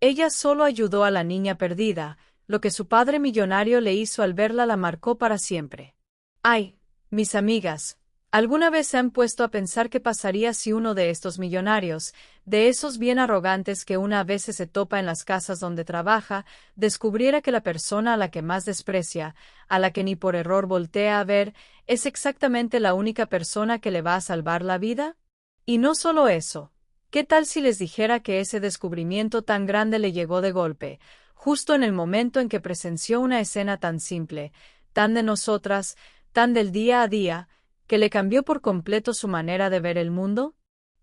Ella solo ayudó a la niña perdida, lo que su padre millonario le hizo al verla la marcó para siempre. Ay, mis amigas, ¿alguna vez se han puesto a pensar qué pasaría si uno de estos millonarios, de esos bien arrogantes que una vez se topa en las casas donde trabaja, descubriera que la persona a la que más desprecia, a la que ni por error voltea a ver, es exactamente la única persona que le va a salvar la vida? Y no solo eso. ¿Qué tal si les dijera que ese descubrimiento tan grande le llegó de golpe, justo en el momento en que presenció una escena tan simple, tan de nosotras, tan del día a día, que le cambió por completo su manera de ver el mundo?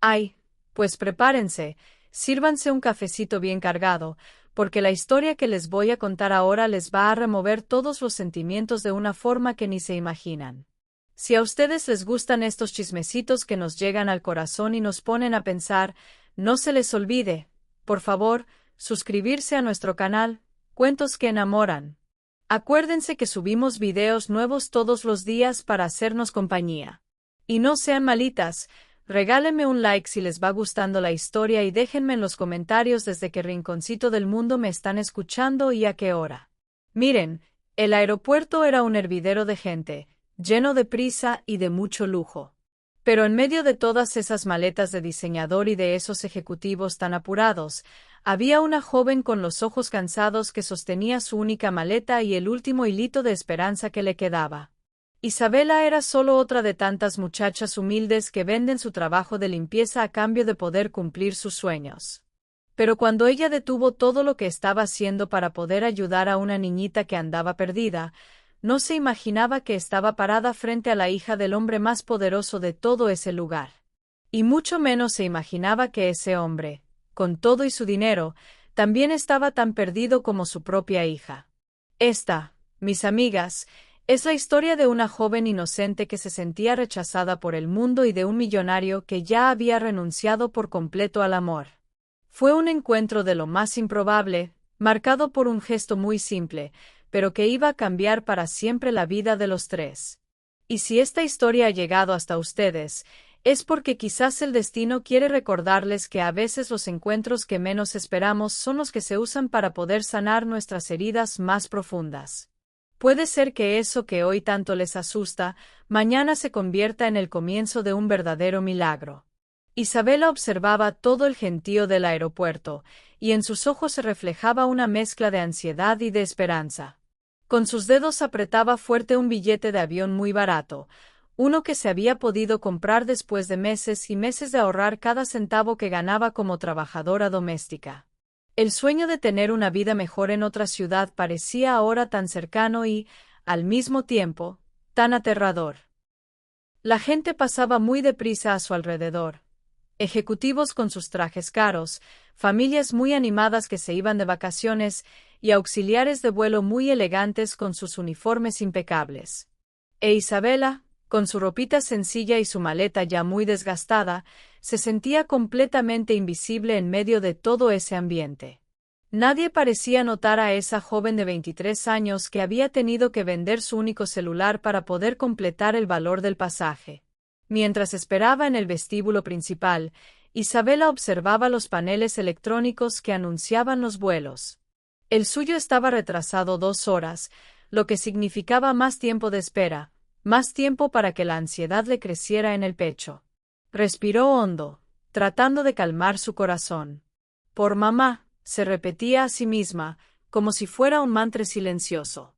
Ay, pues prepárense, sírvanse un cafecito bien cargado, porque la historia que les voy a contar ahora les va a remover todos los sentimientos de una forma que ni se imaginan. Si a ustedes les gustan estos chismecitos que nos llegan al corazón y nos ponen a pensar, no se les olvide, por favor, suscribirse a nuestro canal, Cuentos que Enamoran. Acuérdense que subimos videos nuevos todos los días para hacernos compañía. Y no sean malitas, regálenme un like si les va gustando la historia y déjenme en los comentarios desde qué rinconcito del mundo me están escuchando y a qué hora. Miren, el aeropuerto era un hervidero de gente, lleno de prisa y de mucho lujo. Pero en medio de todas esas maletas de diseñador y de esos ejecutivos tan apurados, había una joven con los ojos cansados que sostenía su única maleta y el último hilito de esperanza que le quedaba. Isabela era solo otra de tantas muchachas humildes que venden su trabajo de limpieza a cambio de poder cumplir sus sueños. Pero cuando ella detuvo todo lo que estaba haciendo para poder ayudar a una niñita que andaba perdida, no se imaginaba que estaba parada frente a la hija del hombre más poderoso de todo ese lugar. Y mucho menos se imaginaba que ese hombre, con todo y su dinero, también estaba tan perdido como su propia hija. Esta, mis amigas, es la historia de una joven inocente que se sentía rechazada por el mundo y de un millonario que ya había renunciado por completo al amor. Fue un encuentro de lo más improbable, marcado por un gesto muy simple, pero que iba a cambiar para siempre la vida de los tres. Y si esta historia ha llegado hasta ustedes, es porque quizás el destino quiere recordarles que a veces los encuentros que menos esperamos son los que se usan para poder sanar nuestras heridas más profundas. Puede ser que eso que hoy tanto les asusta, mañana se convierta en el comienzo de un verdadero milagro. Isabela observaba todo el gentío del aeropuerto, y en sus ojos se reflejaba una mezcla de ansiedad y de esperanza. Con sus dedos apretaba fuerte un billete de avión muy barato, uno que se había podido comprar después de meses y meses de ahorrar cada centavo que ganaba como trabajadora doméstica. El sueño de tener una vida mejor en otra ciudad parecía ahora tan cercano y, al mismo tiempo, tan aterrador. La gente pasaba muy deprisa a su alrededor. Ejecutivos con sus trajes caros, familias muy animadas que se iban de vacaciones y auxiliares de vuelo muy elegantes con sus uniformes impecables. E Isabela, con su ropita sencilla y su maleta ya muy desgastada, se sentía completamente invisible en medio de todo ese ambiente. Nadie parecía notar a esa joven de 23 años que había tenido que vender su único celular para poder completar el valor del pasaje. Mientras esperaba en el vestíbulo principal, Isabela observaba los paneles electrónicos que anunciaban los vuelos. El suyo estaba retrasado 2 horas, lo que significaba más tiempo de espera, más tiempo para que la ansiedad le creciera en el pecho. Respiró hondo, tratando de calmar su corazón. Por mamá, se repetía a sí misma, como si fuera un mantra silencioso.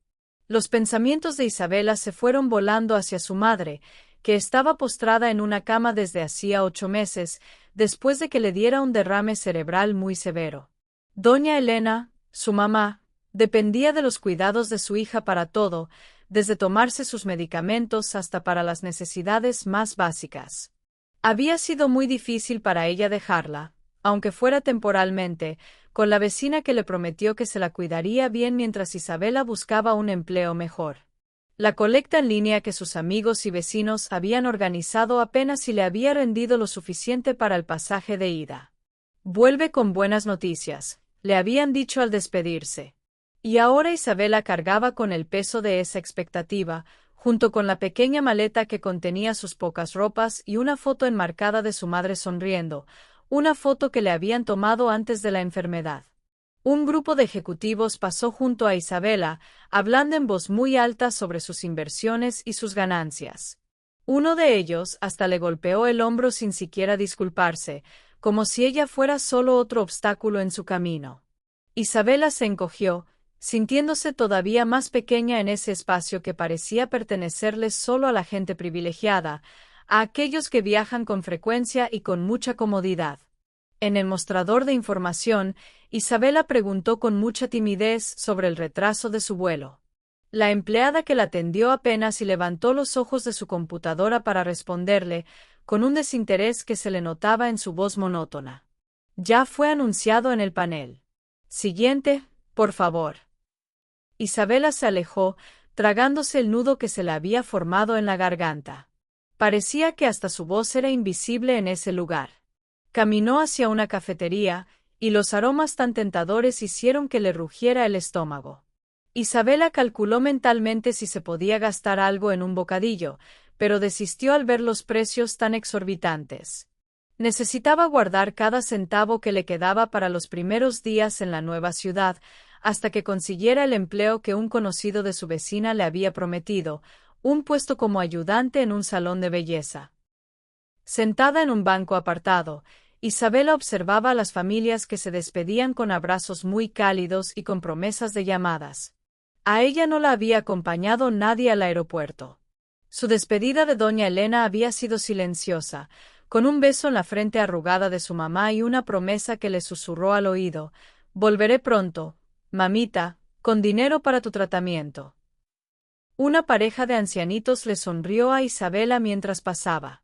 Los pensamientos de Isabela se fueron volando hacia su madre, que estaba postrada en una cama desde hacía 8 meses, después de que le diera un derrame cerebral muy severo. Doña Elena, su mamá, dependía de los cuidados de su hija para todo, desde tomarse sus medicamentos hasta para las necesidades más básicas. Había sido muy difícil para ella dejarla, aunque fuera temporalmente, con la vecina que le prometió que se la cuidaría bien mientras Isabela buscaba un empleo mejor. La colecta en línea que sus amigos y vecinos habían organizado apenas si le había rendido lo suficiente para el pasaje de ida. Vuelve con buenas noticias, le habían dicho al despedirse. Y ahora Isabela cargaba con el peso de esa expectativa, junto con la pequeña maleta que contenía sus pocas ropas y una foto enmarcada de su madre sonriendo, una foto que le habían tomado antes de la enfermedad. Un grupo de ejecutivos pasó junto a Isabela, hablando en voz muy alta sobre sus inversiones y sus ganancias. Uno de ellos hasta le golpeó el hombro sin siquiera disculparse, como si ella fuera solo otro obstáculo en su camino. Isabela se encogió, sintiéndose todavía más pequeña en ese espacio que parecía pertenecerles solo a la gente privilegiada, a aquellos que viajan con frecuencia y con mucha comodidad. En el mostrador de información, Isabela preguntó con mucha timidez sobre el retraso de su vuelo. La empleada que la atendió apenas y levantó los ojos de su computadora para responderle, con un desinterés que se le notaba en su voz monótona. Ya fue anunciado en el panel. Siguiente, por favor. Isabela se alejó, tragándose el nudo que se le había formado en la garganta. Parecía que hasta su voz era invisible en ese lugar. Caminó hacia una cafetería, y los aromas tan tentadores hicieron que le rugiera el estómago. Isabela calculó mentalmente si se podía gastar algo en un bocadillo, pero desistió al ver los precios tan exorbitantes. Necesitaba guardar cada centavo que le quedaba para los primeros días en la nueva ciudad, hasta que consiguiera el empleo que un conocido de su vecina le había prometido, un puesto como ayudante en un salón de belleza. Sentada en un banco apartado, Isabela observaba a las familias que se despedían con abrazos muy cálidos y con promesas de llamadas. A ella no la había acompañado nadie al aeropuerto. Su despedida de doña Elena había sido silenciosa, con un beso en la frente arrugada de su mamá y una promesa que le susurró al oído: «Volveré pronto, mamita, con dinero para tu tratamiento». Una pareja de ancianitos le sonrió a Isabela mientras pasaba.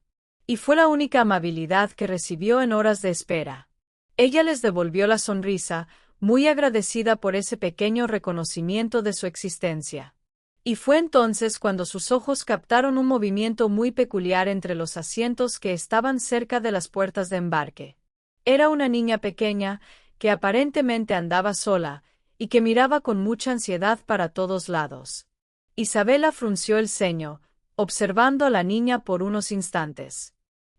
Y fue la única amabilidad que recibió en horas de espera. Ella les devolvió la sonrisa, muy agradecida por ese pequeño reconocimiento de su existencia. Y fue entonces cuando sus ojos captaron un movimiento muy peculiar entre los asientos que estaban cerca de las puertas de embarque. Era una niña pequeña, que aparentemente andaba sola, y que miraba con mucha ansiedad para todos lados. Isabela frunció el ceño, observando a la niña por unos instantes.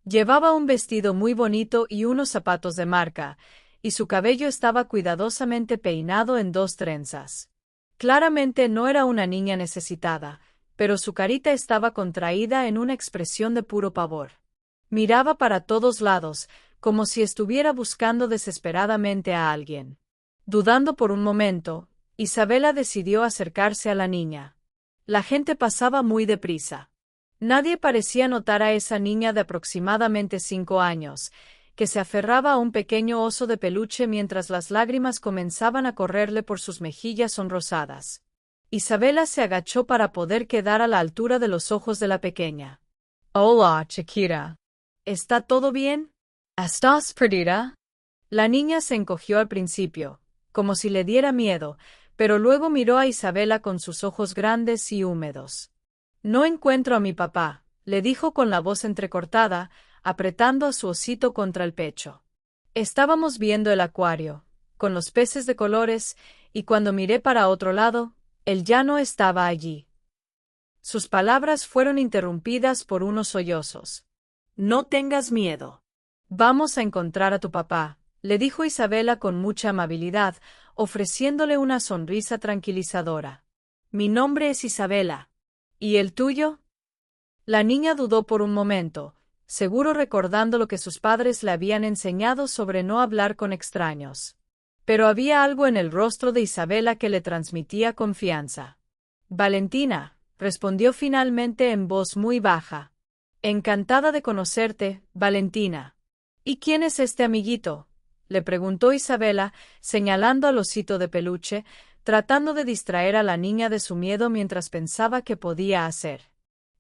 Llevaba un vestido muy bonito y unos zapatos de marca, y su cabello estaba cuidadosamente peinado en 2 trenzas. Claramente no era una niña necesitada, pero su carita estaba contraída en una expresión de puro pavor. Miraba para todos lados, como si estuviera buscando desesperadamente a alguien. Dudando por un momento, Isabela decidió acercarse a la niña. La gente pasaba muy deprisa. Nadie parecía notar a esa niña de aproximadamente 5 años, que se aferraba a un pequeño oso de peluche mientras las lágrimas comenzaban a correrle por sus mejillas sonrosadas. Isabela se agachó para poder quedar a la altura de los ojos de la pequeña. «Hola, chiquita. ¿Está todo bien? ¿Estás perdida?» La niña se encogió al principio, como si le diera miedo, pero luego miró a Isabela con sus ojos grandes y húmedos. «No encuentro a mi papá», le dijo con la voz entrecortada, apretando a su osito contra el pecho. «Estábamos viendo el acuario, con los peces de colores, y cuando miré para otro lado, él ya no estaba allí». Sus palabras fueron interrumpidas por unos sollozos. «No tengas miedo. Vamos a encontrar a tu papá», le dijo Isabela con mucha amabilidad, ofreciéndole una sonrisa tranquilizadora. «Mi nombre es Isabela. ¿Y el tuyo?». La niña dudó por un momento, seguro recordando lo que sus padres le habían enseñado sobre no hablar con extraños. Pero había algo en el rostro de Isabela que le transmitía confianza. «Valentina», respondió finalmente en voz muy baja. «Encantada de conocerte, Valentina». «¿Y quién es este amiguito?», le preguntó Isabela, señalando al osito de peluche, tratando de distraer a la niña de su miedo mientras pensaba qué podía hacer.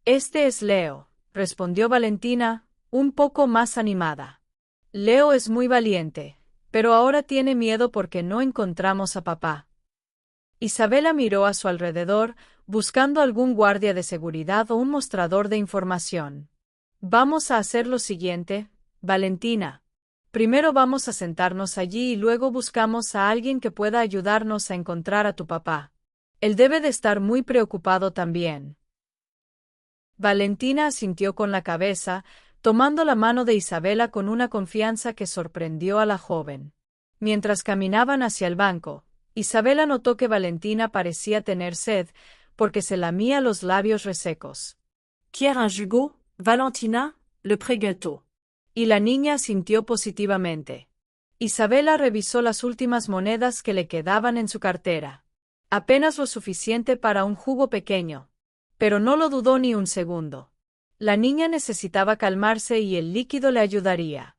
«Este es Leo», respondió Valentina, un poco más animada. «Leo es muy valiente, pero ahora tiene miedo porque no encontramos a papá». Isabela miró a su alrededor, buscando algún guardia de seguridad o un mostrador de información. «Vamos a hacer lo siguiente, Valentina. Primero vamos a sentarnos allí y luego buscamos a alguien que pueda ayudarnos a encontrar a tu papá. Él debe de estar muy preocupado también». Valentina asintió con la cabeza, tomando la mano de Isabela con una confianza que sorprendió a la joven. Mientras caminaban hacia el banco, Isabela notó que Valentina parecía tener sed, porque se lamía los labios resecos. Quiere un jugo, Valentina? Le preguntó. Y la niña sintió positivamente. Isabela revisó las últimas monedas que le quedaban en su cartera. Apenas lo suficiente para un jugo pequeño. Pero no lo dudó ni un segundo. La niña necesitaba calmarse y el líquido le ayudaría.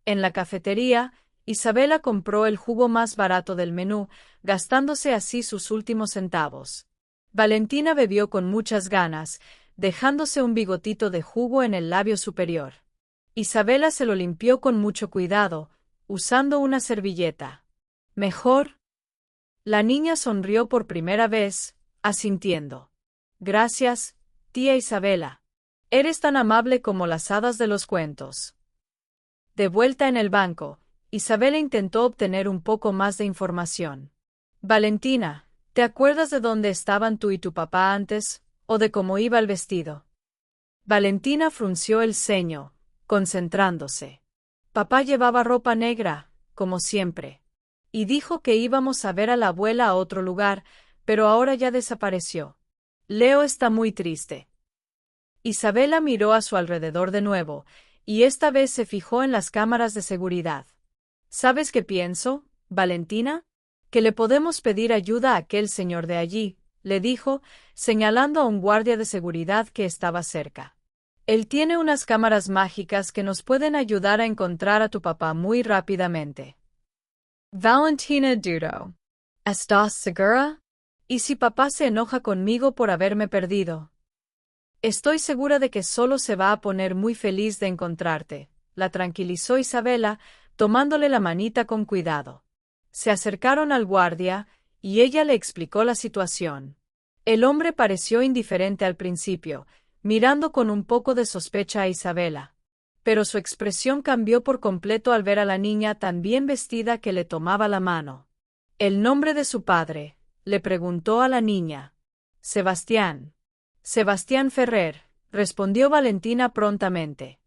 En la cafetería, Isabela compró el jugo más barato del menú, gastándose así sus últimos centavos. Valentina bebió con muchas ganas, dejándose un bigotito de jugo en el labio superior. Isabela se lo limpió con mucho cuidado, usando una servilleta. ¿Mejor? La niña sonrió por primera vez, asintiendo. Gracias, tía Isabela. Eres tan amable como las hadas de los cuentos. De vuelta en el banco, Isabela intentó obtener un poco más de información. Valentina, ¿te acuerdas de dónde estaban tú y tu papá antes, o de cómo iba el vestido? Valentina frunció el ceño, concentrándose. Papá llevaba ropa negra, como siempre. Y dijo que íbamos a ver a la abuela a otro lugar, pero ahora ya desapareció. Leo está muy triste. Isabela miró a su alrededor de nuevo, y esta vez se fijó en las cámaras de seguridad. ¿Sabes qué pienso, Valentina? Que le podemos pedir ayuda a aquel señor de allí, le dijo, señalando a un guardia de seguridad que estaba cerca. Él tiene unas cámaras mágicas que nos pueden ayudar a encontrar a tu papá muy rápidamente. Valentina dudó. ¿Estás segura? ¿Y si papá se enoja conmigo por haberme perdido? Estoy segura de que solo se va a poner muy feliz de encontrarte, la tranquilizó Isabela, tomándole la manita con cuidado. Se acercaron al guardia, y ella le explicó la situación. El hombre pareció indiferente al principio, mirando con un poco de sospecha a Isabela. Pero su expresión cambió por completo al ver a la niña tan bien vestida que le tomaba la mano. ¿El nombre de su padre?, le preguntó a la niña. Sebastián. Sebastián Ferrer, respondió Valentina prontamente.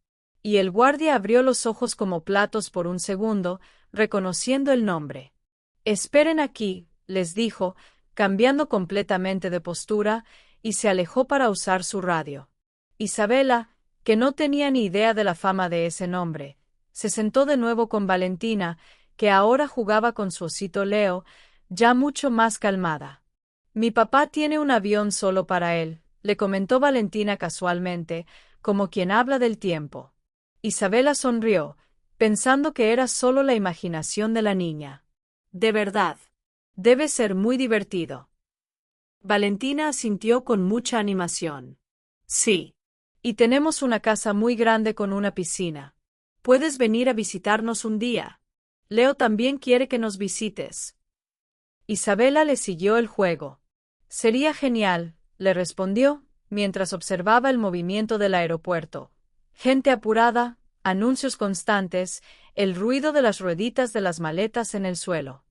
Y el guardia abrió los ojos como platos por un segundo, reconociendo el nombre. Esperen aquí, les dijo, cambiando completamente de postura, y se alejó para usar su radio. Isabela, que no tenía ni idea de la fama de ese nombre, se sentó de nuevo con Valentina, que ahora jugaba con su osito Leo, ya mucho más calmada. Mi papá tiene un avión solo para él, le comentó Valentina casualmente, como quien habla del tiempo. Isabela sonrió, pensando que era solo la imaginación de la niña. De verdad. Debe ser muy divertido. Valentina asintió con mucha animación. Sí. Y tenemos una casa muy grande con una piscina. Puedes venir a visitarnos un día. Leo también quiere que nos visites. Isabela le siguió el juego. Sería genial, le respondió, mientras observaba el movimiento del aeropuerto. Gente apurada, anuncios constantes, el ruido de las rueditas de las maletas en el suelo.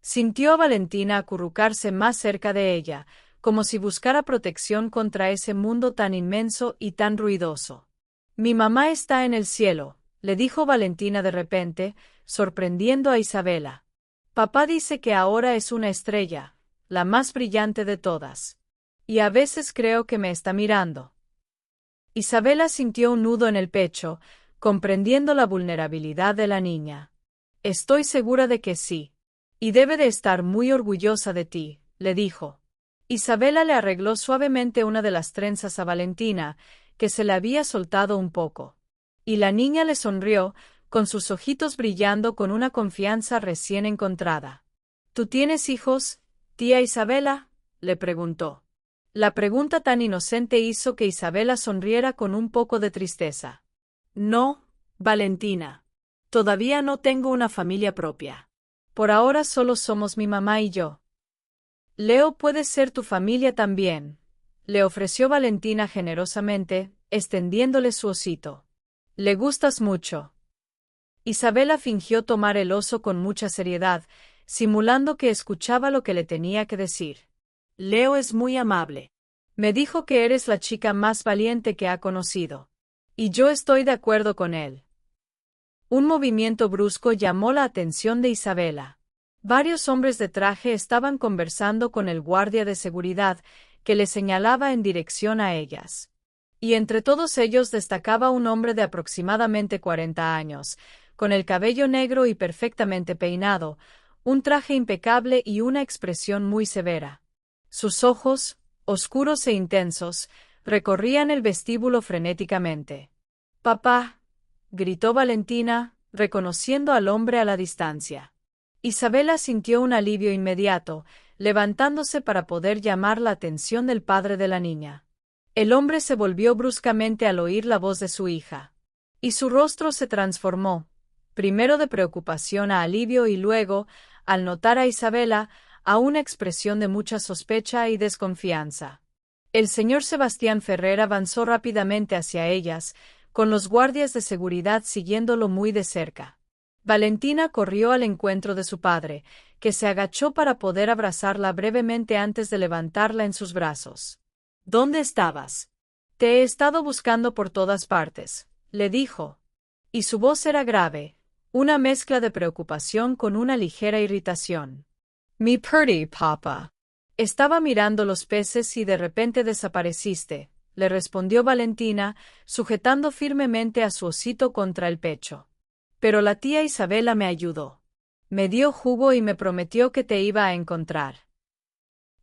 Sintió a Valentina acurrucarse más cerca de ella, como si buscara protección contra ese mundo tan inmenso y tan ruidoso. Mi mamá está en el cielo, le dijo Valentina de repente, sorprendiendo a Isabela. Papá dice que ahora es una estrella, la más brillante de todas. Y a veces creo que me está mirando. Isabela sintió un nudo en el pecho, comprendiendo la vulnerabilidad de la niña. Estoy segura de que sí. Y debe de estar muy orgullosa de ti, le dijo. Isabela le arregló suavemente una de las trenzas a Valentina, que se le había soltado un poco. Y la niña le sonrió, con sus ojitos brillando con una confianza recién encontrada. ¿Tú tienes hijos, tía Isabela?, le preguntó. La pregunta tan inocente hizo que Isabela sonriera con un poco de tristeza. No, Valentina. Todavía no tengo una familia propia. Por ahora solo somos mi mamá y yo. Leo puede ser tu familia también, le ofreció Valentina generosamente, extendiéndole su osito. Le gustas mucho. Isabela fingió tomar el oso con mucha seriedad, simulando que escuchaba lo que le tenía que decir. Leo es muy amable. Me dijo que eres la chica más valiente que ha conocido. Y yo estoy de acuerdo con él. Un movimiento brusco llamó la atención de Isabela. Varios hombres de traje estaban conversando con el guardia de seguridad, que le señalaba en dirección a ellas. Y entre todos ellos destacaba un hombre de aproximadamente 40 años, con el cabello negro y perfectamente peinado, un traje impecable y una expresión muy severa. Sus ojos, oscuros e intensos, recorrían el vestíbulo frenéticamente. «Papá», gritó Valentina, reconociendo al hombre a la distancia. Isabela sintió un alivio inmediato, levantándose para poder llamar la atención del padre de la niña. El hombre se volvió bruscamente al oír la voz de su hija. Y su rostro se transformó, primero de preocupación a alivio y luego, al notar a Isabela, a una expresión de mucha sospecha y desconfianza. El señor Sebastián Ferrer avanzó rápidamente hacia ellas, con los guardias de seguridad siguiéndolo muy de cerca. Valentina corrió al encuentro de su padre, que se agachó para poder abrazarla brevemente antes de levantarla en sus brazos. «¿Dónde estabas?» «Te he estado buscando por todas partes», le dijo. Y su voz era grave, una mezcla de preocupación con una ligera irritación. «Mi pretty papa. Estaba mirando los peces y de repente desapareciste», le respondió Valentina, sujetando firmemente a su osito contra el pecho. «Pero la tía Isabela me ayudó. Me dio jugo y me prometió que te iba a encontrar».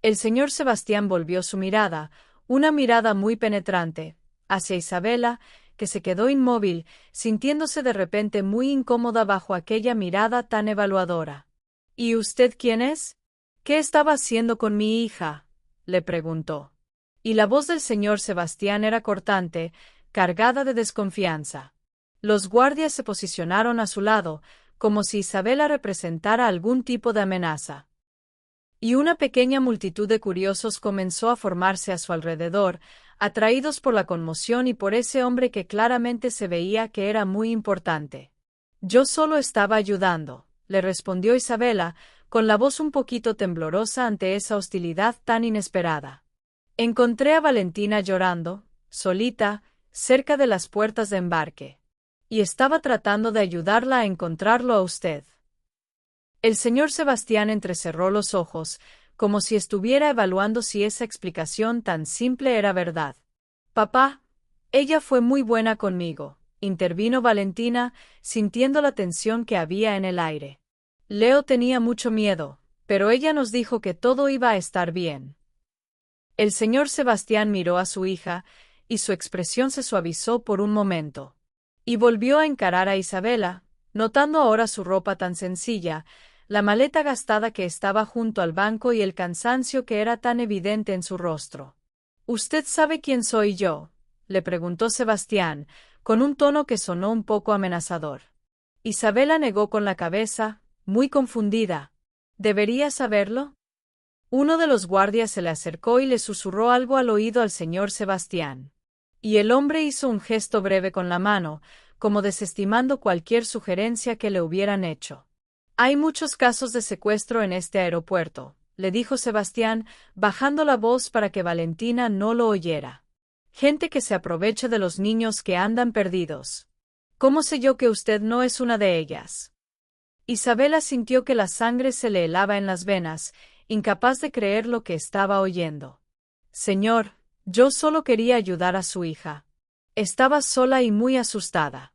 El señor Sebastián volvió su mirada, una mirada muy penetrante, hacia Isabela, que se quedó inmóvil, sintiéndose de repente muy incómoda bajo aquella mirada tan evaluadora. «¿Y usted quién es? ¿Qué estaba haciendo con mi hija?», le preguntó. Y la voz del señor Sebastián era cortante, cargada de desconfianza. Los guardias se posicionaron a su lado, como si Isabela representara algún tipo de amenaza. Y una pequeña multitud de curiosos comenzó a formarse a su alrededor, atraídos por la conmoción y por ese hombre que claramente se veía que era muy importante. «Yo solo estaba ayudando», le respondió Isabela, con la voz un poquito temblorosa ante esa hostilidad tan inesperada. «Encontré a Valentina llorando, solita, cerca de las puertas de embarque. Y estaba tratando de ayudarla a encontrarlo a usted». El señor Sebastián entrecerró los ojos, como si estuviera evaluando si esa explicación tan simple era verdad. «Papá, ella fue muy buena conmigo», intervino Valentina, sintiendo la tensión que había en el aire. «Leo tenía mucho miedo, pero ella nos dijo que todo iba a estar bien». El señor Sebastián miró a su hija, y su expresión se suavizó por un momento. Y volvió a encarar a Isabela, notando ahora su ropa tan sencilla, la maleta gastada que estaba junto al banco y el cansancio que era tan evidente en su rostro. «¿Usted sabe quién soy yo?», le preguntó Sebastián, con un tono que sonó un poco amenazador. Isabela negó con la cabeza, muy confundida. «¿Debería saberlo?». Uno de los guardias se le acercó y le susurró algo al oído al señor Sebastián. Y el hombre hizo un gesto breve con la mano, como desestimando cualquier sugerencia que le hubieran hecho. «Hay muchos casos de secuestro en este aeropuerto», le dijo Sebastián, bajando la voz para que Valentina no lo oyera. «Gente que se aprovecha de los niños que andan perdidos. ¿Cómo sé yo que usted no es una de ellas?». Isabela sintió que la sangre se le helaba en las venas, incapaz de creer lo que estaba oyendo. «Señor, yo solo quería ayudar a su hija. Estaba sola y muy asustada».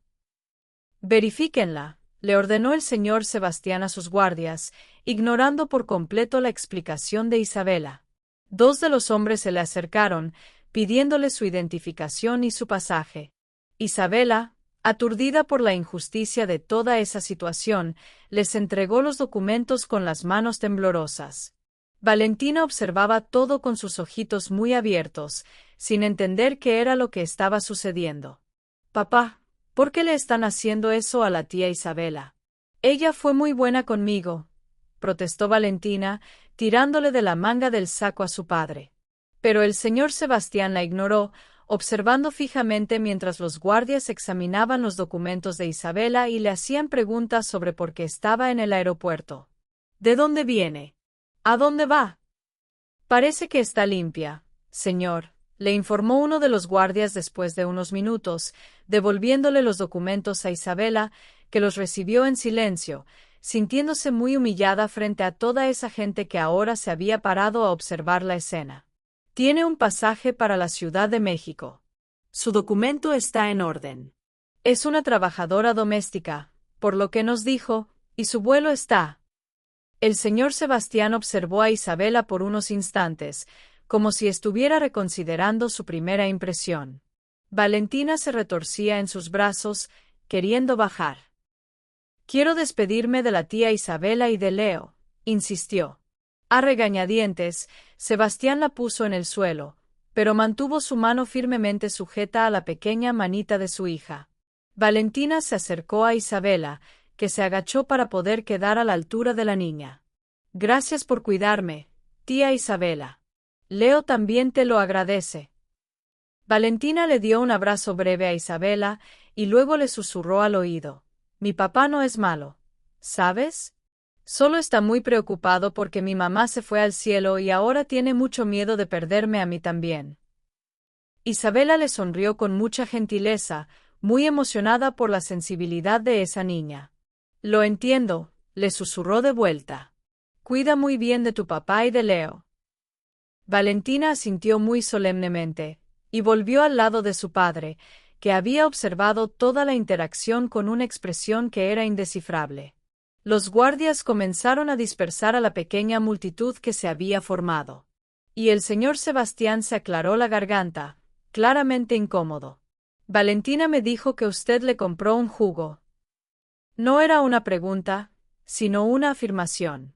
«Verifíquenla», le ordenó el señor Sebastián a sus guardias, ignorando por completo la explicación de Isabela. Dos de los hombres se le acercaron, pidiéndole su identificación y su pasaje. Isabela, aturdida por la injusticia de toda esa situación, les entregó los documentos con las manos temblorosas. Valentina observaba todo con sus ojitos muy abiertos, sin entender qué era lo que estaba sucediendo. «Papá, ¿por qué le están haciendo eso a la tía Isabela? Ella fue muy buena conmigo», protestó Valentina, tirándole de la manga del saco a su padre. Pero el señor Sebastián la ignoró, observando fijamente mientras los guardias examinaban los documentos de Isabela y le hacían preguntas sobre por qué estaba en el aeropuerto. «¿De dónde viene? ¿A dónde va?». «Parece que está limpia, señor», le informó uno de los guardias después de unos minutos, devolviéndole los documentos a Isabela, que los recibió en silencio, sintiéndose muy humillada frente a toda esa gente que ahora se había parado a observar la escena. Tiene un pasaje para la Ciudad de México. Su documento está en orden. Es una trabajadora doméstica, por lo que nos dijo, y su vuelo está. El señor Sebastián observó a Isabela por unos instantes, como si estuviera reconsiderando su primera impresión. Valentina se retorcía en sus brazos, queriendo bajar. Quiero despedirme de la tía Isabela y de Leo, insistió. A regañadientes, Sebastián la puso en el suelo, pero mantuvo su mano firmemente sujeta a la pequeña manita de su hija. Valentina se acercó a Isabela, que se agachó para poder quedar a la altura de la niña. Gracias por cuidarme, tía Isabela. Leo también te lo agradece. Valentina le dio un abrazo breve a Isabela y luego le susurró al oído. Mi papá no es malo, ¿sabes? Solo está muy preocupado porque mi mamá se fue al cielo y ahora tiene mucho miedo de perderme a mí también. Isabela le sonrió con mucha gentileza, muy emocionada por la sensibilidad de esa niña. Lo entiendo, le susurró de vuelta. Cuida muy bien de tu papá y de Leo. Valentina asintió muy solemnemente, y volvió al lado de su padre, que había observado toda la interacción con una expresión que era indescifrable. Los guardias comenzaron a dispersar a la pequeña multitud que se había formado. Y el señor Sebastián se aclaró la garganta, claramente incómodo. Valentina me dijo que usted le compró un jugo. No era una pregunta, sino una afirmación.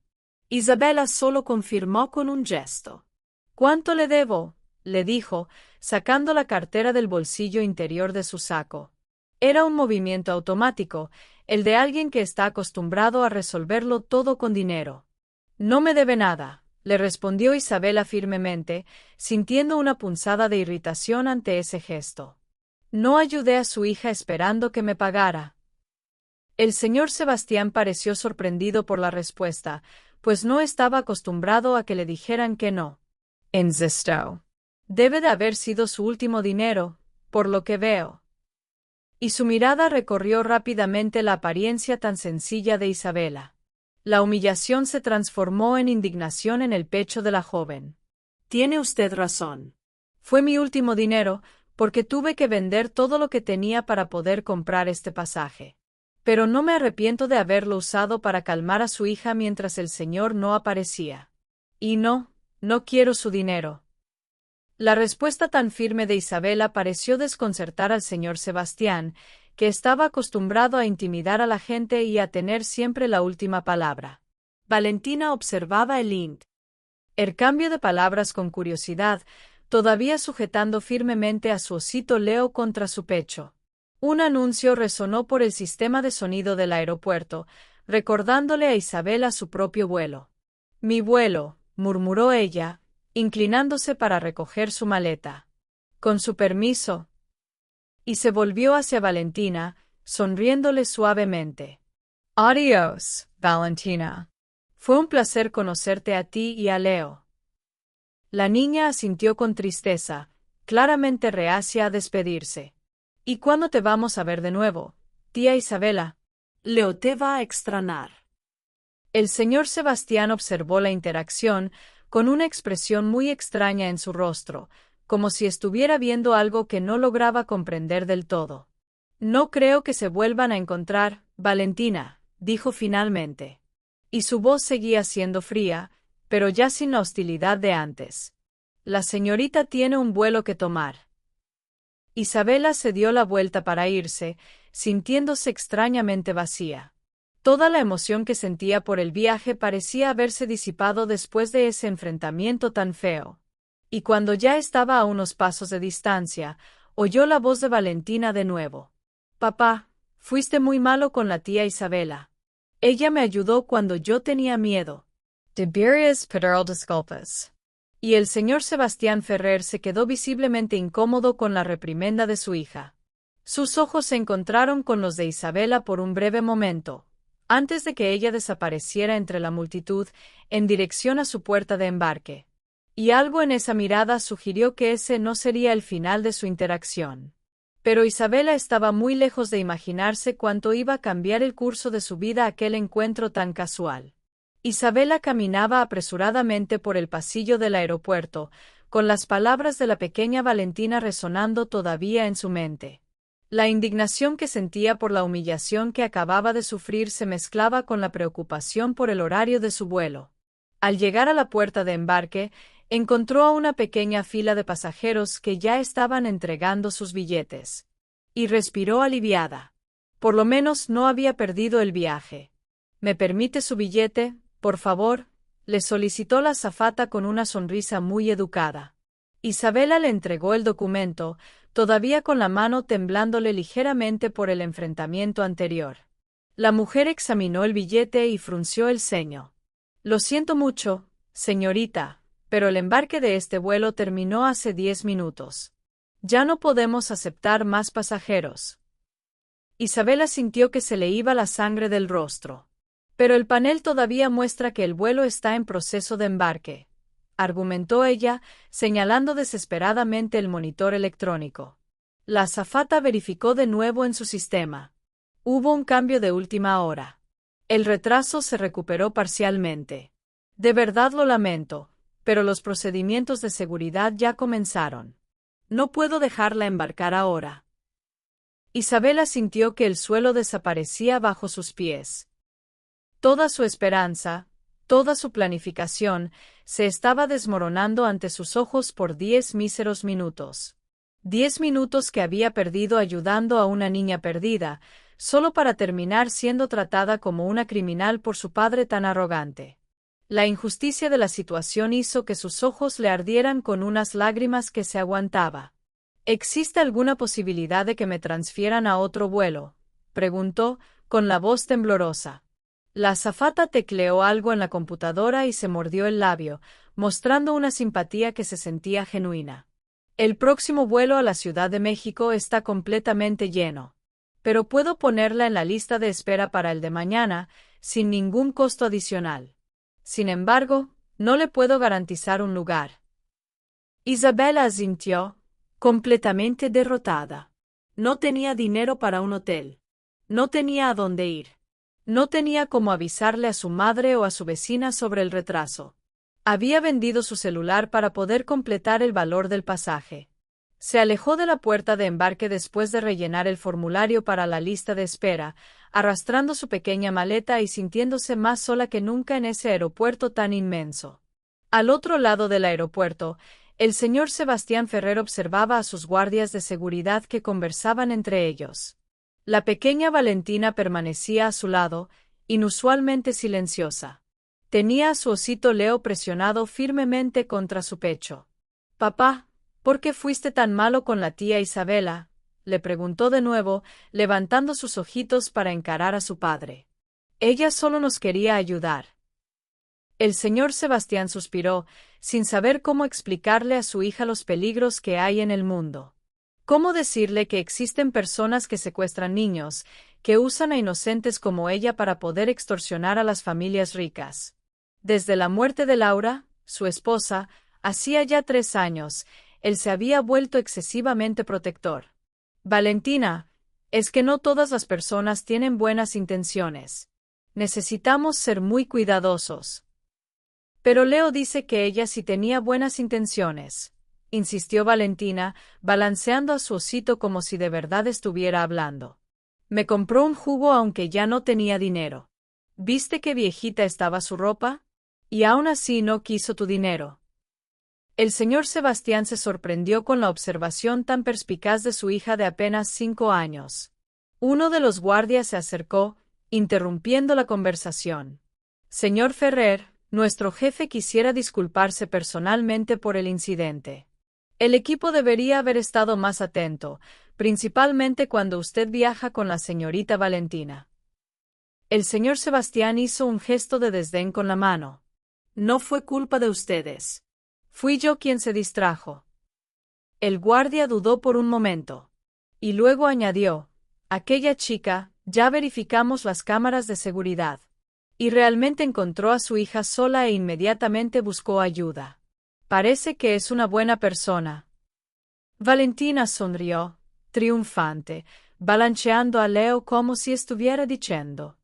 Isabela solo confirmó con un gesto. ¿Cuánto le debo?, le dijo, sacando la cartera del bolsillo interior de su saco. Era un movimiento automático, el de alguien que está acostumbrado a resolverlo todo con dinero. No me debe nada, le respondió Isabela firmemente, sintiendo una punzada de irritación ante ese gesto. No ayudé a su hija esperando que me pagara. El señor Sebastián pareció sorprendido por la respuesta, pues no estaba acostumbrado a que le dijeran que no. Insistió. Debe de haber sido su último dinero, por lo que veo. Y su mirada recorrió rápidamente la apariencia tan sencilla de Isabela. La humillación se transformó en indignación en el pecho de la joven. Tiene usted razón. Fue mi último dinero, porque tuve que vender todo lo que tenía para poder comprar este pasaje. Pero no me arrepiento de haberlo usado para calmar a su hija mientras el señor no aparecía. Y no quiero su dinero. La respuesta tan firme de Isabela pareció desconcertar al señor Sebastián, que estaba acostumbrado a intimidar a la gente y a tener siempre la última palabra. Valentina observaba el cambio de palabras con curiosidad, todavía sujetando firmemente a su osito Leo contra su pecho. Un anuncio resonó por el sistema de sonido del aeropuerto, recordándole a Isabela su propio vuelo. Mi vuelo, murmuró ella, inclinándose para recoger su maleta. Con su permiso. Y se volvió hacia Valentina, sonriéndole suavemente. Adiós, Valentina. Fue un placer conocerte a ti y a Leo. La niña asintió con tristeza, claramente reacia a despedirse. ¿Y cuándo te vamos a ver de nuevo, tía Isabela? Leo te va a extrañar. El señor Sebastián observó la interacción, con una expresión muy extraña en su rostro, como si estuviera viendo algo que no lograba comprender del todo. No creo que se vuelvan a encontrar, Valentina, dijo finalmente. Y su voz seguía siendo fría, pero ya sin la hostilidad de antes. La señorita tiene un vuelo que tomar. Isabela se dio la vuelta para irse, sintiéndose extrañamente vacía. Toda la emoción que sentía por el viaje parecía haberse disipado después de ese enfrentamiento tan feo. Y cuando ya estaba a unos pasos de distancia, oyó la voz de Valentina de nuevo. Papá, fuiste muy malo con la tía Isabela. Ella me ayudó cuando yo tenía miedo. Deberías pedir disculpas. Y el señor Sebastián Ferrer se quedó visiblemente incómodo con la reprimenda de su hija. Sus ojos se encontraron con los de Isabela por un breve momento, antes de que ella desapareciera entre la multitud, en dirección a su puerta de embarque. Y algo en esa mirada sugirió que ese no sería el final de su interacción. Pero Isabela estaba muy lejos de imaginarse cuánto iba a cambiar el curso de su vida aquel encuentro tan casual. Isabela caminaba apresuradamente por el pasillo del aeropuerto, con las palabras de la pequeña Valentina resonando todavía en su mente. La indignación que sentía por la humillación que acababa de sufrir se mezclaba con la preocupación por el horario de su vuelo. Al llegar a la puerta de embarque, encontró a una pequeña fila de pasajeros que ya estaban entregando sus billetes. Y respiró aliviada. Por lo menos no había perdido el viaje. ¿Me permite su billete, por favor?, le solicitó la azafata con una sonrisa muy educada. Isabela le entregó el documento, todavía con la mano temblándole ligeramente por el enfrentamiento anterior. La mujer examinó el billete y frunció el ceño. Lo siento mucho, señorita, pero el embarque de este vuelo terminó hace 10 minutos. Ya no podemos aceptar más pasajeros. Isabela sintió que se le iba la sangre del rostro. Pero el panel todavía muestra que el vuelo está en proceso de embarque, argumentó ella, señalando desesperadamente el monitor electrónico. La azafata verificó de nuevo en su sistema. Hubo un cambio de última hora. El retraso se recuperó parcialmente. De verdad lo lamento, pero los procedimientos de seguridad ya comenzaron. No puedo dejarla embarcar ahora. Isabela sintió que el suelo desaparecía bajo sus pies. Toda su esperanza, toda su planificación, se estaba desmoronando ante sus ojos por 10 míseros minutos. 10 minutos que había perdido ayudando a una niña perdida, solo para terminar siendo tratada como una criminal por su padre tan arrogante. La injusticia de la situación hizo que sus ojos le ardieran con unas lágrimas que se aguantaba. ¿Existe alguna posibilidad de que me transfieran a otro vuelo?, preguntó, con la voz temblorosa. La azafata tecleó algo en la computadora y se mordió el labio, mostrando una simpatía que se sentía genuina. El próximo vuelo a la Ciudad de México está completamente lleno. Pero puedo ponerla en la lista de espera para el de mañana, sin ningún costo adicional. Sin embargo, no le puedo garantizar un lugar. Isabela asintió, completamente derrotada. No tenía dinero para un hotel. No tenía a dónde ir. No tenía cómo avisarle a su madre o a su vecina sobre el retraso. Había vendido su celular para poder completar el valor del pasaje. Se alejó de la puerta de embarque después de rellenar el formulario para la lista de espera, arrastrando su pequeña maleta y sintiéndose más sola que nunca en ese aeropuerto tan inmenso. Al otro lado del aeropuerto, el señor Sebastián Ferrer observaba a sus guardias de seguridad que conversaban entre ellos. La pequeña Valentina permanecía a su lado, inusualmente silenciosa. Tenía a su osito Leo presionado firmemente contra su pecho. «Papá, ¿por qué fuiste tan malo con la tía Isabela?», le preguntó de nuevo, levantando sus ojitos para encarar a su padre. «Ella solo nos quería ayudar». El señor Sebastián suspiró, sin saber cómo explicarle a su hija los peligros que hay en el mundo. ¿Cómo decirle que existen personas que secuestran niños, que usan a inocentes como ella para poder extorsionar a las familias ricas? Desde la muerte de Laura, su esposa, hacía ya 3 años, él se había vuelto excesivamente protector. Valentina, es que no todas las personas tienen buenas intenciones. Necesitamos ser muy cuidadosos. Pero Leo dice que ella sí tenía buenas intenciones, insistió Valentina, balanceando a su osito como si de verdad estuviera hablando. Me compró un jugo aunque ya no tenía dinero. ¿Viste qué viejita estaba su ropa? Y aún así no quiso tu dinero. El señor Sebastián se sorprendió con la observación tan perspicaz de su hija de apenas 5 años. Uno de los guardias se acercó, interrumpiendo la conversación. Señor Ferrer, nuestro jefe quisiera disculparse personalmente por el incidente. El equipo debería haber estado más atento, principalmente cuando usted viaja con la señorita Valentina. El señor Sebastián hizo un gesto de desdén con la mano. No fue culpa de ustedes. Fui yo quien se distrajo. El guardia dudó por un momento. Y luego añadió, aquella chica, ya verificamos las cámaras de seguridad. Y realmente encontró a su hija sola e inmediatamente buscó ayuda. Parece que es una buena persona. Valentina sonrió, triunfante, balanceando a Leo como si estuviera diciendo: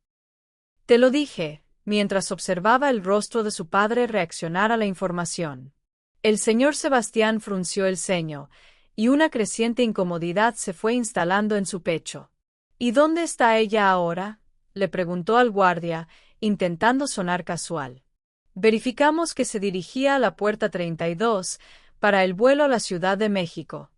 «Te lo dije», mientras observaba el rostro de su padre reaccionar a la información. El señor Sebastián frunció el ceño, y una creciente incomodidad se fue instalando en su pecho. «¿Y dónde está ella ahora?», le preguntó al guardia, intentando sonar casual. Verificamos que se dirigía a la puerta 32, para el vuelo a la Ciudad de México.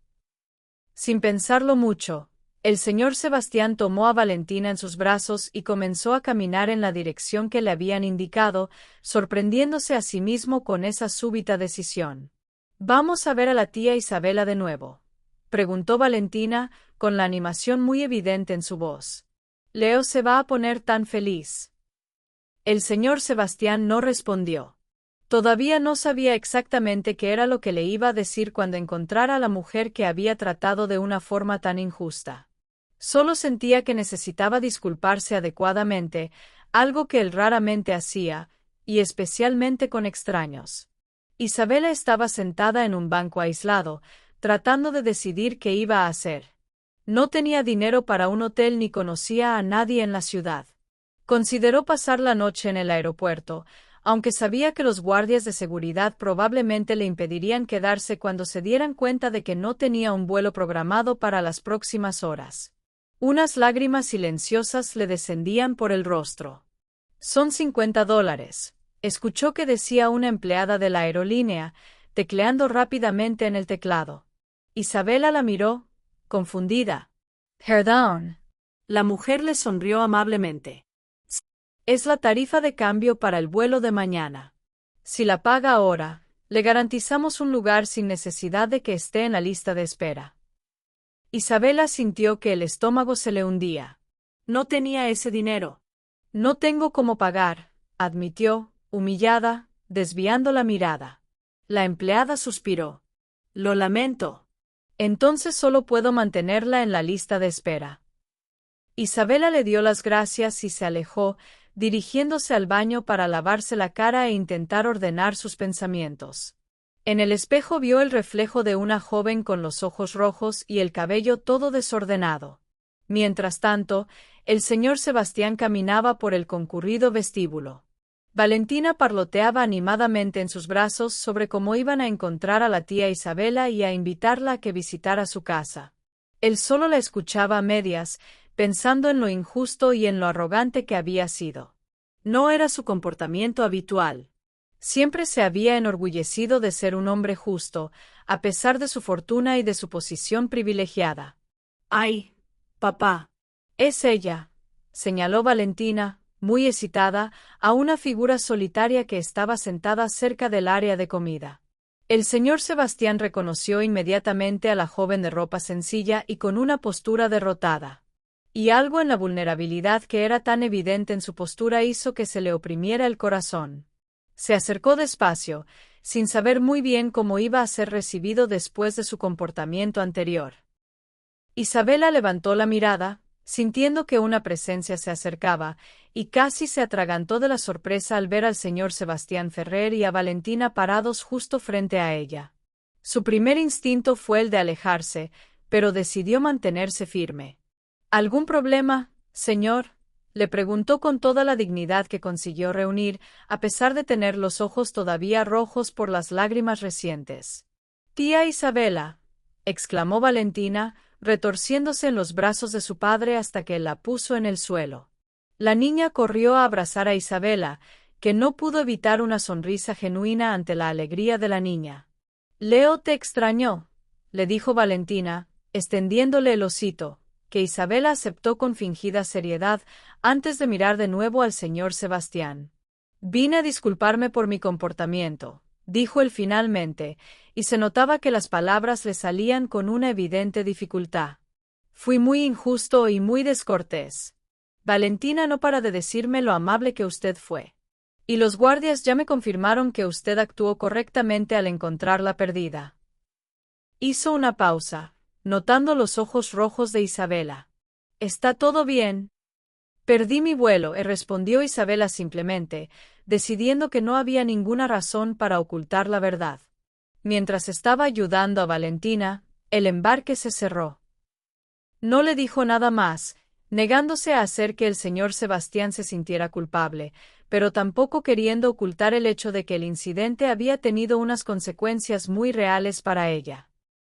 Sin pensarlo mucho, el señor Sebastián tomó a Valentina en sus brazos y comenzó a caminar en la dirección que le habían indicado, sorprendiéndose a sí mismo con esa súbita decisión. «¿Vamos a ver a la tía Isabela de nuevo?», preguntó Valentina, con la animación muy evidente en su voz. «Leo se va a poner tan feliz». El señor Sebastián no respondió. Todavía no sabía exactamente qué era lo que le iba a decir cuando encontrara a la mujer que había tratado de una forma tan injusta. Solo sentía que necesitaba disculparse adecuadamente, algo que él raramente hacía, y especialmente con extraños. Isabela estaba sentada en un banco aislado, tratando de decidir qué iba a hacer. No tenía dinero para un hotel ni conocía a nadie en la ciudad. Consideró pasar la noche en el aeropuerto, aunque sabía que los guardias de seguridad probablemente le impedirían quedarse cuando se dieran cuenta de que no tenía un vuelo programado para las próximas horas. Unas lágrimas silenciosas le descendían por el rostro. «Son $50», escuchó que decía una empleada de la aerolínea, tecleando rápidamente en el teclado. Isabela la miró, confundida. «Perdón». La mujer le sonrió amablemente. «Es la tarifa de cambio para el vuelo de mañana. Si la paga ahora, le garantizamos un lugar sin necesidad de que esté en la lista de espera». Isabela sintió que el estómago se le hundía. No tenía ese dinero. «No tengo cómo pagar», admitió, humillada, desviando la mirada. La empleada suspiró. Lo lamento. «Entonces solo puedo mantenerla en la lista de espera». Isabela le dio las gracias y se alejó, dirigiéndose al baño para lavarse la cara e intentar ordenar sus pensamientos. En el espejo vio el reflejo de una joven con los ojos rojos y el cabello todo desordenado. Mientras tanto, el señor Sebastián caminaba por el concurrido vestíbulo. Valentina parloteaba animadamente en sus brazos sobre cómo iban a encontrar a la tía Isabela y a invitarla a que visitara su casa. Él solo la escuchaba a medias, pensando en lo injusto y en lo arrogante que había sido. No era su comportamiento habitual. Siempre se había enorgullecido de ser un hombre justo, a pesar de su fortuna y de su posición privilegiada. «Ay, papá». «Es ella», señaló Valentina, muy excitada, a una figura solitaria que estaba sentada cerca del área de comida. El señor Sebastián reconoció inmediatamente a la joven de ropa sencilla y con una postura derrotada. Y algo en la vulnerabilidad que era tan evidente en su postura hizo que se le oprimiera el corazón. Se acercó despacio, sin saber muy bien cómo iba a ser recibido después de su comportamiento anterior. Isabela levantó la mirada, sintiendo que una presencia se acercaba, y casi se atragantó de la sorpresa al ver al señor Sebastián Ferrer y a Valentina parados justo frente a ella. Su primer instinto fue el de alejarse, pero decidió mantenerse firme. «¿Algún problema, señor?», le preguntó con toda la dignidad que consiguió reunir, a pesar de tener los ojos todavía rojos por las lágrimas recientes. «Tía Isabela», exclamó Valentina, retorciéndose en los brazos de su padre hasta que la puso en el suelo. La niña corrió a abrazar a Isabela, que no pudo evitar una sonrisa genuina ante la alegría de la niña. «Leo te extrañó», le dijo Valentina, extendiéndole el osito, que Isabela aceptó con fingida seriedad, antes de mirar de nuevo al señor Sebastián. «Vine a disculparme por mi comportamiento», dijo él finalmente, y se notaba que las palabras le salían con una evidente dificultad. «Fui muy injusto y muy descortés. Valentina no para de decirme lo amable que usted fue. Y los guardias ya me confirmaron que usted actuó correctamente al encontrarla perdida». Hizo una pausa, notando los ojos rojos de Isabela. «¿Está todo bien?» «Perdí mi vuelo», respondió Isabela simplemente, decidiendo que no había ninguna razón para ocultar la verdad. Mientras estaba ayudando a Valentina, el embarque se cerró. No le dijo nada más, negándose a hacer que el señor Sebastián se sintiera culpable, pero tampoco queriendo ocultar el hecho de que el incidente había tenido unas consecuencias muy reales para ella.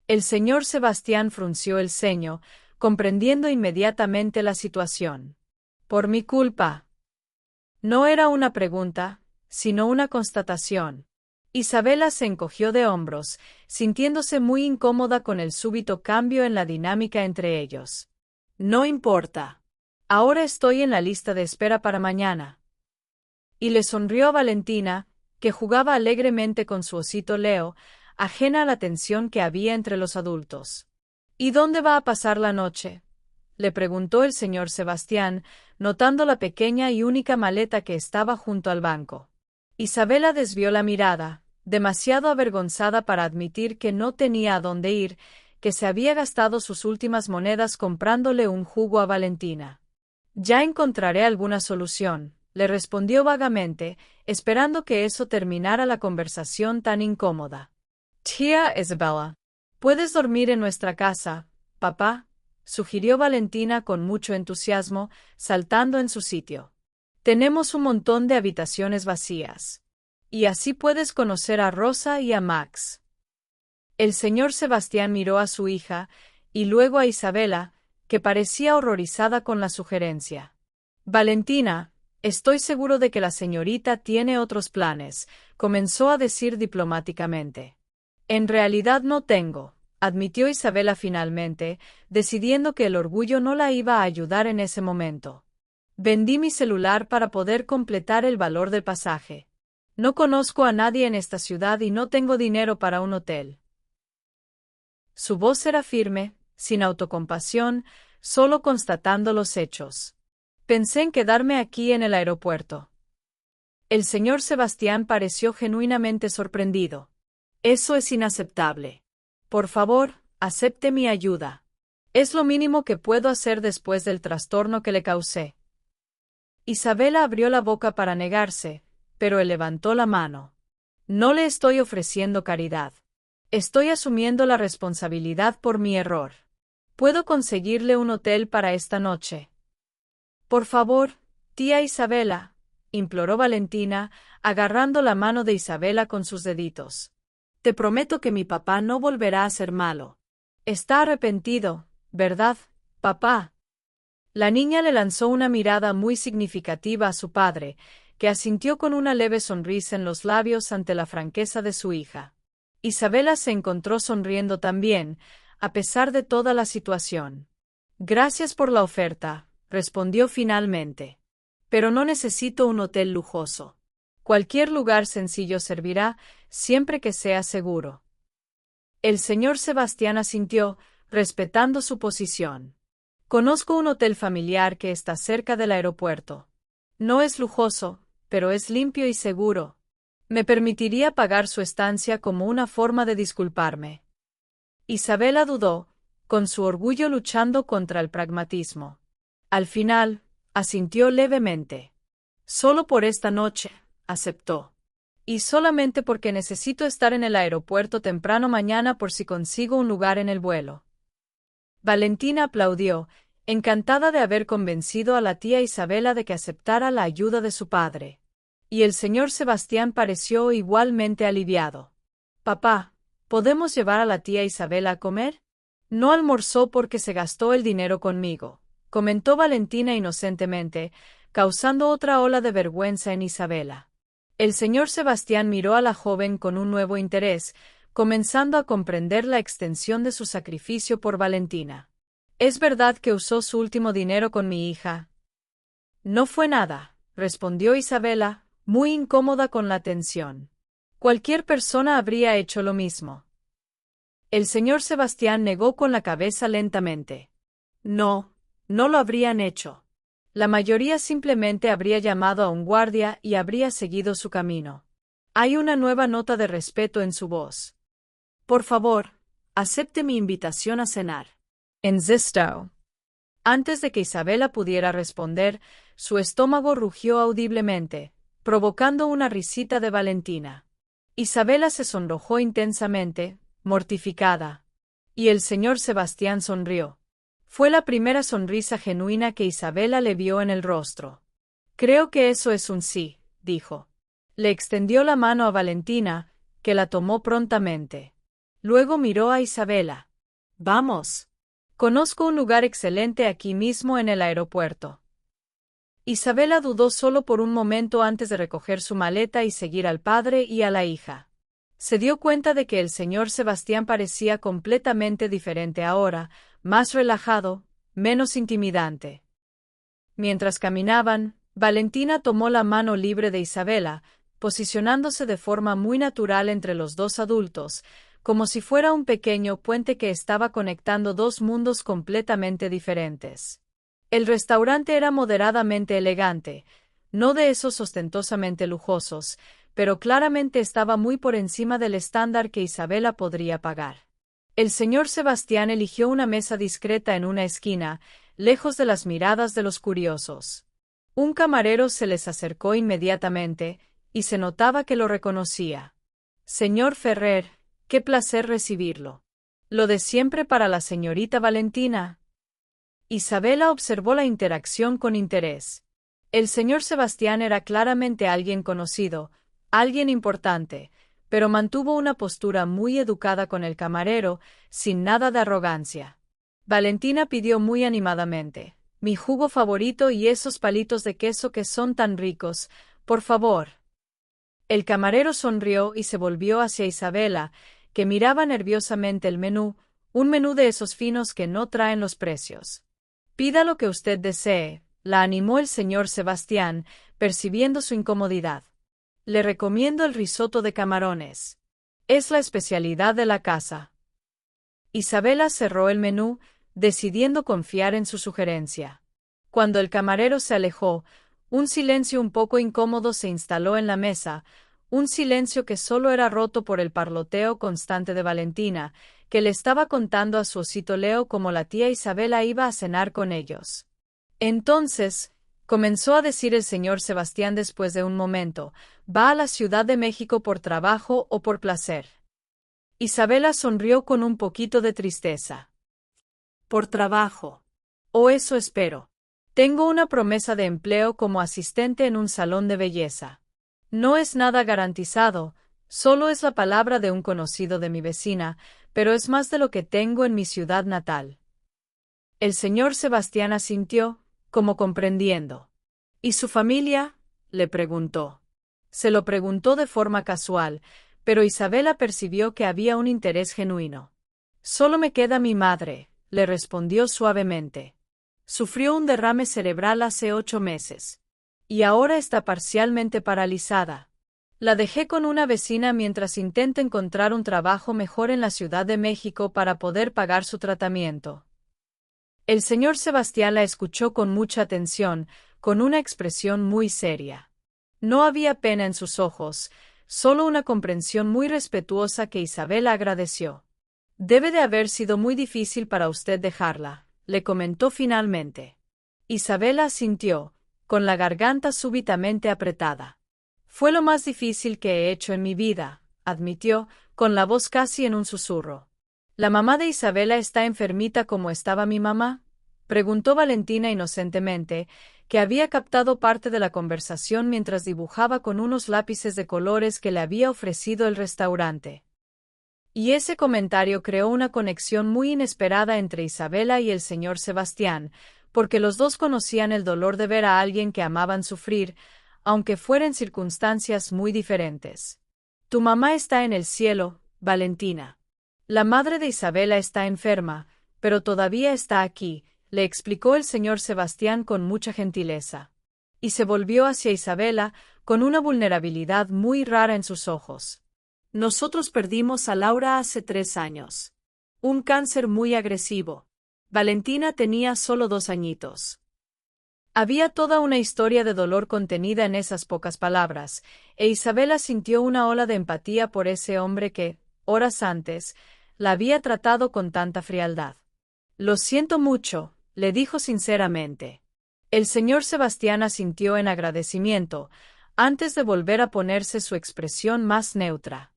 El señor Sebastián frunció el ceño, comprendiendo inmediatamente la situación. Por mi culpa. No era una pregunta, sino una constatación. Isabela se encogió de hombros, sintiéndose muy incómoda con el súbito cambio en la dinámica entre ellos. No importa. Ahora estoy en la lista de espera para mañana. Y le sonrió a Valentina, que jugaba alegremente con su osito Leo, ajena a la tensión que había entre los adultos. ¿Y dónde va a pasar la noche?, le preguntó el señor Sebastián, notando la pequeña y única maleta que estaba junto al banco. Isabela desvió la mirada, demasiado avergonzada para admitir que no tenía a dónde ir, que se había gastado sus últimas monedas comprándole un jugo a Valentina. Ya encontraré alguna solución, le respondió vagamente, esperando que eso terminara la conversación tan incómoda. Tía Isabela, ¿puedes dormir en nuestra casa, papá?, sugirió Valentina con mucho entusiasmo, saltando en su sitio. Tenemos un montón de habitaciones vacías. Y así puedes conocer a Rosa y a Max. El señor Sebastián miró a su hija, y luego a Isabela, que parecía horrorizada con la sugerencia. Valentina, estoy seguro de que la señorita tiene otros planes, comenzó a decir diplomáticamente. En realidad no tengo, admitió Isabela finalmente, decidiendo que el orgullo no la iba a ayudar en ese momento. Vendí mi celular para poder completar el valor del pasaje. No conozco a nadie en esta ciudad y no tengo dinero para un hotel. Su voz era firme, sin autocompasión, solo constatando los hechos. Pensé en quedarme aquí en el aeropuerto. El señor Sebastián pareció genuinamente sorprendido. Eso es inaceptable. Por favor, acepte mi ayuda. Es lo mínimo que puedo hacer después del trastorno que le causé. Isabela abrió la boca para negarse, pero él levantó la mano. No le estoy ofreciendo caridad. Estoy asumiendo la responsabilidad por mi error. ¿Puedo conseguirle un hotel para esta noche? Por favor, tía Isabela, imploró Valentina, agarrando la mano de Isabela con sus deditos. Te prometo que mi papá no volverá a ser malo. Está arrepentido, ¿verdad, papá? La niña le lanzó una mirada muy significativa a su padre, que asintió con una leve sonrisa en los labios ante la franqueza de su hija. Isabela se encontró sonriendo también, a pesar de toda la situación. Gracias por la oferta, respondió finalmente. Pero no necesito un hotel lujoso. Cualquier lugar sencillo servirá, siempre que sea seguro. El señor Sebastián asintió, respetando su posición. Conozco un hotel familiar que está cerca del aeropuerto. No es lujoso, pero es limpio y seguro. Me permitiría pagar su estancia como una forma de disculparme. Isabela dudó, con su orgullo luchando contra el pragmatismo. Al final, asintió levemente. Solo por esta noche, aceptó. Y solamente porque necesito estar en el aeropuerto temprano mañana por si consigo un lugar en el vuelo. Valentina aplaudió, encantada de haber convencido a la tía Isabela de que aceptara la ayuda de su padre. Y el señor Sebastián pareció igualmente aliviado. Papá, ¿podemos llevar a la tía Isabela a comer? No almorzó porque se gastó el dinero conmigo, comentó Valentina inocentemente, causando otra ola de vergüenza en Isabela. El señor Sebastián miró a la joven con un nuevo interés, comenzando a comprender la extensión de su sacrificio por Valentina. ¿Es verdad que usó su último dinero con mi hija? No fue nada, respondió Isabela, muy incómoda con la tensión. Cualquier persona habría hecho lo mismo. El señor Sebastián negó con la cabeza lentamente. No, no lo habrían hecho. La mayoría simplemente habría llamado a un guardia y habría seguido su camino. Hay una nueva nota de respeto en su voz. Por favor, acepte mi invitación a cenar. Insisto. Antes de que Isabela pudiera responder, su estómago rugió audiblemente, provocando una risita de Valentina. Isabela se sonrojó intensamente, mortificada. Y el señor Sebastián sonrió. Fue la primera sonrisa genuina que Isabela le vio en el rostro. Creo que eso es un sí, dijo. Le extendió la mano a Valentina, que la tomó prontamente. Luego miró a Isabela. Vamos. Conozco un lugar excelente aquí mismo en el aeropuerto. Isabela dudó solo por un momento antes de recoger su maleta y seguir al padre y a la hija. Se dio cuenta de que el señor Sebastián parecía completamente diferente ahora, más relajado, menos intimidante. Mientras caminaban, Valentina tomó la mano libre de Isabela, posicionándose de forma muy natural entre los dos adultos, como si fuera un pequeño puente que estaba conectando dos mundos completamente diferentes. El restaurante era moderadamente elegante, no de esos ostentosamente lujosos, pero claramente estaba muy por encima del estándar que Isabela podría pagar. El señor Sebastián eligió una mesa discreta en una esquina, lejos de las miradas de los curiosos. Un camarero se les acercó inmediatamente, y se notaba que lo reconocía. Señor Ferrer, qué placer recibirlo. Lo de siempre para la señorita Valentina. Isabela observó la interacción con interés. El señor Sebastián era claramente alguien conocido, alguien importante, pero mantuvo una postura muy educada con el camarero, sin nada de arrogancia. Valentina pidió muy animadamente: mi jugo favorito y esos palitos de queso que son tan ricos, por favor. El camarero sonrió y se volvió hacia Isabela, que miraba nerviosamente el menú, un menú de esos finos que no traen los precios. Pida lo que usted desee, la animó el señor Sebastián, percibiendo su incomodidad. Le recomiendo el risotto de camarones. Es la especialidad de la casa. Isabela cerró el menú, decidiendo confiar en su sugerencia. Cuando el camarero se alejó, un silencio un poco incómodo se instaló en la mesa, un silencio que solo era roto por el parloteo constante de Valentina, que le estaba contando a su osito Leo cómo la tía Isabela iba a cenar con ellos. Entonces, comenzó a decir el señor Sebastián después de un momento, ¿va a la Ciudad de México por trabajo o por placer? Isabela sonrió con un poquito de tristeza. Por trabajo. O eso espero. Tengo una promesa de empleo como asistente en un salón de belleza. No es nada garantizado, solo es la palabra de un conocido de mi vecina, pero es más de lo que tengo en mi ciudad natal. El señor Sebastián asintió, como comprendiendo. ¿Y su familia?, le preguntó. Se lo preguntó de forma casual, pero Isabela percibió que había un interés genuino. Solo me queda mi madre, le respondió suavemente. Sufrió un derrame cerebral hace 8 meses. Y ahora está parcialmente paralizada. La dejé con una vecina mientras intenta encontrar un trabajo mejor en la Ciudad de México para poder pagar su tratamiento. El señor Sebastián la escuchó con mucha atención, con una expresión muy seria. No había pena en sus ojos, solo una comprensión muy respetuosa que Isabela agradeció. Debe de haber sido muy difícil para usted dejarla, le comentó finalmente. Isabela asintió, con la garganta súbitamente apretada. Fue lo más difícil que he hecho en mi vida, admitió, con la voz casi en un susurro. ¿La mamá de Isabela está enfermita como estaba mi mamá?, preguntó Valentina inocentemente, que había captado parte de la conversación mientras dibujaba con unos lápices de colores que le había ofrecido el restaurante. Y ese comentario creó una conexión muy inesperada entre Isabela y el señor Sebastián, porque los dos conocían el dolor de ver a alguien que amaban sufrir, aunque fueran circunstancias muy diferentes. Tu mamá está en el cielo, Valentina. La madre de Isabela está enferma, pero todavía está aquí, le explicó el señor Sebastián con mucha gentileza. Y se volvió hacia Isabela, con una vulnerabilidad muy rara en sus ojos. Nosotros perdimos a Laura hace 3 años. Un cáncer muy agresivo. Valentina tenía solo 2 añitos. Había toda una historia de dolor contenida en esas pocas palabras, e Isabela sintió una ola de empatía por ese hombre que, horas antes, la había tratado con tanta frialdad. Lo siento mucho, le dijo sinceramente. El señor Sebastián asintió en agradecimiento, antes de volver a ponerse su expresión más neutra.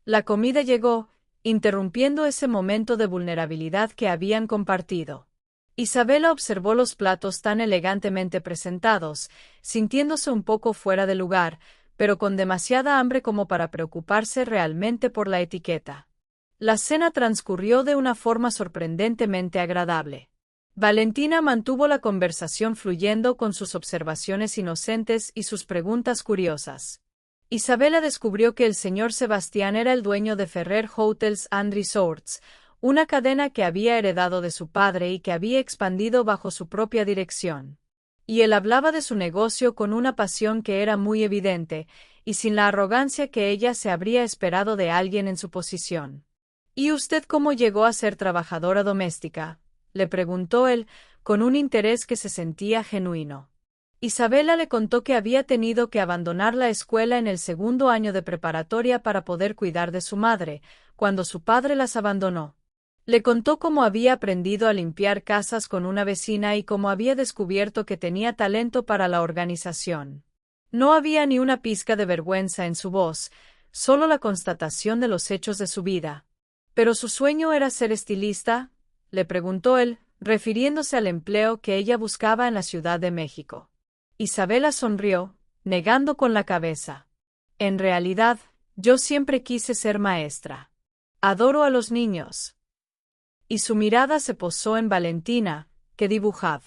La comida llegó, interrumpiendo ese momento de vulnerabilidad que habían compartido. Isabela observó los platos tan elegantemente presentados, sintiéndose un poco fuera de lugar, pero con demasiada hambre como para preocuparse realmente por la etiqueta. La cena transcurrió de una forma sorprendentemente agradable. Valentina mantuvo la conversación fluyendo con sus observaciones inocentes y sus preguntas curiosas. Isabela descubrió que el señor Sebastián era el dueño de Ferrer Hotels and Resorts, una cadena que había heredado de su padre y que había expandido bajo su propia dirección. Y él hablaba de su negocio con una pasión que era muy evidente, y sin la arrogancia que ella se habría esperado de alguien en su posición. ¿Y usted cómo llegó a ser trabajadora doméstica?, le preguntó él, con un interés que se sentía genuino. Isabela le contó que había tenido que abandonar la escuela en el segundo año de preparatoria para poder cuidar de su madre, cuando su padre las abandonó. Le contó cómo había aprendido a limpiar casas con una vecina y cómo había descubierto que tenía talento para la organización. No había ni una pizca de vergüenza en su voz, solo la constatación de los hechos de su vida. ¿Pero su sueño era ser estilista?, le preguntó él, refiriéndose al empleo que ella buscaba en la Ciudad de México. Isabela sonrió, negando con la cabeza. En realidad, yo siempre quise ser maestra. Adoro a los niños. Y su mirada se posó en Valentina, que dibujaba.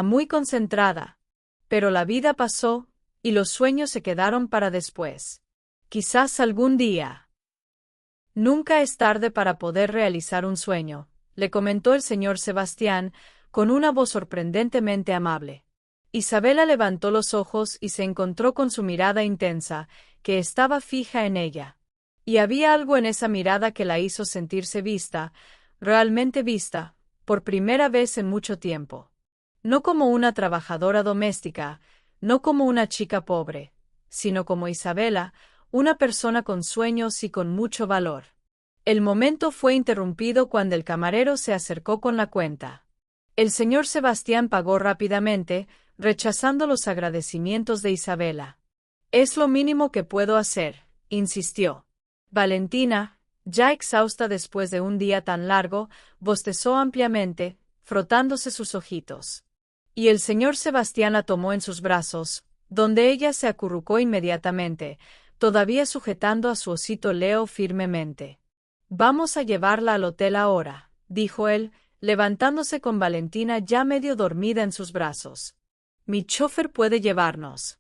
Muy concentrada. Pero la vida pasó, y los sueños se quedaron para después. Quizás algún día. Nunca es tarde para poder realizar un sueño, le comentó el señor Sebastián, con una voz sorprendentemente amable. Isabela levantó los ojos y se encontró con su mirada intensa, que estaba fija en ella. Y había algo en esa mirada que la hizo sentirse vista, realmente vista, por primera vez en mucho tiempo. No como una trabajadora doméstica, no como una chica pobre, sino como Isabela, una persona con sueños y con mucho valor. El momento fue interrumpido cuando el camarero se acercó con la cuenta. El señor Sebastián pagó rápidamente, rechazando los agradecimientos de Isabela. Es lo mínimo que puedo hacer, insistió. Valentina, ya exhausta después de un día tan largo, bostezó ampliamente, frotándose sus ojitos. Y el señor Sebastián la tomó en sus brazos, donde ella se acurrucó inmediatamente, todavía sujetando a su osito Leo firmemente. Vamos a llevarla al hotel ahora, dijo él, levantándose con Valentina ya medio dormida en sus brazos. Mi chofer puede llevarnos.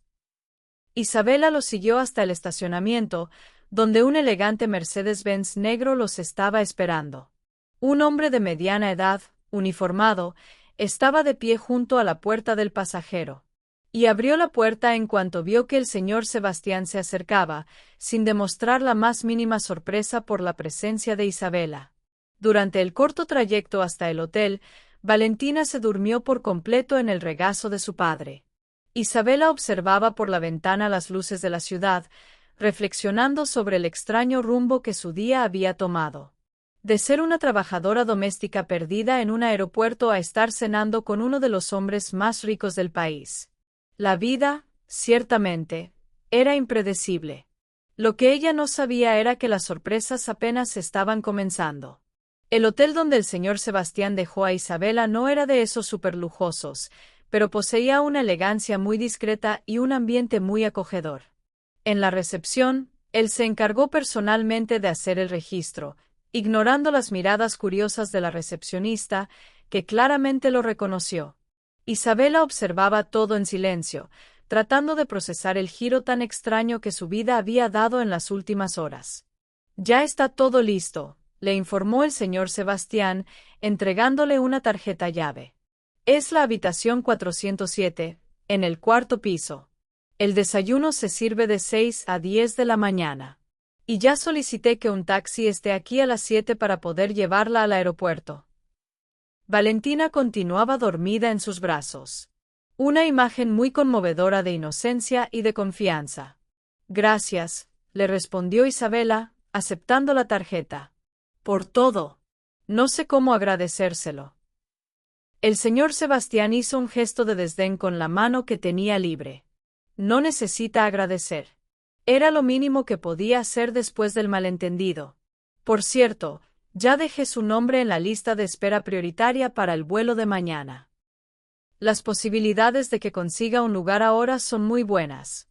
Isabela los siguió hasta el estacionamiento, donde un elegante Mercedes-Benz negro los estaba esperando. Un hombre de mediana edad, uniformado, estaba de pie junto a la puerta del pasajero. Y abrió la puerta en cuanto vio que el señor Sebastián se acercaba, sin demostrar la más mínima sorpresa por la presencia de Isabela. Durante el corto trayecto hasta el hotel, Valentina se durmió por completo en el regazo de su padre. Isabela observaba por la ventana las luces de la ciudad, reflexionando sobre el extraño rumbo que su día había tomado. De ser una trabajadora doméstica perdida en un aeropuerto a estar cenando con uno de los hombres más ricos del país. La vida, ciertamente, era impredecible. Lo que ella no sabía era que las sorpresas apenas estaban comenzando. El hotel donde el señor Sebastián dejó a Isabela no era de esos superlujosos, pero poseía una elegancia muy discreta y un ambiente muy acogedor. En la recepción, él se encargó personalmente de hacer el registro, ignorando las miradas curiosas de la recepcionista, que claramente lo reconoció. Isabela observaba todo en silencio, tratando de procesar el giro tan extraño que su vida había dado en las últimas horas. Ya está todo listo, le informó el señor Sebastián, entregándole una tarjeta llave. Es la habitación 407, en el cuarto piso. El desayuno se sirve de 6 a 10 de la mañana. Y ya solicité que un taxi esté aquí a las 7 para poder llevarla al aeropuerto. Valentina continuaba dormida en sus brazos. Una imagen muy conmovedora de inocencia y de confianza. Gracias, le respondió Isabela, aceptando la tarjeta. Por todo. No sé cómo agradecérselo. El señor Sebastián hizo un gesto de desdén con la mano que tenía libre. No necesita agradecer. Era lo mínimo que podía hacer después del malentendido. Por cierto, Ya dejé su nombre en la lista de espera prioritaria para el vuelo de mañana. Las posibilidades de que consiga un lugar ahora son muy buenas.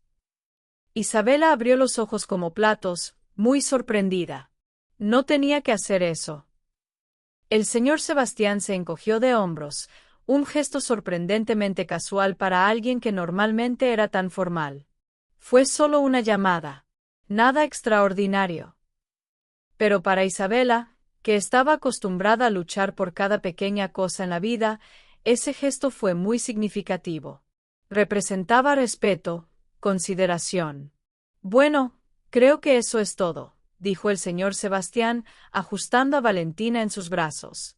Isabela abrió los ojos como platos, muy sorprendida. No tenía que hacer eso. El señor Sebastián se encogió de hombros, un gesto sorprendentemente casual para alguien que normalmente era tan formal. Fue solo una llamada. Nada extraordinario. Pero para Isabela, que estaba acostumbrada a luchar por cada pequeña cosa en la vida, ese gesto fue muy significativo. Representaba respeto, consideración. Bueno, creo que eso es todo, dijo el señor Sebastián, ajustando a Valentina en sus brazos.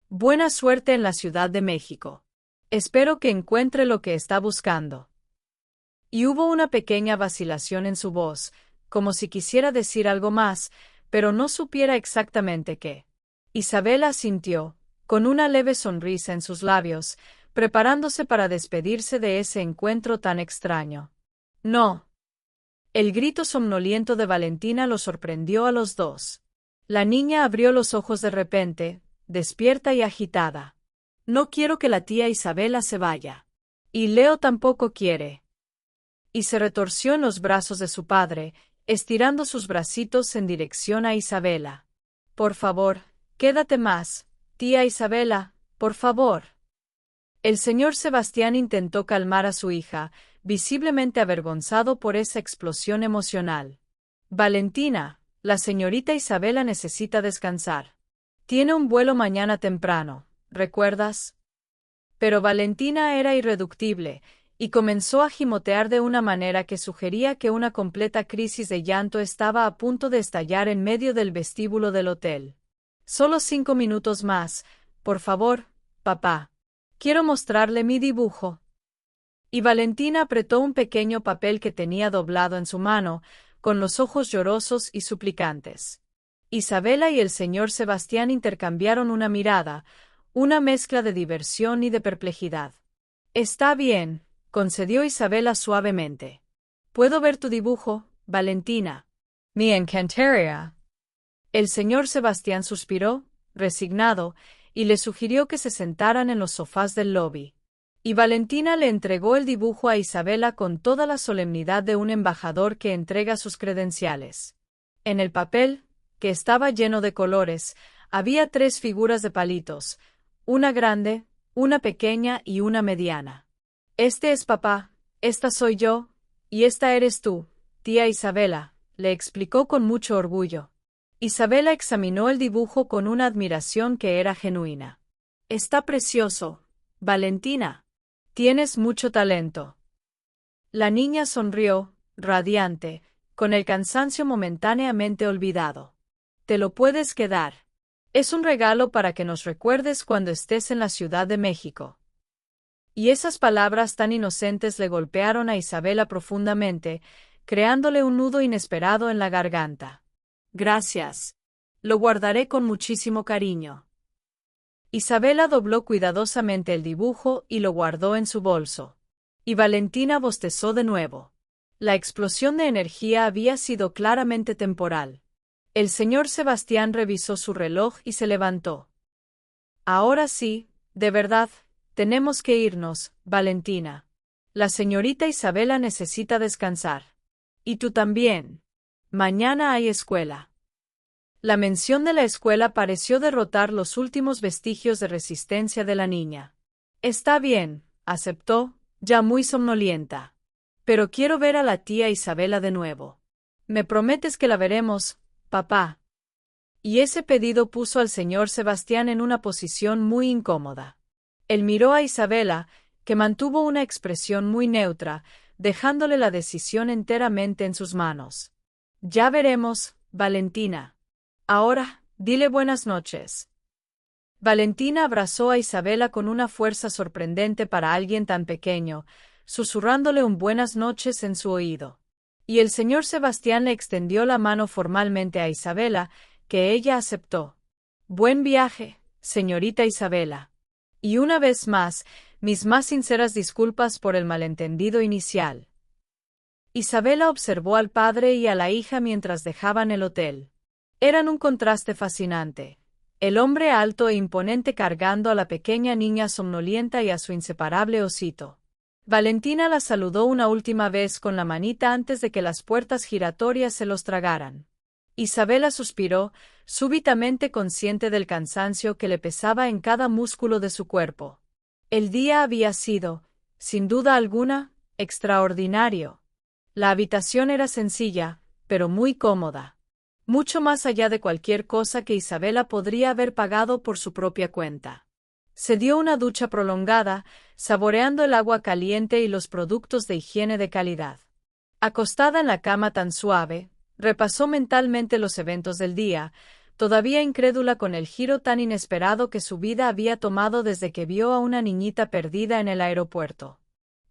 Buena suerte en la Ciudad de México. Espero que encuentre lo que está buscando. Y hubo una pequeña vacilación en su voz, como si quisiera decir algo más, pero no supiera exactamente qué. Isabela asintió, con una leve sonrisa en sus labios, preparándose para despedirse de ese encuentro tan extraño. No. El grito somnoliento de Valentina los sorprendió a los dos. La niña abrió los ojos de repente, despierta y agitada. No quiero que la tía Isabela se vaya. Y Leo tampoco quiere. Y se retorció en los brazos de su padre, estirando sus bracitos en dirección a Isabela. Por favor, quédate más, tía Isabela, por favor. El señor Sebastián intentó calmar a su hija, visiblemente avergonzado por esa explosión emocional. Valentina, la señorita Isabela necesita descansar. Tiene un vuelo mañana temprano, ¿recuerdas? Pero Valentina era irreductible, y comenzó a gimotear de una manera que sugería que una completa crisis de llanto estaba a punto de estallar en medio del vestíbulo del hotel. Solo 5 minutos más, por favor, papá. Quiero mostrarle mi dibujo. Y Valentina apretó un pequeño papel que tenía doblado en su mano, con los ojos llorosos y suplicantes. Isabela y el señor Sebastián intercambiaron una mirada, una mezcla de diversión y de perplejidad. Está bien, concedió Isabela suavemente. ¿Puedo ver tu dibujo, Valentina? Me encantaría. El señor Sebastián suspiró, resignado, y le sugirió que se sentaran en los sofás del lobby. Y Valentina le entregó el dibujo a Isabela con toda la solemnidad de un embajador que entrega sus credenciales. En el papel, que estaba lleno de colores, había 3 figuras de palitos, una grande, una pequeña y una mediana. Este es papá, esta soy yo, y esta eres tú, tía Isabela, le explicó con mucho orgullo. Isabela examinó el dibujo con una admiración que era genuina. Está precioso, Valentina. Tienes mucho talento. La niña sonrió, radiante, con el cansancio momentáneamente olvidado. Te lo puedes quedar. Es un regalo para que nos recuerdes cuando estés en la Ciudad de México. Y esas palabras tan inocentes le golpearon a Isabela profundamente, creándole un nudo inesperado en la garganta. Gracias. Lo guardaré con muchísimo cariño. Isabela dobló cuidadosamente el dibujo y lo guardó en su bolso. Y Valentina bostezó de nuevo. La explosión de energía había sido claramente temporal. El señor Sebastián revisó su reloj y se levantó. Ahora sí, de verdad, tenemos que irnos, Valentina. La señorita Isabela necesita descansar. Y tú también. Mañana hay escuela. La mención de la escuela pareció derrotar los últimos vestigios de resistencia de la niña. Está bien, aceptó, ya muy somnolienta. Pero quiero ver a la tía Isabela de nuevo. ¿Me prometes que la veremos, papá? Y ese pedido puso al señor Sebastián en una posición muy incómoda. Él miró a Isabela, que mantuvo una expresión muy neutra, dejándole la decisión enteramente en sus manos. Ya veremos, Valentina. Ahora, dile buenas noches. Valentina abrazó a Isabela con una fuerza sorprendente para alguien tan pequeño, susurrándole un buenas noches en su oído. Y el señor Sebastián le extendió la mano formalmente a Isabela, que ella aceptó. Buen viaje, señorita Isabela. Y una vez más, mis más sinceras disculpas por el malentendido inicial. Isabela observó al padre y a la hija mientras dejaban el hotel. Eran un contraste fascinante, el hombre alto e imponente cargando a la pequeña niña somnolienta y a su inseparable osito. Valentina la saludó una última vez con la manita antes de que las puertas giratorias se los tragaran. Isabela suspiró, súbitamente consciente del cansancio que le pesaba en cada músculo de su cuerpo. El día había sido, sin duda alguna, extraordinario. La habitación era sencilla, pero muy cómoda. Mucho más allá de cualquier cosa que Isabela podría haber pagado por su propia cuenta. Se dio una ducha prolongada, saboreando el agua caliente y los productos de higiene de calidad. Acostada en la cama tan suave, repasó mentalmente los eventos del día, todavía incrédula con el giro tan inesperado que su vida había tomado desde que vio a una niñita perdida en el aeropuerto.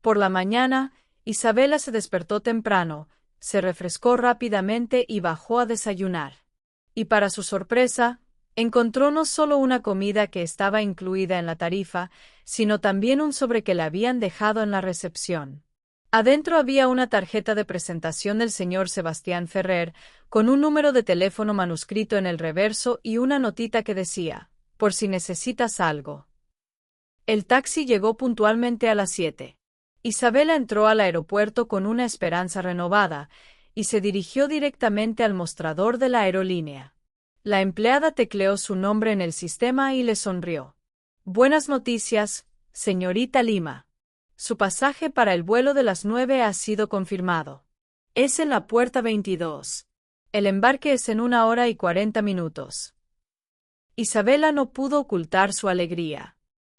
Por la mañana, Isabela se despertó temprano, se refrescó rápidamente y bajó a desayunar. Y para su sorpresa, encontró no solo una comida que estaba incluida en la tarifa, sino también un sobre que le habían dejado en la recepción. Adentro había una tarjeta de presentación del señor Sebastián Ferrer, con un número de teléfono manuscrito en el reverso y una notita que decía, por si necesitas algo. El taxi llegó puntualmente a las 7. Isabela entró al aeropuerto con una esperanza renovada, y se dirigió directamente al mostrador de la aerolínea. La empleada tecleó su nombre en el sistema y le sonrió. Buenas noticias, señorita Lima. Su pasaje para el vuelo de las 9 ha sido confirmado. Es en la puerta 22. El embarque es en 1 hora y 40 minutos. Isabela no pudo ocultar su alegría.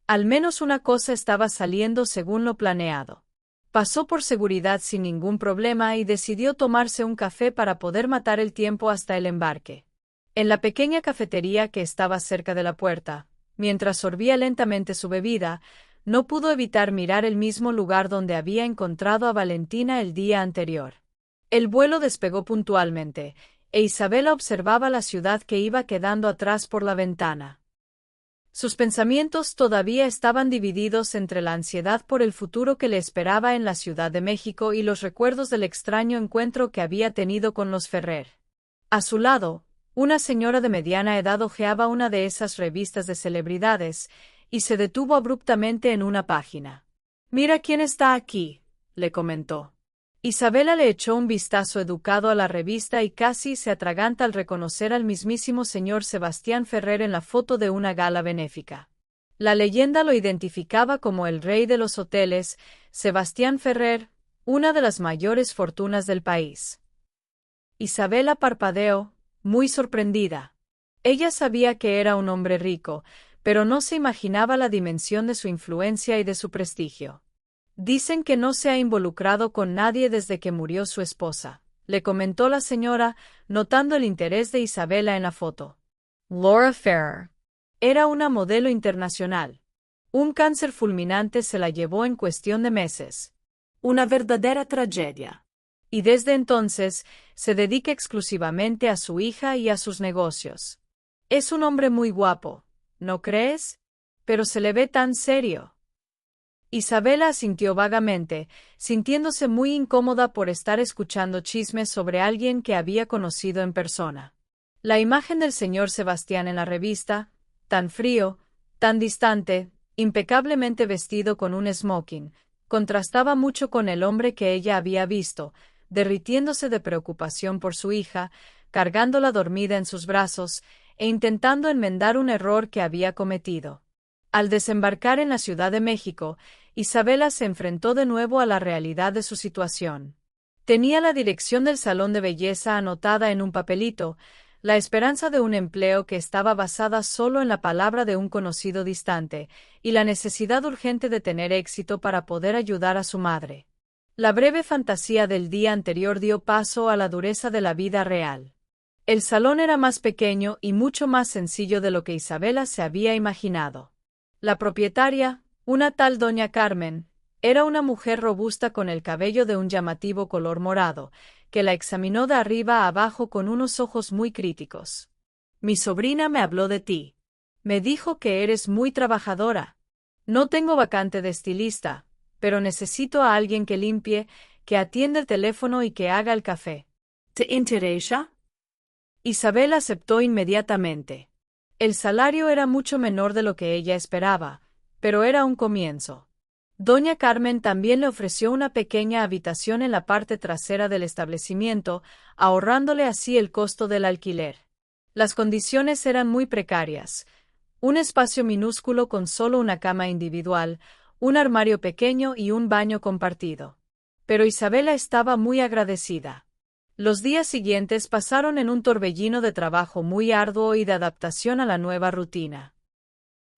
Al menos una cosa estaba saliendo según lo planeado. Pasó por seguridad sin ningún problema y decidió tomarse un café para poder matar el tiempo hasta el embarque. En la pequeña cafetería que estaba cerca de la puerta, mientras sorbía lentamente su bebida, no pudo evitar mirar el mismo lugar donde había encontrado a Valentina el día anterior. El vuelo despegó puntualmente, e Isabela observaba la ciudad que iba quedando atrás por la ventana. Sus pensamientos todavía estaban divididos entre la ansiedad por el futuro que le esperaba en la Ciudad de México y los recuerdos del extraño encuentro que había tenido con los Ferrer. A su lado, una señora de mediana edad hojeaba una de esas revistas de celebridades, y se detuvo abruptamente en una página. «Mira quién está aquí», le comentó. Isabela le echó un vistazo educado a la revista y casi se atraganta al reconocer al mismísimo señor Sebastián Ferrer en la foto de una gala benéfica. La leyenda lo identificaba como el rey de los hoteles, Sebastián Ferrer, una de las mayores fortunas del país. Isabela parpadeó, muy sorprendida. Ella sabía que era un hombre rico, pero no se imaginaba la dimensión de su influencia y de su prestigio. Dicen que no se ha involucrado con nadie desde que murió su esposa, le comentó la señora, notando el interés de Isabela en la foto. Laura Ferrer. Era una modelo internacional. Un cáncer fulminante se la llevó en cuestión de meses. Una verdadera tragedia. Y desde entonces, se dedica exclusivamente a su hija y a sus negocios. Es un hombre muy guapo, ¿no crees? Pero se le ve tan serio. Isabela asintió vagamente, sintiéndose muy incómoda por estar escuchando chismes sobre alguien que había conocido en persona. La imagen del señor Sebastián en la revista, tan frío, tan distante, impecablemente vestido con un smoking, contrastaba mucho con el hombre que ella había visto, derritiéndose de preocupación por su hija, cargándola dormida en sus brazos, e intentando enmendar un error que había cometido. Al desembarcar en la Ciudad de México, Isabela se enfrentó de nuevo a la realidad de su situación. Tenía la dirección del salón de belleza anotada en un papelito, la esperanza de un empleo que estaba basada solo en la palabra de un conocido distante, y la necesidad urgente de tener éxito para poder ayudar a su madre. La breve fantasía del día anterior dio paso a la dureza de la vida real. El salón era más pequeño y mucho más sencillo de lo que Isabela se había imaginado. La propietaria, una tal doña Carmen, era una mujer robusta con el cabello de un llamativo color morado, que la examinó de arriba a abajo con unos ojos muy críticos. «Mi sobrina me habló de ti. Me dijo que eres muy trabajadora. No tengo vacante de estilista, pero necesito a alguien que limpie, que atienda el teléfono y que haga el café. ¿Te interesa?» Isabel aceptó inmediatamente. El salario era mucho menor de lo que ella esperaba, pero era un comienzo. Doña Carmen también le ofreció una pequeña habitación en la parte trasera del establecimiento, ahorrándole así el costo del alquiler. Las condiciones eran muy precarias. Un espacio minúsculo con solo una cama individual, un armario pequeño y un baño compartido. Pero Isabela estaba muy agradecida. Los días siguientes pasaron en un torbellino de trabajo muy arduo y de adaptación a la nueva rutina.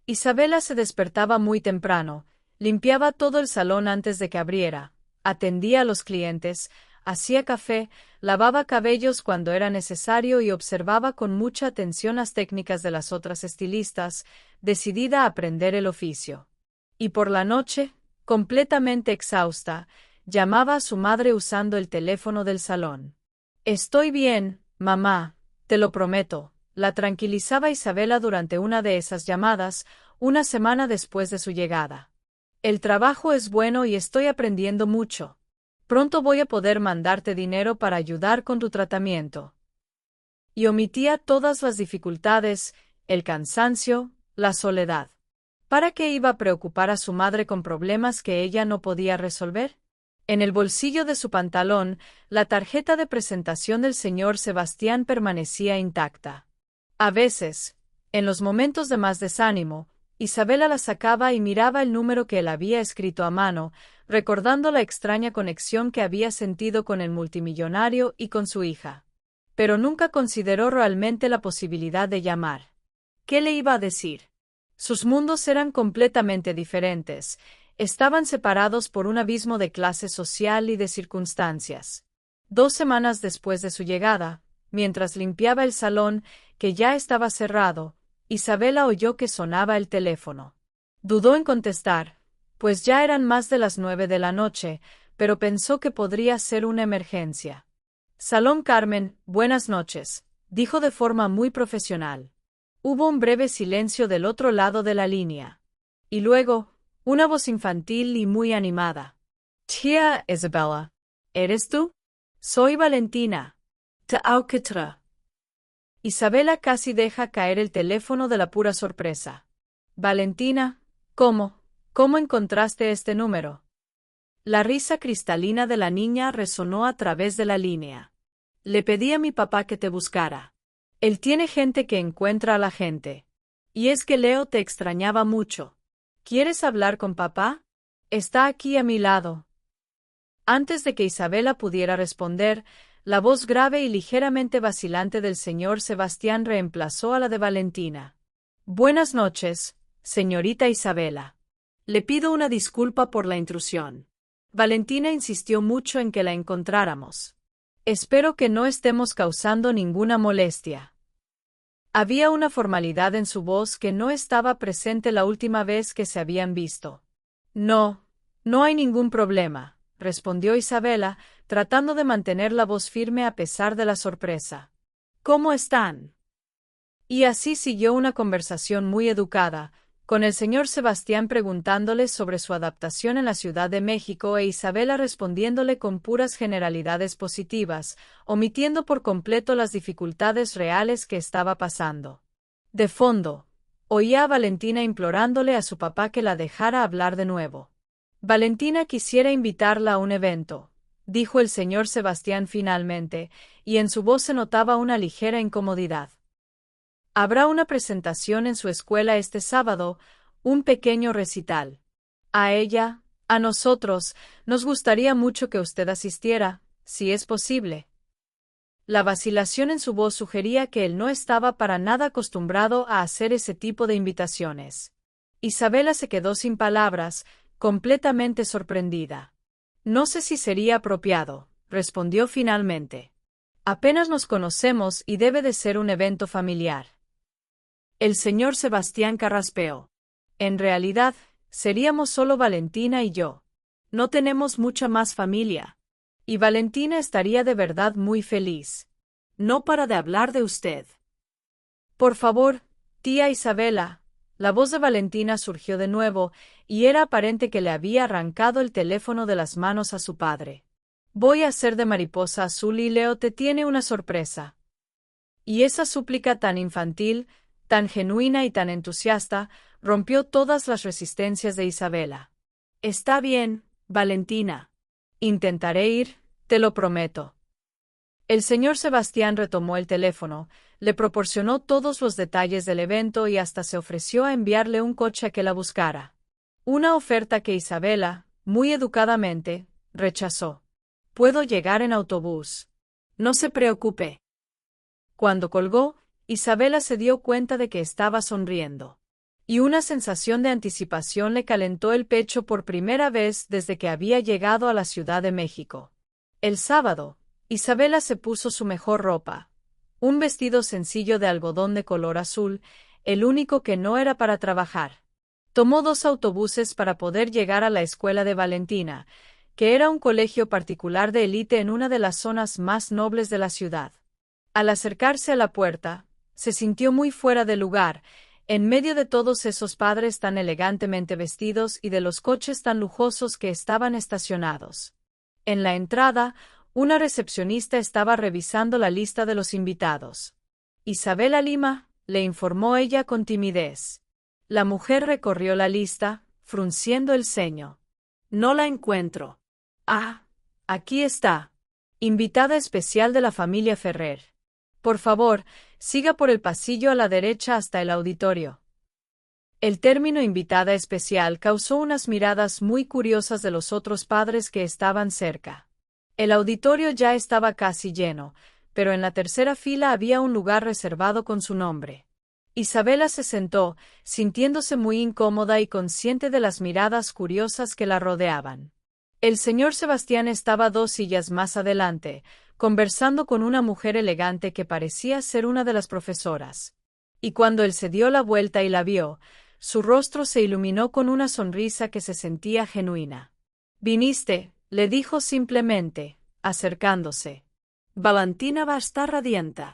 Isabela se despertaba muy temprano, limpiaba todo el salón antes de que abriera, atendía a los clientes, hacía café, lavaba cabellos cuando era necesario y observaba con mucha atención las técnicas de las otras estilistas, decidida a aprender el oficio. Y por la noche, completamente exhausta, llamaba a su madre usando el teléfono del salón. «Estoy bien, mamá, te lo prometo», la tranquilizaba Isabela durante una de esas llamadas, una semana después de su llegada. «El trabajo es bueno y estoy aprendiendo mucho. Pronto voy a poder mandarte dinero para ayudar con tu tratamiento». Y omitía todas las dificultades, el cansancio, la soledad. ¿Para qué iba a preocupar a su madre con problemas que ella no podía resolver? En el bolsillo de su pantalón, la tarjeta de presentación del señor Sebastián permanecía intacta. A veces, en los momentos de más desánimo, Isabela la sacaba y miraba el número que él había escrito a mano, recordando la extraña conexión que había sentido con el multimillonario y con su hija. Pero nunca consideró realmente la posibilidad de llamar. ¿Qué le iba a decir? Sus mundos eran completamente diferentes. Estaban separados por un abismo de clase social y de circunstancias. 2 semanas después de su llegada, mientras limpiaba el salón, que ya estaba cerrado, Isabela oyó que sonaba el teléfono. Dudó en contestar, pues ya eran más de las 9 de la noche, pero pensó que podría ser una emergencia. «Salón Carmen, buenas noches», dijo de forma muy profesional. Hubo un breve silencio del otro lado de la línea. Y luego, una voz infantil y muy animada. «Tía Isabela, ¿eres tú? Soy Valentina. Te Auquitra». Isabela casi deja caer el teléfono de la pura sorpresa. «Valentina, ¿cómo encontraste este número?» La risa cristalina de la niña resonó a través de la línea. «Le pedí a mi papá que te buscara. Él tiene gente que encuentra a la gente. Y es que Leo te extrañaba mucho. ¿Quieres hablar con papá? Está aquí a mi lado». Antes de que Isabela pudiera responder, la voz grave y ligeramente vacilante del señor Sebastián reemplazó a la de Valentina. «Buenas noches, señorita Isabela. Le pido una disculpa por la intrusión. Valentina insistió mucho en que la encontráramos. Espero que no estemos causando ninguna molestia». Había una formalidad en su voz que no estaba presente la última vez que se habían visto. «No hay ningún problema», respondió Isabela, tratando de mantener la voz firme a pesar de la sorpresa. «¿Cómo están?» Y así siguió una conversación muy educada, con el señor Sebastián preguntándole sobre su adaptación en la Ciudad de México e Isabela respondiéndole con puras generalidades positivas, omitiendo por completo las dificultades reales que estaba pasando. De fondo, oía a Valentina implorándole a su papá que la dejara hablar de nuevo. «Valentina quisiera invitarla a un evento», dijo el señor Sebastián finalmente, y en su voz se notaba una ligera incomodidad. «Habrá una presentación en su escuela este sábado, un pequeño recital. A ella, a nosotros, nos gustaría mucho que usted asistiera, si es posible». La vacilación en su voz sugería que él no estaba para nada acostumbrado a hacer ese tipo de invitaciones. Isabela se quedó sin palabras, completamente sorprendida. «No sé si sería apropiado», respondió finalmente. «Apenas nos conocemos y debe de ser un evento familiar». El señor Sebastián carraspeó. «En realidad, seríamos solo Valentina y yo. No tenemos mucha más familia. Y Valentina estaría de verdad muy feliz. No para de hablar de usted». «Por favor, tía Isabela». La voz de Valentina surgió de nuevo, y era aparente que le había arrancado el teléfono de las manos a su padre. «Voy a ser de mariposa azul y Leo te tiene una sorpresa». Y esa súplica tan infantil, tan genuina y tan entusiasta, rompió todas las resistencias de Isabela. Está bien, Valentina. Intentaré ir, te lo prometo. El señor Sebastián retomó el teléfono, le proporcionó todos los detalles del evento y hasta se ofreció a enviarle un coche a que la buscara. Una oferta que Isabela, muy educadamente, rechazó. «Puedo llegar en autobús». No se preocupe. Cuando colgó, Isabela se dio cuenta de que estaba sonriendo. Y una sensación de anticipación le calentó el pecho por primera vez desde que había llegado a la Ciudad de México. El sábado, Isabela se puso su mejor ropa, un vestido sencillo de algodón de color azul, el único que no era para trabajar. Tomó 2 autobuses para poder llegar a la escuela de Valentina, que era un colegio particular de élite en una de las zonas más nobles de la ciudad. Al acercarse a la puerta, se sintió muy fuera de lugar, en medio de todos esos padres tan elegantemente vestidos y de los coches tan lujosos que estaban estacionados. En la entrada, una recepcionista estaba revisando la lista de los invitados. «Isabela Lima», le informó ella con timidez. La mujer recorrió la lista, frunciendo el ceño. No la encuentro. «Ah, aquí está. Invitada especial de la familia Ferrer. Por favor, siga por el pasillo a la derecha hasta el auditorio». El término invitada especial causó unas miradas muy curiosas de los otros padres que estaban cerca. El auditorio ya estaba casi lleno, pero en la tercera fila había un lugar reservado con su nombre. Isabela se sentó, sintiéndose muy incómoda y consciente de las miradas curiosas que la rodeaban. El señor Sebastián estaba 2 sillas más adelante, conversando con una mujer elegante que parecía ser una de las profesoras. Y cuando él se dio la vuelta y la vio, su rostro se iluminó con una sonrisa que se sentía genuina. «¿Viniste?», le dijo simplemente, acercándose. Valentina va a estar radiante.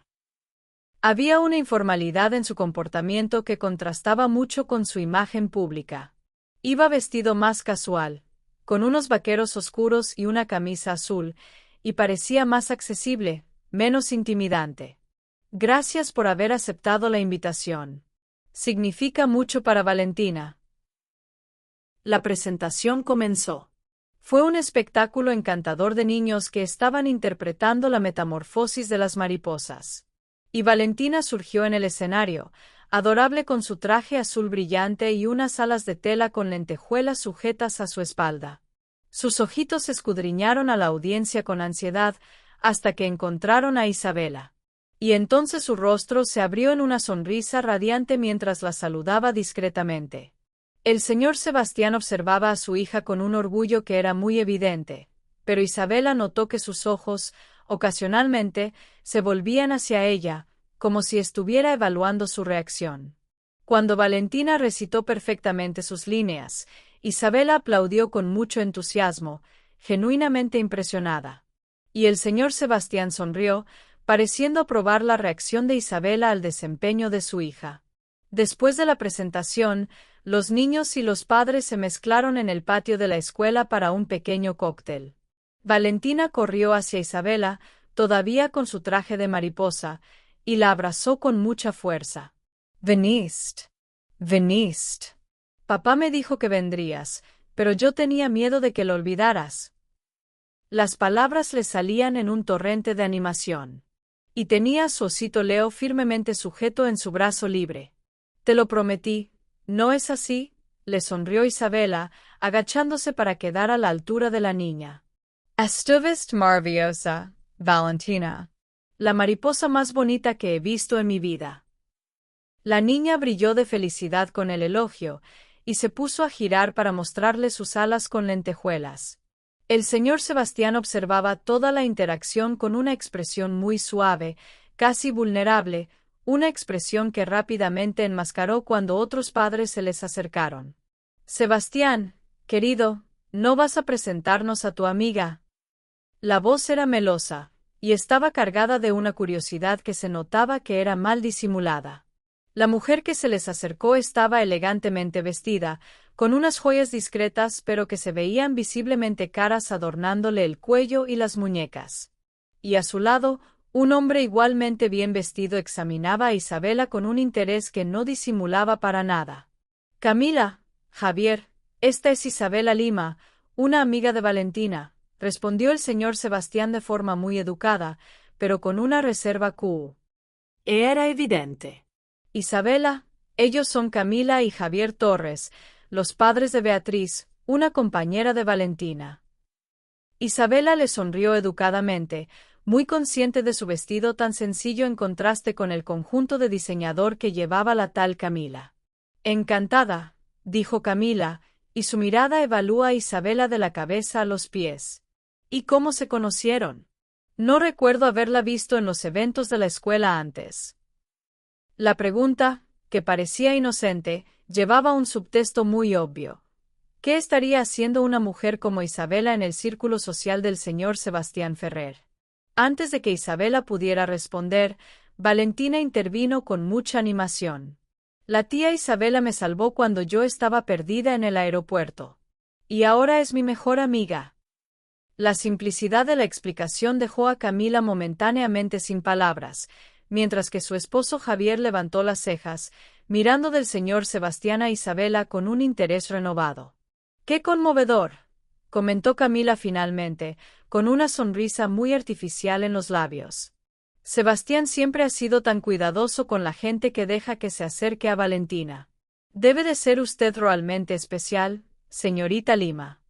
Había una informalidad en su comportamiento que contrastaba mucho con su imagen pública. Iba vestido más casual, con unos vaqueros oscuros y una camisa azul, y parecía más accesible, menos intimidante. «Gracias por haber aceptado la invitación. Significa mucho para Valentina». La presentación comenzó. Fue un espectáculo encantador de niños que estaban interpretando la metamorfosis de las mariposas. Y Valentina surgió en el escenario, adorable con su traje azul brillante y unas alas de tela con lentejuelas sujetas a su espalda. Sus ojitos escudriñaron a la audiencia con ansiedad hasta que encontraron a Isabela. Y entonces su rostro se abrió en una sonrisa radiante mientras la saludaba discretamente. El señor Sebastián observaba a su hija con un orgullo que era muy evidente, pero Isabela notó que sus ojos, ocasionalmente, se volvían hacia ella, como si estuviera evaluando su reacción. Cuando Valentina recitó perfectamente sus líneas, Isabela aplaudió con mucho entusiasmo, genuinamente impresionada. Y el señor Sebastián sonrió, pareciendo aprobar la reacción de Isabela al desempeño de su hija. Después de la presentación, los niños y los padres se mezclaron en el patio de la escuela para un pequeño cóctel. Valentina corrió hacia Isabela, todavía con su traje de mariposa, y la abrazó con mucha fuerza. «Veniste. Veniste. Papá me dijo que vendrías, pero yo tenía miedo de que lo olvidaras». Las palabras le salían en un torrente de animación. Y tenía a su osito Leo firmemente sujeto en su brazo libre. «Te lo prometí, ¿no es así?», le sonrió Isabela, agachándose para quedar a la altura de la niña. «Estuviste maravillosa, Valentina. La mariposa más bonita que he visto en mi vida». La niña brilló de felicidad con el elogio, y se puso a girar para mostrarle sus alas con lentejuelas. El señor Sebastián observaba toda la interacción con una expresión muy suave, casi vulnerable, una expresión que rápidamente enmascaró cuando otros padres se les acercaron. «Sebastián, querido, ¿no vas a presentarnos a tu amiga?». La voz era melosa, y estaba cargada de una curiosidad que se notaba que era mal disimulada. La mujer que se les acercó estaba elegantemente vestida, con unas joyas discretas pero que se veían visiblemente caras adornándole el cuello y las muñecas. Y a su lado, Un hombre igualmente bien vestido examinaba a Isabela con un interés que no disimulaba para nada. Camila, Javier, esta es Isabela Lima, una amiga de Valentina, respondió el señor Sebastián de forma muy educada, pero con una reserva Q. Era evidente. Isabela, ellos son Camila y Javier Torres, los padres de Beatriz, una compañera de Valentina. Isabela le sonrió educadamente, muy consciente de su vestido tan sencillo en contraste con el conjunto de diseñador que llevaba la tal Camila. Encantada, dijo Camila, y su mirada evalúa a Isabela de la cabeza a los pies. ¿Y cómo se conocieron? No recuerdo haberla visto en los eventos de la escuela antes. La pregunta, que parecía inocente, llevaba un subtexto muy obvio. ¿Qué estaría haciendo una mujer como Isabela en el círculo social del señor Sebastián Ferrer? Antes de que Isabela pudiera responder, Valentina intervino con mucha animación. La tía Isabela me salvó cuando yo estaba perdida en el aeropuerto. Y ahora es mi mejor amiga. La simplicidad de la explicación dejó a Camila momentáneamente sin palabras, mientras que su esposo Javier levantó las cejas, mirando del señor Sebastián a Isabela con un interés renovado. ¡Qué conmovedor!, comentó Camila finalmente, con una sonrisa muy artificial en los labios. Sebastián siempre ha sido tan cuidadoso con la gente que deja que se acerque a Valentina. Debe de ser usted realmente especial, señorita Lima.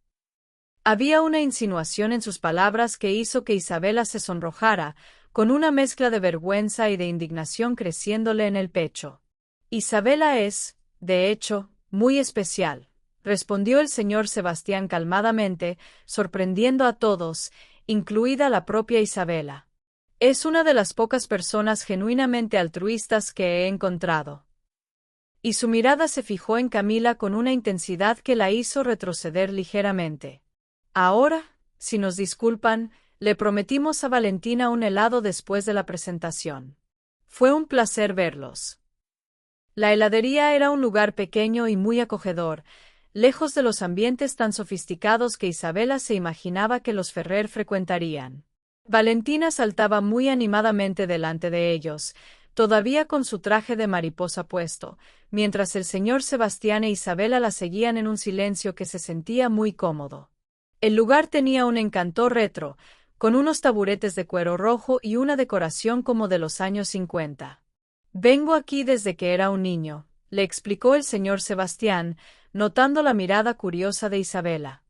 Había una insinuación en sus palabras que hizo que Isabela se sonrojara, con una mezcla de vergüenza y de indignación creciéndole en el pecho. Isabela es, de hecho, muy especial, respondió el señor Sebastián calmadamente, sorprendiendo a todos, incluida la propia Isabela. Es una de las pocas personas genuinamente altruistas que he encontrado. Y su mirada se fijó en Camila con una intensidad que la hizo retroceder ligeramente. Ahora, si nos disculpan, le prometimos a Valentina un helado después de la presentación. Fue un placer verlos. La heladería era un lugar pequeño y muy acogedor, lejos de los ambientes tan sofisticados que Isabela se imaginaba que los Ferrer frecuentarían. Valentina saltaba muy animadamente delante de ellos, todavía con su traje de mariposa puesto, mientras el señor Sebastián e Isabela la seguían en un silencio que se sentía muy cómodo. El lugar tenía un encanto retro, con unos taburetes de cuero rojo y una decoración como de los años 50. Vengo aquí desde que era un niño, le explicó el señor Sebastián, notando la mirada curiosa de Isabela.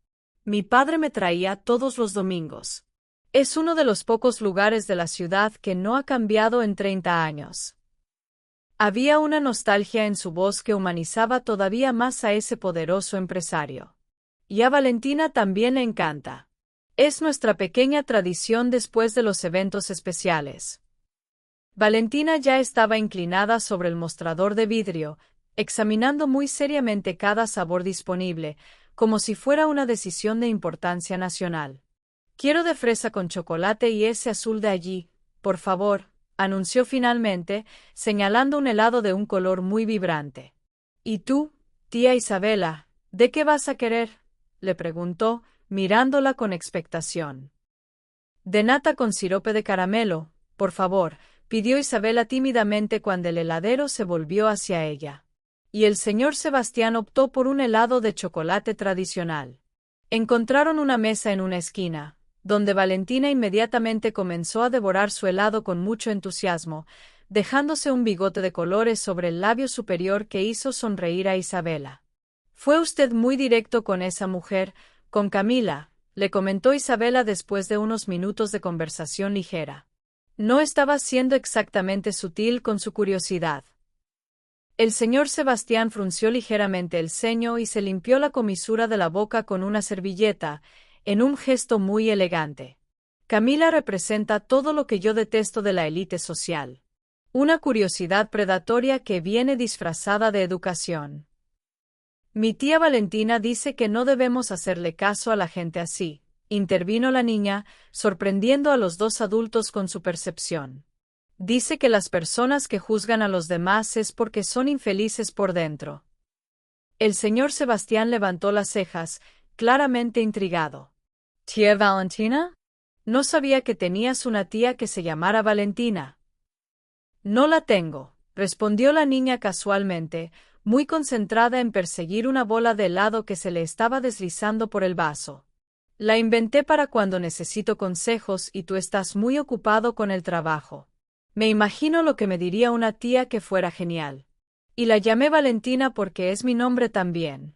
Mi padre me traía todos los domingos. Es uno de los pocos lugares de la ciudad que no ha cambiado en 30 años. Había una nostalgia en su voz que humanizaba todavía más a ese poderoso empresario. Y a Valentina también le encanta. Es nuestra pequeña tradición después de los eventos especiales. Valentina ya estaba inclinada sobre el mostrador de vidrio, examinando muy seriamente cada sabor disponible, como si fuera una decisión de importancia nacional. Quiero de fresa con chocolate y ese azul de allí, por favor, anunció finalmente, señalando un helado de un color muy vibrante. ¿Y tú, tía Isabela, de qué vas a querer?, le preguntó, mirándola con expectación. De nata con sirope de caramelo, por favor, pidió Isabela tímidamente cuando el heladero se volvió hacia ella. Y el señor Sebastián optó por un helado de chocolate tradicional. Encontraron una mesa en una esquina, donde Valentina inmediatamente comenzó a devorar su helado con mucho entusiasmo, dejándose un bigote de colores sobre el labio superior que hizo sonreír a Isabela. Fue usted muy directo con esa mujer, con Camila, le comentó Isabela después de unos minutos de conversación ligera. No estaba siendo exactamente sutil con su curiosidad. El señor Sebastián frunció ligeramente el ceño y se limpió la comisura de la boca con una servilleta, en un gesto muy elegante. Camila representa todo lo que yo detesto de la élite social. Una curiosidad predatoria que viene disfrazada de educación. Mi tía Valentina dice que no debemos hacerle caso a la gente así, intervino la niña, sorprendiendo a los dos adultos con su percepción. Dice que las personas que juzgan a los demás es porque son infelices por dentro. El señor Sebastián levantó las cejas, claramente intrigado. ¿Tía Valentina? No sabía que tenías una tía que se llamara Valentina. No la tengo, respondió la niña casualmente, muy concentrada en perseguir una bola de helado que se le estaba deslizando por el vaso. La inventé para cuando necesito consejos y tú estás muy ocupado con el trabajo. Me imagino lo que me diría una tía que fuera genial. Y la llamé Valentina porque es mi nombre también.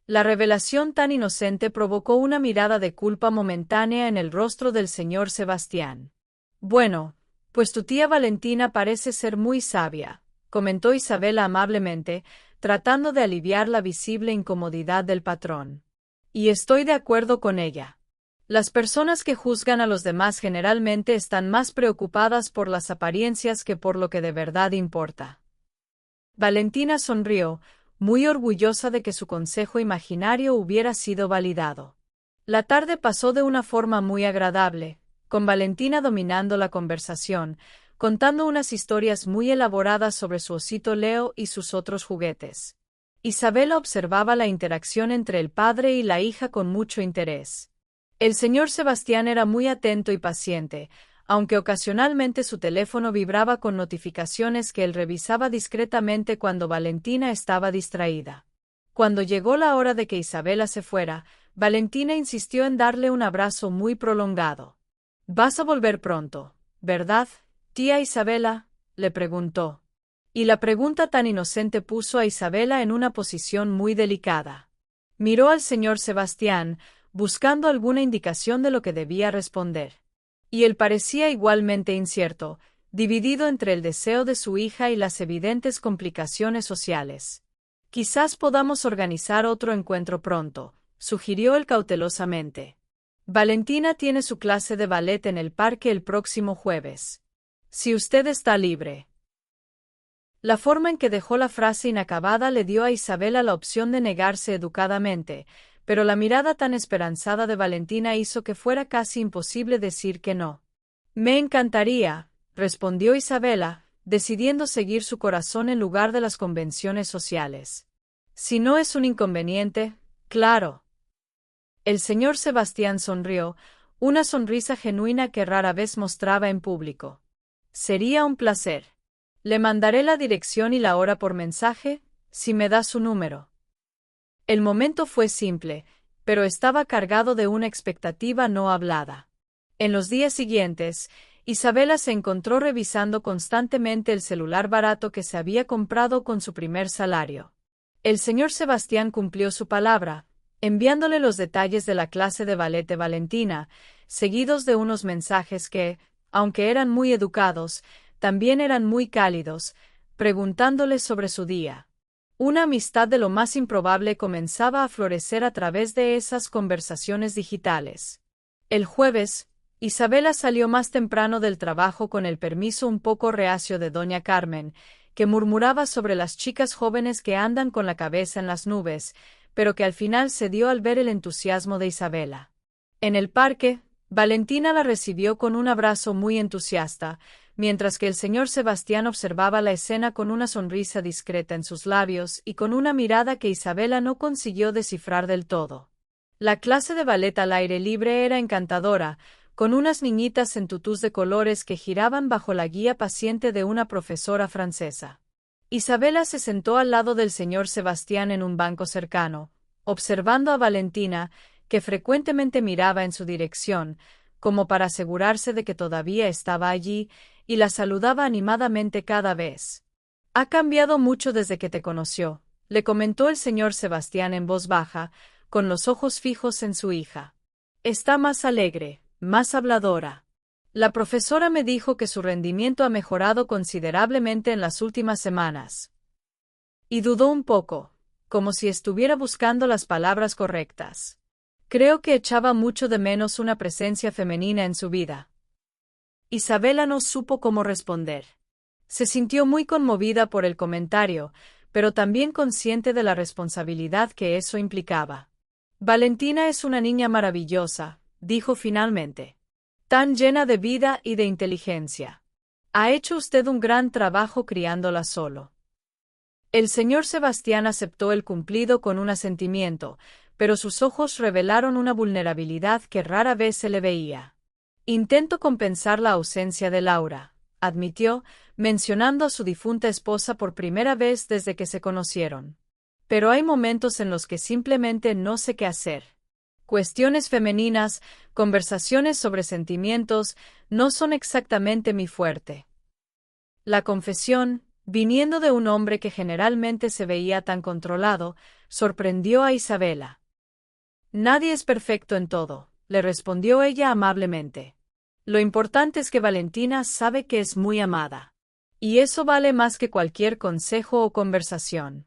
La revelación tan inocente provocó una mirada de culpa momentánea en el rostro del señor Sebastián. Bueno, pues tu tía Valentina parece ser muy sabia, comentó Isabela amablemente, tratando de aliviar la visible incomodidad del patrón. Y estoy de acuerdo con ella. Las personas que juzgan a los demás generalmente están más preocupadas por las apariencias que por lo que de verdad importa. Valentina sonrió, muy orgullosa de que su consejo imaginario hubiera sido validado. La tarde pasó de una forma muy agradable, con Valentina dominando la conversación, contando unas historias muy elaboradas sobre su osito Leo y sus otros juguetes. Isabela observaba la interacción entre el padre y la hija con mucho interés. El señor Sebastián era muy atento y paciente, aunque ocasionalmente su teléfono vibraba con notificaciones que él revisaba discretamente cuando Valentina estaba distraída. Cuando llegó la hora de que Isabela se fuera, Valentina insistió en darle un abrazo muy prolongado. «Vas a volver pronto, ¿verdad, tía Isabela?», le preguntó. Y la pregunta tan inocente puso a Isabela en una posición muy delicada. Miró al señor Sebastián, buscando alguna indicación de lo que debía responder. Y él parecía igualmente incierto, dividido entre el deseo de su hija y las evidentes complicaciones sociales. «Quizás podamos organizar otro encuentro pronto», sugirió él cautelosamente. «Valentina tiene su clase de ballet en el parque el próximo jueves. Si usted está libre». La forma en que dejó la frase inacabada le dio a Isabela la opción de negarse educadamente, pero la mirada tan esperanzada de Valentina hizo que fuera casi imposible decir que no. «Me encantaría», respondió Isabela, decidiendo seguir su corazón en lugar de las convenciones sociales. «Si no es un inconveniente, claro». El señor Sebastián sonrió, una sonrisa genuina que rara vez mostraba en público. «Sería un placer. Le mandaré la dirección y la hora por mensaje, si me da su número». El momento fue simple, pero estaba cargado de una expectativa no hablada. En los días siguientes, Isabela se encontró revisando constantemente el celular barato que se había comprado con su primer salario. El señor Sebastián cumplió su palabra, enviándole los detalles de la clase de ballet de Valentina, seguidos de unos mensajes que, aunque eran muy educados, también eran muy cálidos, preguntándole sobre su día. Una amistad de lo más improbable comenzaba a florecer a través de esas conversaciones digitales. El jueves, Isabela salió más temprano del trabajo con el permiso un poco reacio de doña Carmen, que murmuraba sobre las chicas jóvenes que andan con la cabeza en las nubes, pero que al final cedió al ver el entusiasmo de Isabela. En el parque, Valentina la recibió con un abrazo muy entusiasta, mientras que el señor Sebastián observaba la escena con una sonrisa discreta en sus labios y con una mirada que Isabela no consiguió descifrar del todo. La clase de ballet al aire libre era encantadora, con unas niñitas en tutús de colores que giraban bajo la guía paciente de una profesora francesa. Isabela se sentó al lado del señor Sebastián en un banco cercano, observando a Valentina, que frecuentemente miraba en su dirección, como para asegurarse de que todavía estaba allí, y la saludaba animadamente cada vez. «Ha cambiado mucho desde que te conoció», le comentó el señor Sebastián en voz baja, con los ojos fijos en su hija. «Está más alegre, más habladora. La profesora me dijo que su rendimiento ha mejorado considerablemente en las últimas semanas». Y dudó un poco, como si estuviera buscando las palabras correctas. «Creo que echaba mucho de menos una presencia femenina en su vida». Isabela no supo cómo responder. Se sintió muy conmovida por el comentario, pero también consciente de la responsabilidad que eso implicaba. «Valentina es una niña maravillosa», dijo finalmente. «Tan llena de vida y de inteligencia. Ha hecho usted un gran trabajo criándola solo». El señor Sebastián aceptó el cumplido con un asentimiento, pero sus ojos revelaron una vulnerabilidad que rara vez se le veía. Intento compensar la ausencia de Laura, admitió, mencionando a su difunta esposa por primera vez desde que se conocieron. Pero hay momentos en los que simplemente no sé qué hacer. Cuestiones femeninas, conversaciones sobre sentimientos, no son exactamente mi fuerte. La confesión, viniendo de un hombre que generalmente se veía tan controlado, sorprendió a Isabela. Nadie es perfecto en todo, le respondió ella amablemente. Lo importante es que Valentina sabe que es muy amada. Y eso vale más que cualquier consejo o conversación.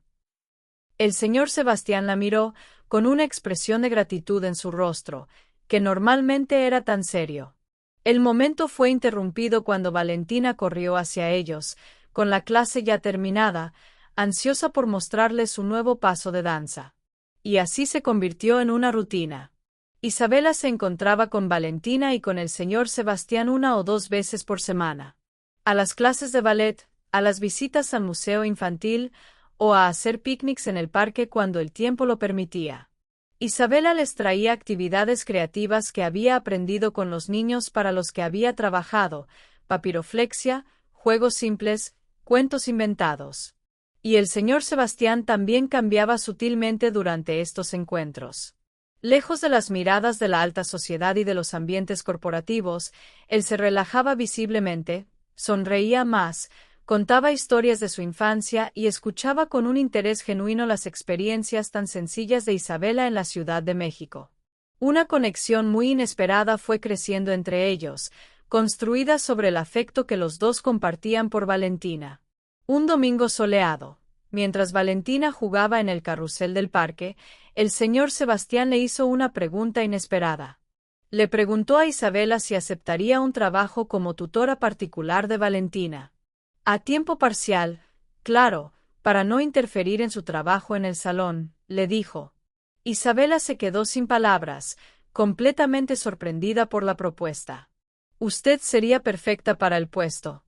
El señor Sebastián la miró, con una expresión de gratitud en su rostro, que normalmente era tan serio. El momento fue interrumpido cuando Valentina corrió hacia ellos, con la clase ya terminada, ansiosa por mostrarles su nuevo paso de danza. Y así se convirtió en una rutina. Isabela se encontraba con Valentina y con el señor Sebastián 1 o 2 veces por semana. A las clases de ballet, a las visitas al museo infantil, o a hacer picnics en el parque cuando el tiempo lo permitía. Isabela les traía actividades creativas que había aprendido con los niños para los que había trabajado, papiroflexia, juegos simples, cuentos inventados. Y el señor Sebastián también cambiaba sutilmente durante estos encuentros. Lejos de las miradas de la alta sociedad y de los ambientes corporativos, él se relajaba visiblemente, sonreía más, contaba historias de su infancia y escuchaba con un interés genuino las experiencias tan sencillas de Isabela en la Ciudad de México. Una conexión muy inesperada fue creciendo entre ellos, construida sobre el afecto que los dos compartían por Valentina. Un domingo soleado, mientras Valentina jugaba en el carrusel del parque, el señor Sebastián le hizo una pregunta inesperada. Le preguntó a Isabela si aceptaría un trabajo como tutora particular de Valentina. A tiempo parcial, claro, para no interferir en su trabajo en el salón, le dijo. Isabela se quedó sin palabras, completamente sorprendida por la propuesta. Usted sería perfecta para el puesto.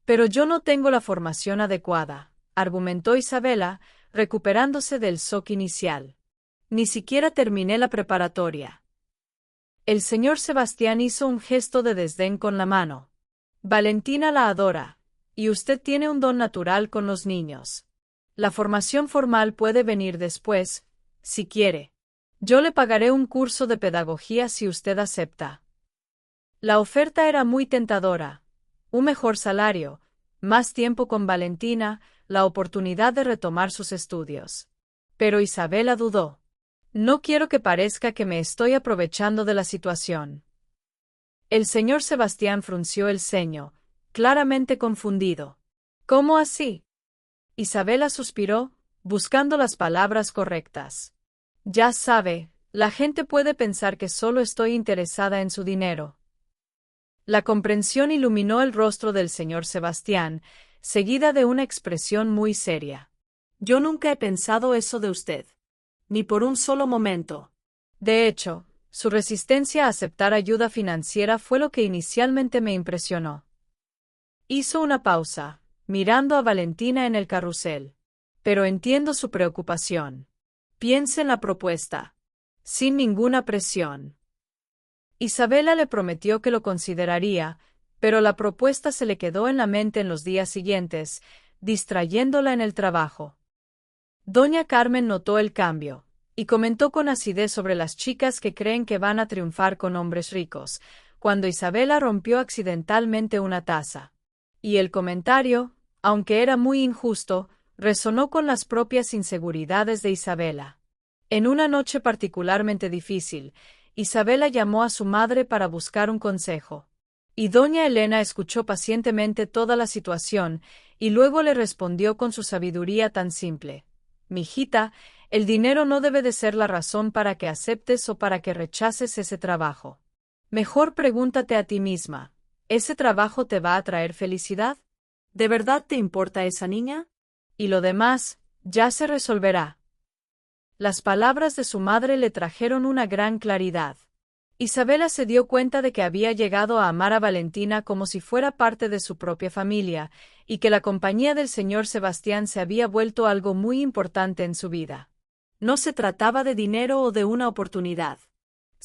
Pero yo no tengo la formación adecuada, argumentó Isabela, recuperándose del shock inicial. Ni siquiera terminé la preparatoria. El señor Sebastián hizo un gesto de desdén con la mano. Valentina la adora. Y usted tiene un don natural con los niños. La formación formal puede venir después, si quiere. Yo le pagaré un curso de pedagogía si usted acepta. La oferta era muy tentadora. Un mejor salario, más tiempo con Valentina, la oportunidad de retomar sus estudios. Pero Isabela dudó. No quiero que parezca que me estoy aprovechando de la situación. El señor Sebastián frunció el ceño, claramente confundido. ¿Cómo así? Isabela suspiró, buscando las palabras correctas. Ya sabe, la gente puede pensar que solo estoy interesada en su dinero. La comprensión iluminó el rostro del señor Sebastián, seguida de una expresión muy seria. Yo nunca he pensado eso de usted. Ni por un solo momento. De hecho, su resistencia a aceptar ayuda financiera fue lo que inicialmente me impresionó. Hizo una pausa, mirando a Valentina en el carrusel. Pero entiendo su preocupación. Piense en la propuesta. Sin ninguna presión. Isabela le prometió que lo consideraría, pero la propuesta se le quedó en la mente en los días siguientes, distrayéndola en el trabajo. Doña Carmen notó el cambio, y comentó con acidez sobre las chicas que creen que van a triunfar con hombres ricos, cuando Isabela rompió accidentalmente una taza. Y el comentario, aunque era muy injusto, resonó con las propias inseguridades de Isabela. En una noche particularmente difícil, Isabela llamó a su madre para buscar un consejo. Y doña Elena escuchó pacientemente toda la situación, y luego le respondió con su sabiduría tan simple. Mijita, el dinero no debe de ser la razón para que aceptes o para que rechaces ese trabajo. Mejor pregúntate a ti misma. ¿Ese trabajo te va a traer felicidad? ¿De verdad te importa esa niña? Y lo demás, ya se resolverá. Las palabras de su madre le trajeron una gran claridad. Isabela se dio cuenta de que había llegado a amar a Valentina como si fuera parte de su propia familia, y que la compañía del señor Sebastián se había vuelto algo muy importante en su vida. No se trataba de dinero o de una oportunidad.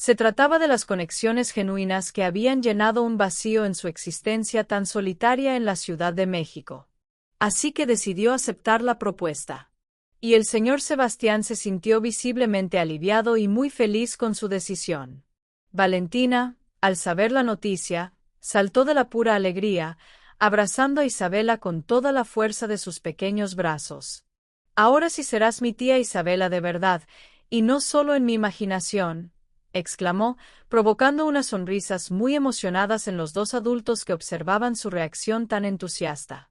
Se trataba de las conexiones genuinas que habían llenado un vacío en su existencia tan solitaria en la Ciudad de México. Así que decidió aceptar la propuesta. Y el señor Sebastián se sintió visiblemente aliviado y muy feliz con su decisión. Valentina, al saber la noticia, saltó de la pura alegría, abrazando a Isabela con toda la fuerza de sus pequeños brazos. «Ahora sí serás mi tía Isabela de verdad, y no solo en mi imaginación», exclamó, provocando unas sonrisas muy emocionadas en los dos adultos que observaban su reacción tan entusiasta.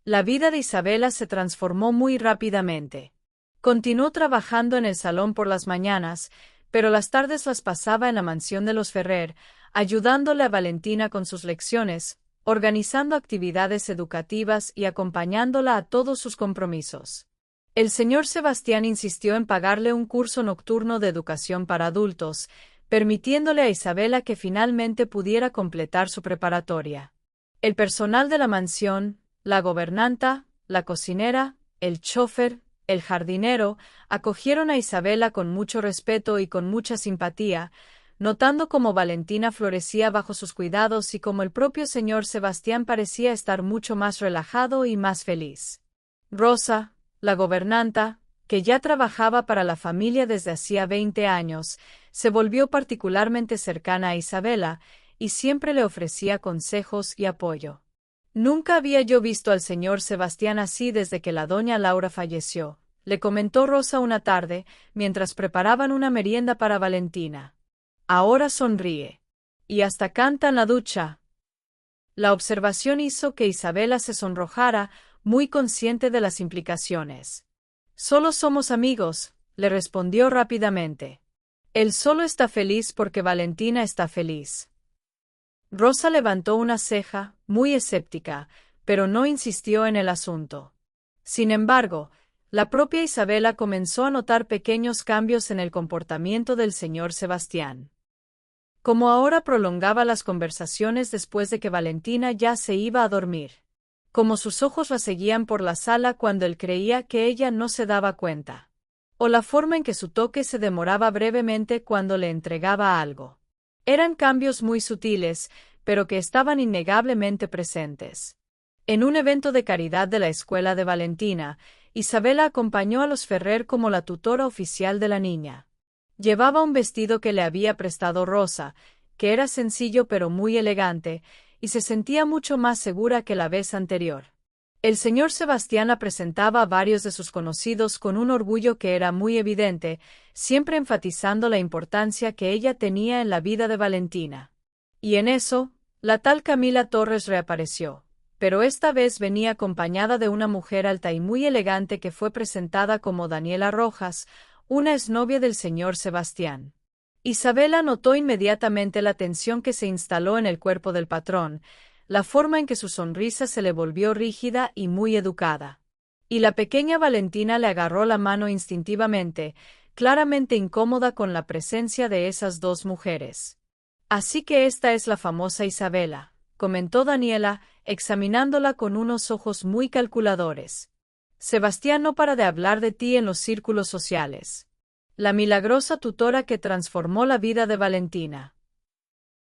La vida de Isabela se transformó muy rápidamente. Continuó trabajando en el salón por las mañanas, pero las tardes las pasaba en la mansión de los Ferrer, ayudándole a Valentina con sus lecciones, organizando actividades educativas y acompañándola a todos sus compromisos. El señor Sebastián insistió en pagarle un curso nocturno de educación para adultos, permitiéndole a Isabela que finalmente pudiera completar su preparatoria. El personal de la mansión, la gobernanta, la cocinera, el chófer, el jardinero, acogieron a Isabela con mucho respeto y con mucha simpatía, notando cómo Valentina florecía bajo sus cuidados y cómo el propio señor Sebastián parecía estar mucho más relajado y más feliz. Rosa, la gobernanta, que ya trabajaba para la familia desde hacía 20 años, se volvió particularmente cercana a Isabela y siempre le ofrecía consejos y apoyo. «Nunca había yo visto al señor Sebastián así desde que la doña Laura falleció», le comentó Rosa una tarde, mientras preparaban una merienda para Valentina. «Ahora sonríe. Y hasta canta en la ducha». La observación hizo que Isabela se sonrojara, muy consciente de las implicaciones. «Solo somos amigos», le respondió rápidamente. «Él solo está feliz porque Valentina está feliz». Rosa levantó una ceja, muy escéptica, pero no insistió en el asunto. Sin embargo, la propia Isabela comenzó a notar pequeños cambios en el comportamiento del señor Sebastián. Como ahora prolongaba las conversaciones después de que Valentina ya se iba a dormir. Como sus ojos la seguían por la sala cuando él creía que ella no se daba cuenta. O la forma en que su toque se demoraba brevemente cuando le entregaba algo. Eran cambios muy sutiles, pero que estaban innegablemente presentes. En un evento de caridad de la escuela de Valentina, Isabela acompañó a los Ferrer como la tutora oficial de la niña. Llevaba un vestido que le había prestado Rosa, que era sencillo pero muy elegante, y se sentía mucho más segura que la vez anterior. El señor Sebastián la presentaba a varios de sus conocidos con un orgullo que era muy evidente, siempre enfatizando la importancia que ella tenía en la vida de Valentina. Y en eso, la tal Camila Torres reapareció, pero esta vez venía acompañada de una mujer alta y muy elegante que fue presentada como Daniela Rojas, una exnovia del señor Sebastián. Isabela notó inmediatamente la tensión que se instaló en el cuerpo del patrón, la forma en que su sonrisa se le volvió rígida y muy educada. Y la pequeña Valentina le agarró la mano instintivamente, claramente incómoda con la presencia de esas dos mujeres. «Así que esta es la famosa Isabela», comentó Daniela, examinándola con unos ojos muy calculadores. «Sebastián no para de hablar de ti en los círculos sociales. La milagrosa tutora que transformó la vida de Valentina».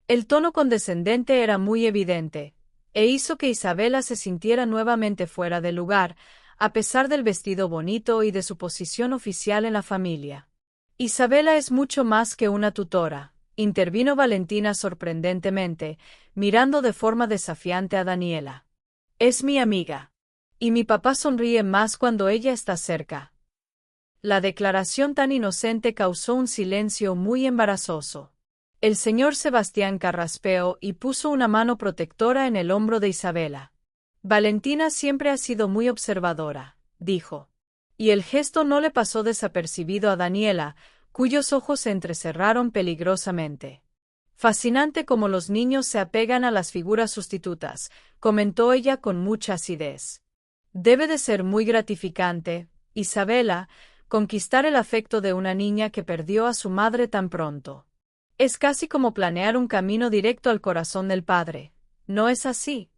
El tono condescendente era muy evidente, e hizo que Isabela se sintiera nuevamente fuera de lugar, a pesar del vestido bonito y de su posición oficial en la familia. «Isabela es mucho más que una tutora», intervino Valentina sorprendentemente, mirando de forma desafiante a Daniela. «Es mi amiga. Y mi papá sonríe más cuando ella está cerca». La declaración tan inocente causó un silencio muy embarazoso. El señor Sebastián carraspeó y puso una mano protectora en el hombro de Isabela. «Valentina siempre ha sido muy observadora», dijo. Y el gesto no le pasó desapercibido a Daniela, cuyos ojos se entrecerraron peligrosamente. «Fascinante como los niños se apegan a las figuras sustitutas», comentó ella con mucha acidez. «Debe de ser muy gratificante, Isabela, conquistar el afecto de una niña que perdió a su madre tan pronto. Es casi como planear un camino directo al corazón del padre, ¿no es así?».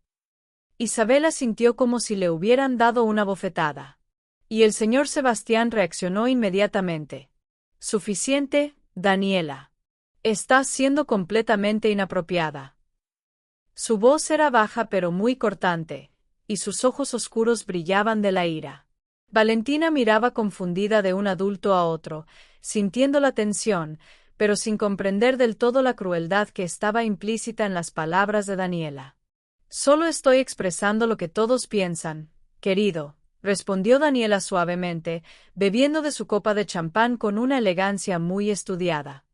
Isabela sintió como si le hubieran dado una bofetada. Y el señor Sebastián reaccionó inmediatamente. «Suficiente, Daniela. Estás siendo completamente inapropiada. Su voz era baja pero muy cortante, y sus ojos oscuros brillaban de la ira. Valentina miraba confundida de un adulto a otro, sintiendo la tensión, pero sin comprender del todo la crueldad que estaba implícita en las palabras de Daniela. Solo estoy expresando lo que todos piensan, querido, respondió Daniela suavemente, bebiendo de su copa de champán con una elegancia muy estudiada.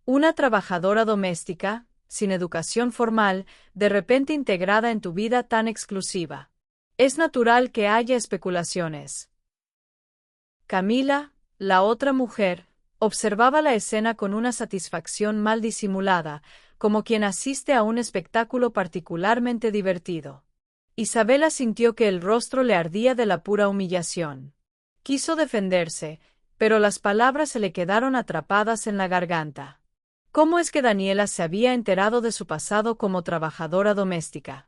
Una trabajadora doméstica, sin educación formal, de repente integrada en tu vida tan exclusiva. Es natural que haya especulaciones. Camila, la otra mujer, observaba la escena con una satisfacción mal disimulada, como quien asiste a un espectáculo particularmente divertido. Isabela sintió que el rostro le ardía de la pura humillación. Quiso defenderse, pero las palabras se le quedaron atrapadas en la garganta. ¿Cómo es que Daniela se había enterado de su pasado como trabajadora doméstica?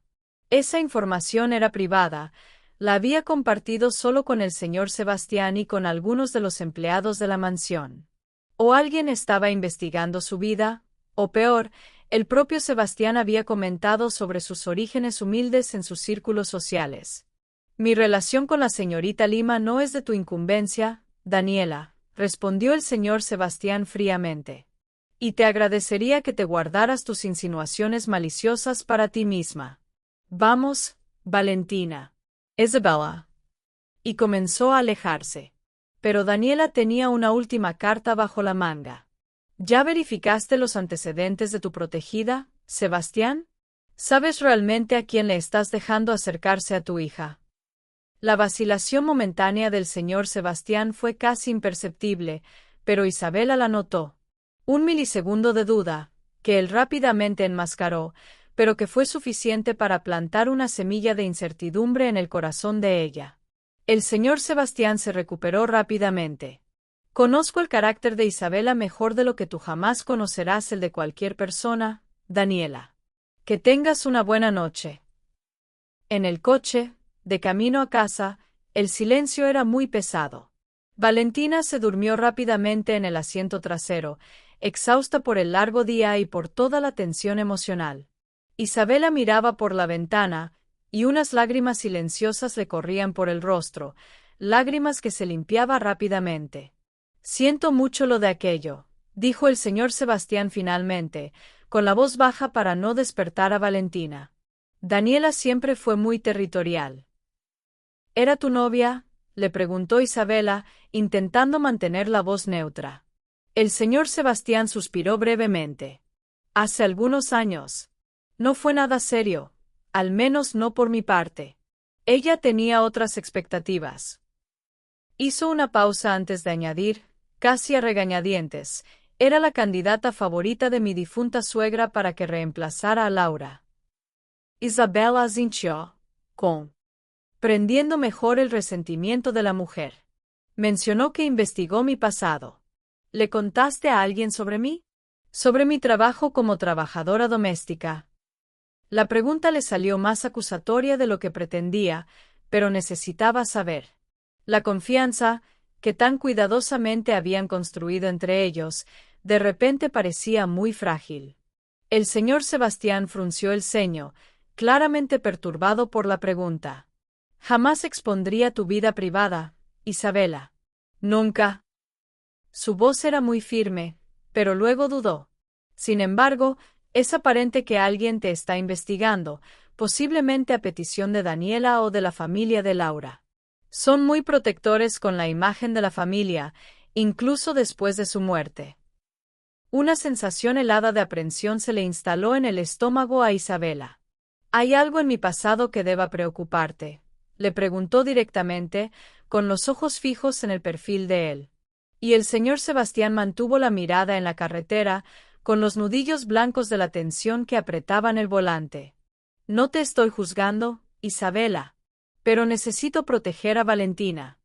Esa información era privada, la había compartido solo con el señor Sebastián y con algunos de los empleados de la mansión. O alguien estaba investigando su vida, o peor, el propio Sebastián había comentado sobre sus orígenes humildes en sus círculos sociales. Mi relación con la señorita Lima no es de tu incumbencia, Daniela, respondió el señor Sebastián fríamente. Y te agradecería que te guardaras tus insinuaciones maliciosas para ti misma. Vamos, Valentina. Isabella. Y comenzó a alejarse. Pero Daniela tenía una última carta bajo la manga. ¿Ya verificaste los antecedentes de tu protegida, Sebastián? ¿Sabes realmente a quién le estás dejando acercarse a tu hija? La vacilación momentánea del señor Sebastián fue casi imperceptible, pero Isabela la notó. Un milisegundo de duda, que él rápidamente enmascaró, pero que fue suficiente para plantar una semilla de incertidumbre en el corazón de ella. El señor Sebastián se recuperó rápidamente. Conozco el carácter de Isabela mejor de lo que tú jamás conocerás el de cualquier persona, Daniela. Que tengas una buena noche. En el coche, de camino a casa, el silencio era muy pesado. Valentina se durmió rápidamente en el asiento trasero, exhausta por el largo día y por toda la tensión emocional. Isabela miraba por la ventana, y unas lágrimas silenciosas le corrían por el rostro, lágrimas que se limpiaba rápidamente. Siento mucho lo de aquello, dijo el señor Sebastián finalmente, con la voz baja para no despertar a Valentina. Daniela siempre fue muy territorial. ¿Era tu novia?, le preguntó Isabela, intentando mantener la voz neutra. El señor Sebastián suspiró brevemente. Hace algunos años. No fue nada serio, al menos no por mi parte. Ella tenía otras expectativas. Hizo una pausa antes de añadir, casi a regañadientes, era la candidata favorita de mi difunta suegra para que reemplazara a Laura. Isabela asintió, comprendiendo mejor el resentimiento de la mujer. Mencionó que investigó mi pasado. ¿Le contaste a alguien sobre mí? Sobre mi trabajo como trabajadora doméstica. La pregunta le salió más acusatoria de lo que pretendía, pero necesitaba saber. La confianza, que tan cuidadosamente habían construido entre ellos, de repente parecía muy frágil. El señor Sebastián frunció el ceño, claramente perturbado por la pregunta. Jamás expondría tu vida privada, Isabela. Nunca. Su voz era muy firme, pero luego dudó. Sin embargo, es aparente que alguien te está investigando, posiblemente a petición de Daniela o de la familia de Laura. Son muy protectores con la imagen de la familia, incluso después de su muerte. Una sensación helada de aprensión se le instaló en el estómago a Isabela. ¿Hay algo en mi pasado que deba preocuparte?, le preguntó directamente, con los ojos fijos en el perfil de él. Y el señor Sebastián mantuvo la mirada en la carretera, con los nudillos blancos de la tensión que apretaban el volante. No te estoy juzgando, Isabela. Pero necesito proteger a Valentina.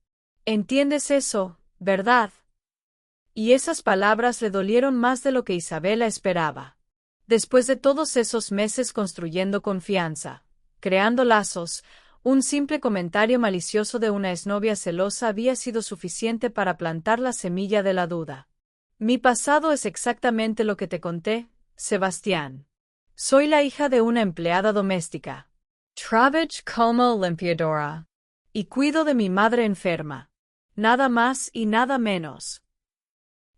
¿Entiendes eso, verdad? Y esas palabras le dolieron más de lo que Isabela esperaba. Después de todos esos meses construyendo confianza, creando lazos, un simple comentario malicioso de una exnovia celosa había sido suficiente para plantar la semilla de la duda. Mi pasado es exactamente lo que te conté, Sebastián. Soy la hija de una empleada doméstica. Trabajo como limpiadora. Y cuido de mi madre enferma. Nada más y nada menos.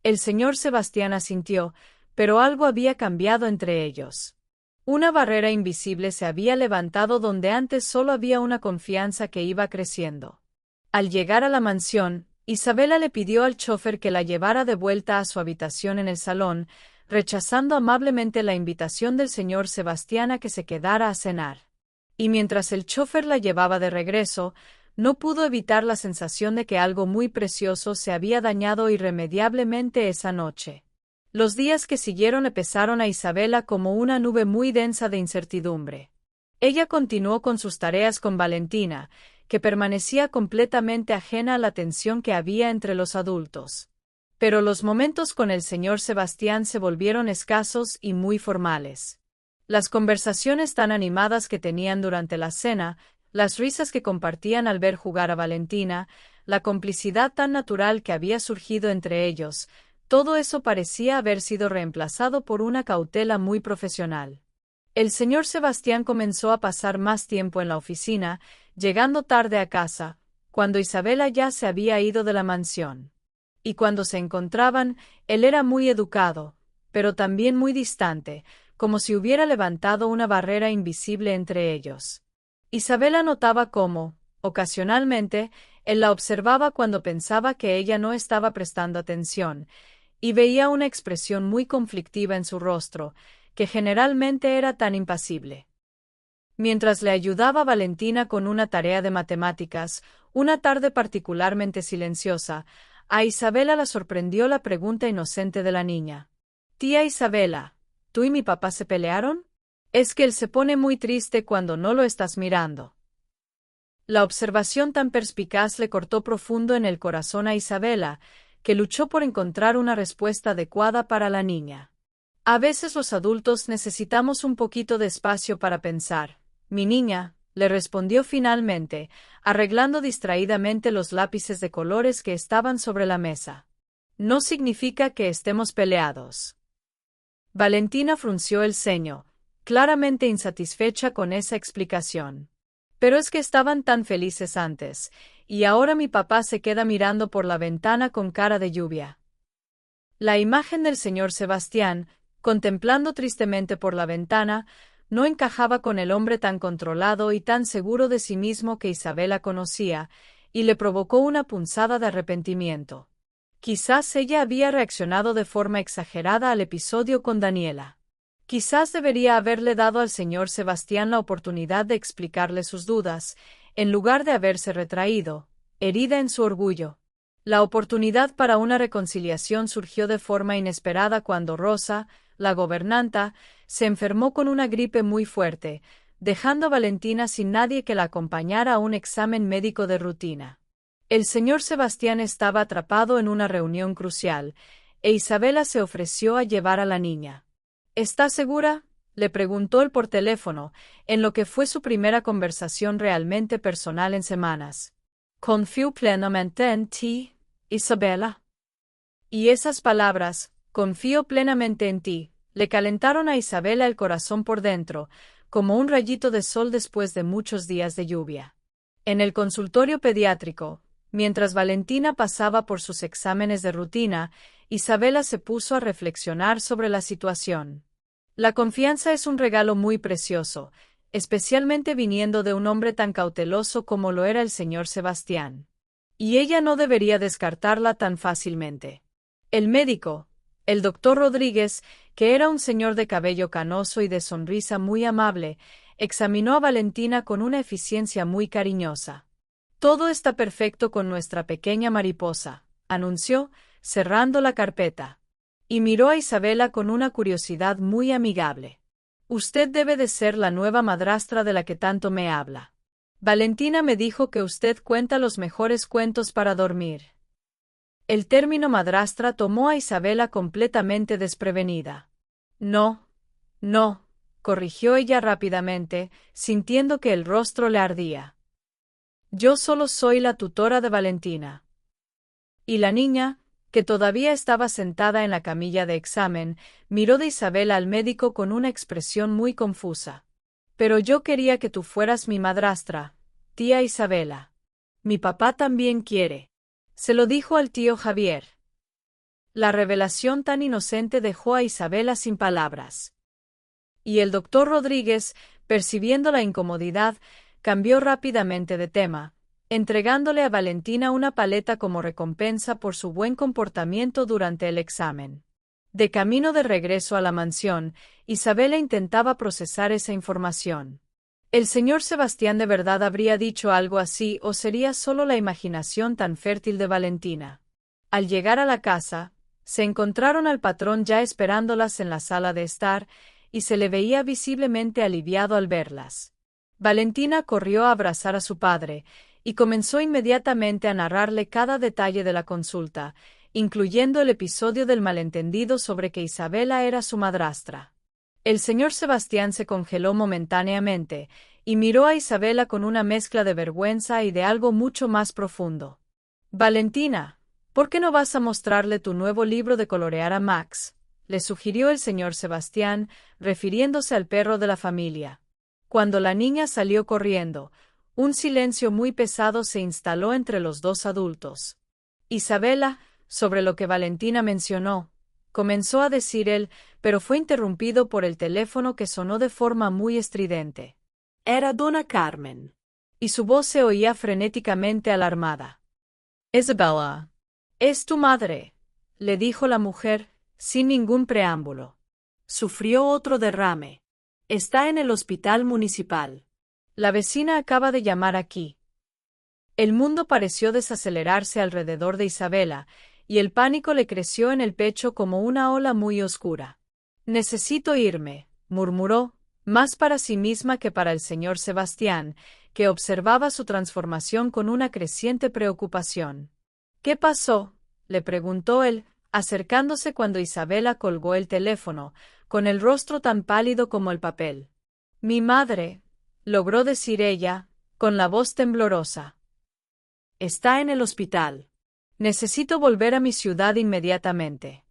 El señor Sebastián asintió, pero algo había cambiado entre ellos. Una barrera invisible se había levantado donde antes solo había una confianza que iba creciendo. Al llegar a la mansión, Isabela le pidió al chófer que la llevara de vuelta a su habitación en el salón, rechazando amablemente la invitación del señor Sebastián a que se quedara a cenar. Y mientras el chófer la llevaba de regreso, no pudo evitar la sensación de que algo muy precioso se había dañado irremediablemente esa noche. Los días que siguieron le pesaron a Isabela como una nube muy densa de incertidumbre. Ella continuó con sus tareas con Valentina, que permanecía completamente ajena a la tensión que había entre los adultos. Pero los momentos con el señor Sebastián se volvieron escasos y muy formales. Las conversaciones tan animadas que tenían durante la cena, las risas que compartían al ver jugar a Valentina, la complicidad tan natural que había surgido entre ellos, todo eso parecía haber sido reemplazado por una cautela muy profesional. El señor Sebastián comenzó a pasar más tiempo en la oficina, llegando tarde a casa, cuando Isabela ya se había ido de la mansión. Y cuando se encontraban, él era muy educado, pero también muy distante, como si hubiera levantado una barrera invisible entre ellos. Isabela notaba cómo, ocasionalmente, él la observaba cuando pensaba que ella no estaba prestando atención, y veía una expresión muy conflictiva en su rostro, que generalmente era tan impasible. Mientras le ayudaba Valentina con una tarea de matemáticas, una tarde particularmente silenciosa, a Isabela la sorprendió la pregunta inocente de la niña. «Tía Isabela, ¿tú y mi papá se pelearon? Es que él se pone muy triste cuando no lo estás mirando». La observación tan perspicaz le cortó profundo en el corazón a Isabela, que luchó por encontrar una respuesta adecuada para la niña. A veces los adultos necesitamos un poquito de espacio para pensar. Mi niña, le respondió finalmente, arreglando distraídamente los lápices de colores que estaban sobre la mesa. No significa que estemos peleados. Valentina frunció el ceño, claramente insatisfecha con esa explicación. Pero es que estaban tan felices antes, y ahora mi papá se queda mirando por la ventana con cara de lluvia. La imagen del señor Sebastián, contemplando tristemente por la ventana, no encajaba con el hombre tan controlado y tan seguro de sí mismo que Isabela conocía, y le provocó una punzada de arrepentimiento. Quizás ella había reaccionado de forma exagerada al episodio con Daniela. Quizás debería haberle dado al señor Sebastián la oportunidad de explicarle sus dudas, en lugar de haberse retraído, herida en su orgullo. La oportunidad para una reconciliación surgió de forma inesperada cuando Rosa, la gobernanta, se enfermó con una gripe muy fuerte, dejando a Valentina sin nadie que la acompañara a un examen médico de rutina. El señor Sebastián estaba atrapado en una reunión crucial, e Isabela se ofreció a llevar a la niña. ¿Está segura?, le preguntó él por teléfono, en lo que fue su primera conversación realmente personal en semanas. «Confío plenamente en ti, Isabela». Y esas palabras, «confío plenamente en ti», le calentaron a Isabela el corazón por dentro, como un rayito de sol después de muchos días de lluvia. En el consultorio pediátrico, mientras Valentina pasaba por sus exámenes de rutina, Isabela se puso a reflexionar sobre la situación. La confianza es un regalo muy precioso, especialmente viniendo de un hombre tan cauteloso como lo era el señor Sebastián. Y ella no debería descartarla tan fácilmente. El médico, el doctor Rodríguez, que era un señor de cabello canoso y de sonrisa muy amable, examinó a Valentina con una eficiencia muy cariñosa. «Todo está perfecto con nuestra pequeña mariposa», anunció, cerrando la carpeta. Y miró a Isabela con una curiosidad muy amigable. «Usted debe de ser la nueva madrastra de la que tanto me habla. Valentina me dijo que usted cuenta los mejores cuentos para dormir». El término madrastra tomó a Isabela completamente desprevenida. «No, no», corrigió ella rápidamente, sintiendo que el rostro le ardía. «Yo solo soy la tutora de Valentina». Y la niña, que todavía estaba sentada en la camilla de examen, miró de Isabela al médico con una expresión muy confusa. Pero yo quería que tú fueras mi madrastra, tía Isabela. Mi papá también quiere. Se lo dijo al tío Javier. La revelación tan inocente dejó a Isabela sin palabras. Y el doctor Rodríguez, percibiendo la incomodidad, cambió rápidamente de tema, entregándole a Valentina una paleta como recompensa por su buen comportamiento durante el examen. De camino de regreso a la mansión, Isabela intentaba procesar esa información. ¿El señor Sebastián de verdad habría dicho algo así o sería solo la imaginación tan fértil de Valentina? Al llegar a la casa, se encontraron al patrón ya esperándolas en la sala de estar, y se le veía visiblemente aliviado al verlas. Valentina corrió a abrazar a su padre, y comenzó inmediatamente a narrarle cada detalle de la consulta, incluyendo el episodio del malentendido sobre que Isabela era su madrastra. El señor Sebastián se congeló momentáneamente, y miró a Isabela con una mezcla de vergüenza y de algo mucho más profundo. Valentina, ¿por qué no vas a mostrarle tu nuevo libro de colorear a Max?, le sugirió el señor Sebastián, refiriéndose al perro de la familia. Cuando la niña salió corriendo, un silencio muy pesado se instaló entre los dos adultos. Isabela, sobre lo que Valentina mencionó, comenzó a decir él, pero fue interrumpido por el teléfono que sonó de forma muy estridente. Era dona Carmen. Y su voz se oía frenéticamente alarmada. Isabela, es tu madre, le dijo la mujer, sin ningún preámbulo. Sufrió otro derrame. Está en el hospital municipal. La vecina acaba de llamar aquí. El mundo pareció desacelerarse alrededor de Isabela, y el pánico le creció en el pecho como una ola muy oscura. Necesito irme, murmuró, más para sí misma que para el señor Sebastián, que observaba su transformación con una creciente preocupación. ¿Qué pasó?, le preguntó él, acercándose cuando Isabela colgó el teléfono, con el rostro tan pálido como el papel. Mi madre, logró decir ella, con la voz temblorosa. Está en el hospital. Necesito volver a mi ciudad inmediatamente.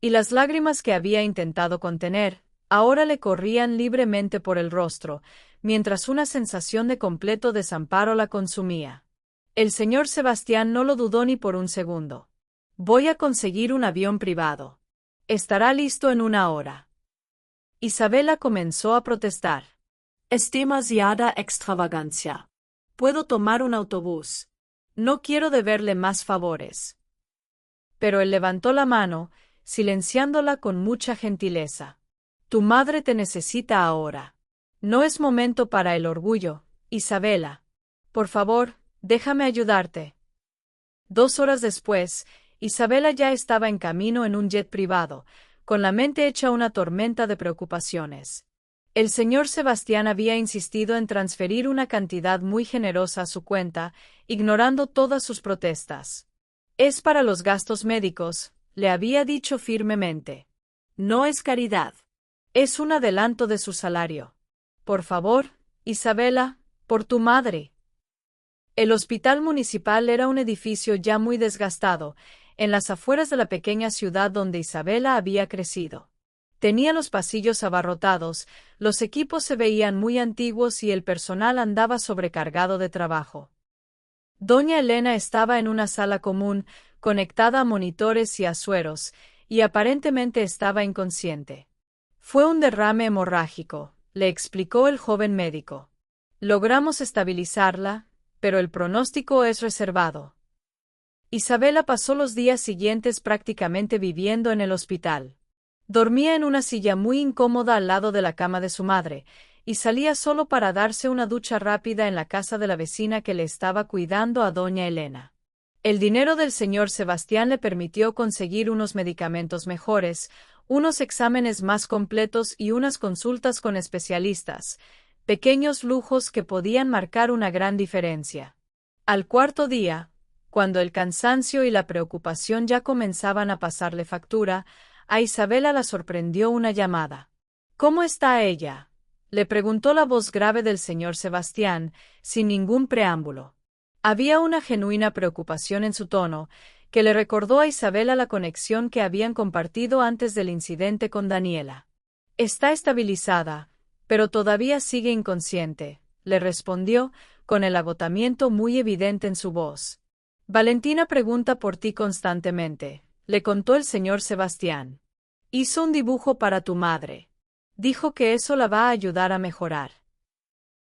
Y las lágrimas que había intentado contener, ahora le corrían libremente por el rostro, mientras una sensación de completo desamparo la consumía. El señor Sebastián no lo dudó ni por un segundo. Voy a conseguir un avión privado. Estará listo en 1 hora. Isabela comenzó a protestar. Es demasiada extravagancia. Puedo tomar un autobús. No quiero deberle más favores. Pero él levantó la mano, silenciándola con mucha gentileza. Tu madre te necesita ahora. No es momento para el orgullo, Isabela. Por favor, déjame ayudarte. 2 horas después, Isabela ya estaba en camino en un jet privado, con la mente hecha una tormenta de preocupaciones. El señor Sebastián había insistido en transferir una cantidad muy generosa a su cuenta, ignorando todas sus protestas. Es para los gastos médicos, le había dicho firmemente. No es caridad. Es un adelanto de su salario. Por favor, Isabela, por tu madre. El hospital municipal era un edificio ya muy desgastado, en las afueras de la pequeña ciudad donde Isabela había crecido. Tenía los pasillos abarrotados, los equipos se veían muy antiguos y el personal andaba sobrecargado de trabajo. Doña Elena estaba en una sala común, conectada a monitores y a sueros, y aparentemente estaba inconsciente. Fue un derrame hemorrágico, le explicó el joven médico. Logramos estabilizarla, pero el pronóstico es reservado. Isabela pasó los días siguientes prácticamente viviendo en el hospital. Dormía en una silla muy incómoda al lado de la cama de su madre, y salía solo para darse una ducha rápida en la casa de la vecina que le estaba cuidando a doña Elena. El dinero del señor Sebastián le permitió conseguir unos medicamentos mejores, unos exámenes más completos y unas consultas con especialistas, pequeños lujos que podían marcar una gran diferencia. Al 4.º día, cuando el cansancio y la preocupación ya comenzaban a pasarle factura, a Isabela la sorprendió una llamada. ¿Cómo está ella?, le preguntó la voz grave del señor Sebastián, sin ningún preámbulo. Había una genuina preocupación en su tono, que le recordó a Isabela la conexión que habían compartido antes del incidente con Daniela. Está estabilizada, pero todavía sigue inconsciente, le respondió, con el agotamiento muy evidente en su voz. Valentina pregunta por ti constantemente, le contó el señor Sebastián. Hizo un dibujo para tu madre. Dijo que eso la va a ayudar a mejorar.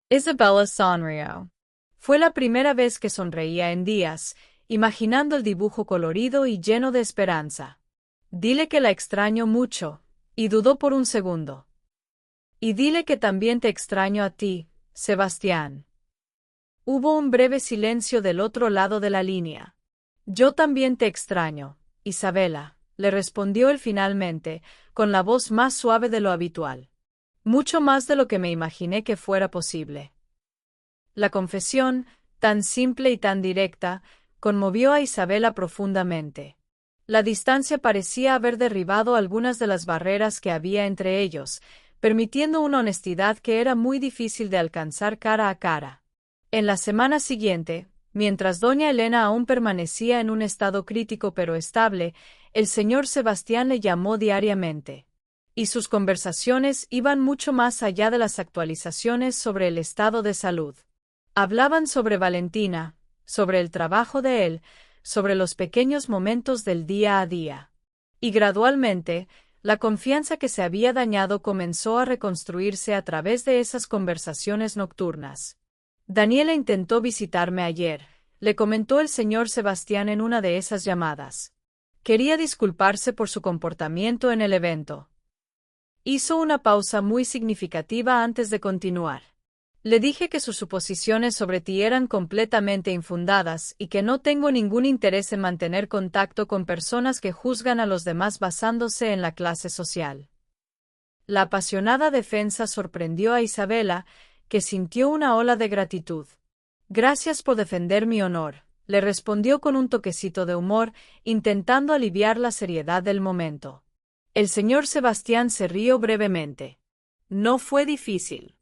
Isabella sonrió. Fue la primera vez que sonreía en días, imaginando el dibujo colorido y lleno de esperanza. Dile que la extraño mucho, y dudó por un segundo. Y dile que también te extraño a ti, Sebastián. Hubo un breve silencio del otro lado de la línea. Yo también te extraño, Isabela, le respondió él finalmente, con la voz más suave de lo habitual. Mucho más de lo que me imaginé que fuera posible. La confesión, tan simple y tan directa, conmovió a Isabela profundamente. La distancia parecía haber derribado algunas de las barreras que había entre ellos, permitiendo una honestidad que era muy difícil de alcanzar cara a cara. En la semana siguiente, mientras doña Elena aún permanecía en un estado crítico pero estable, el señor Sebastián le llamó diariamente. Y sus conversaciones iban mucho más allá de las actualizaciones sobre el estado de salud. Hablaban sobre Valentina, sobre el trabajo de él, sobre los pequeños momentos del día a día. Y gradualmente, la confianza que se había dañado comenzó a reconstruirse a través de esas conversaciones nocturnas. Daniela intentó visitarme ayer, le comentó el señor Sebastián en una de esas llamadas. Quería disculparse por su comportamiento en el evento. Hizo una pausa muy significativa antes de continuar. Le dije que sus suposiciones sobre ti eran completamente infundadas y que no tengo ningún interés en mantener contacto con personas que juzgan a los demás basándose en la clase social. La apasionada defensa sorprendió a Isabela, que sintió una ola de gratitud. Gracias por defender mi honor, le respondió con un toquecito de humor, intentando aliviar la seriedad del momento. El señor Sebastián se rió brevemente. No fue difícil.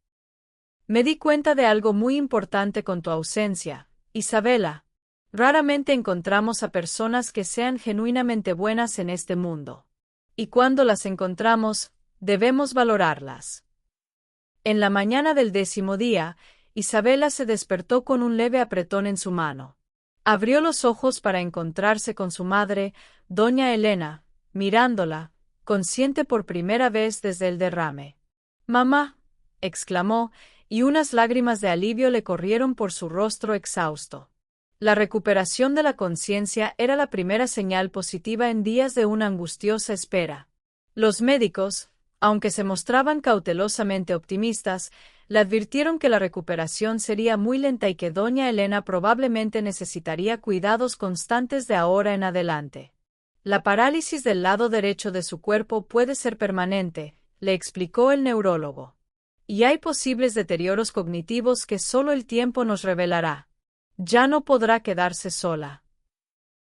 Me di cuenta de algo muy importante con tu ausencia, Isabela. Raramente encontramos a personas que sean genuinamente buenas en este mundo. Y cuando las encontramos, debemos valorarlas. En la mañana del 10º día, Isabela se despertó con un leve apretón en su mano. Abrió los ojos para encontrarse con su madre, doña Elena, mirándola, consciente por primera vez desde el derrame. «Mamá», exclamó, y unas lágrimas de alivio le corrieron por su rostro exhausto. La recuperación de la conciencia era la primera señal positiva en días de una angustiosa espera. Los médicos, aunque se mostraban cautelosamente optimistas, le advirtieron que la recuperación sería muy lenta y que doña Elena probablemente necesitaría cuidados constantes de ahora en adelante. La parálisis del lado derecho de su cuerpo puede ser permanente, le explicó el neurólogo. Y hay posibles deterioros cognitivos que solo el tiempo nos revelará. Ya no podrá quedarse sola.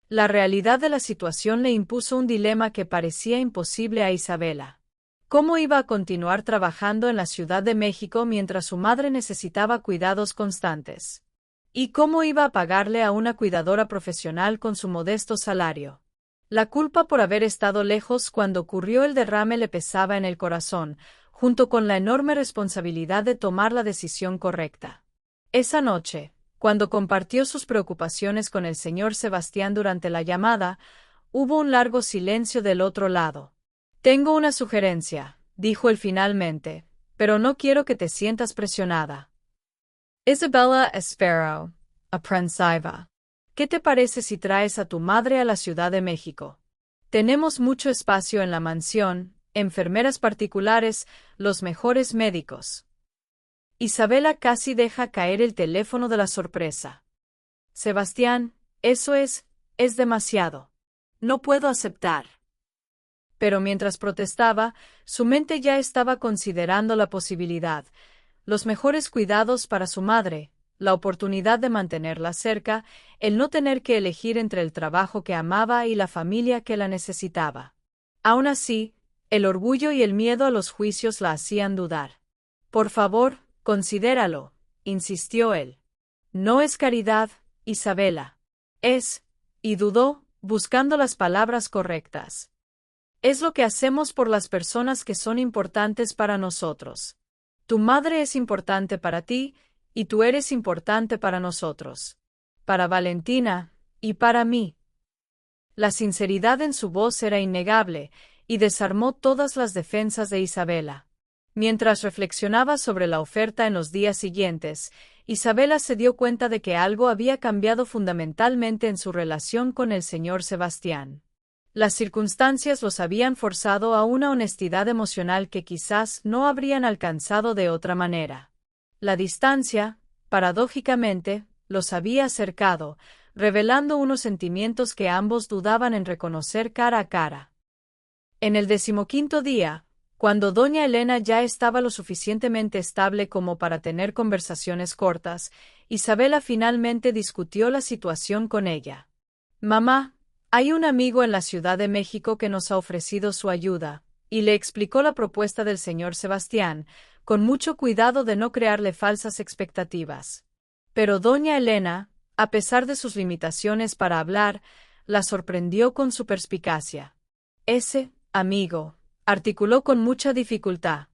La realidad de la situación le impuso un dilema que parecía imposible a Isabela. ¿Cómo iba a continuar trabajando en la Ciudad de México mientras su madre necesitaba cuidados constantes? ¿Y cómo iba a pagarle a una cuidadora profesional con su modesto salario? La culpa por haber estado lejos cuando ocurrió el derrame le pesaba en el corazón, junto con la enorme responsabilidad de tomar la decisión correcta. Esa noche, cuando compartió sus preocupaciones con el señor Sebastián durante la llamada, hubo un largo silencio del otro lado. «Tengo una sugerencia», dijo él finalmente, «pero no quiero que te sientas presionada». Isabella Espero, aprensiva. ¿Qué te parece si traes a tu madre a la Ciudad de México? Tenemos mucho espacio en la mansión, enfermeras particulares, los mejores médicos. Isabela casi deja caer el teléfono de la sorpresa. Sebastián, eso es demasiado. No puedo aceptar. Pero mientras protestaba, su mente ya estaba considerando la posibilidad, los mejores cuidados para su madre, la oportunidad de mantenerla cerca, el no tener que elegir entre el trabajo que amaba y la familia que la necesitaba. Aún así, el orgullo y el miedo a los juicios la hacían dudar. «Por favor, considéralo», insistió él. «No es caridad, Isabela. Es», y dudó, buscando las palabras correctas. Es lo que hacemos por las personas que son importantes para nosotros. Tu madre es importante para ti, y tú eres importante para nosotros. Para Valentina, y para mí. La sinceridad en su voz era innegable, y desarmó todas las defensas de Isabela. Mientras reflexionaba sobre la oferta en los días siguientes, Isabela se dio cuenta de que algo había cambiado fundamentalmente en su relación con el señor Sebastián. Las circunstancias los habían forzado a una honestidad emocional que quizás no habrían alcanzado de otra manera. La distancia, paradójicamente, los había acercado, revelando unos sentimientos que ambos dudaban en reconocer cara a cara. En el 15º día, cuando doña Elena ya estaba lo suficientemente estable como para tener conversaciones cortas, Isabela finalmente discutió la situación con ella. «Mamá, hay un amigo en la Ciudad de México que nos ha ofrecido su ayuda», y le explicó la propuesta del señor Sebastián, con mucho cuidado de no crearle falsas expectativas. Pero doña Elena, a pesar de sus limitaciones para hablar, la sorprendió con su perspicacia. «Ese amigo», articuló con mucha dificultad.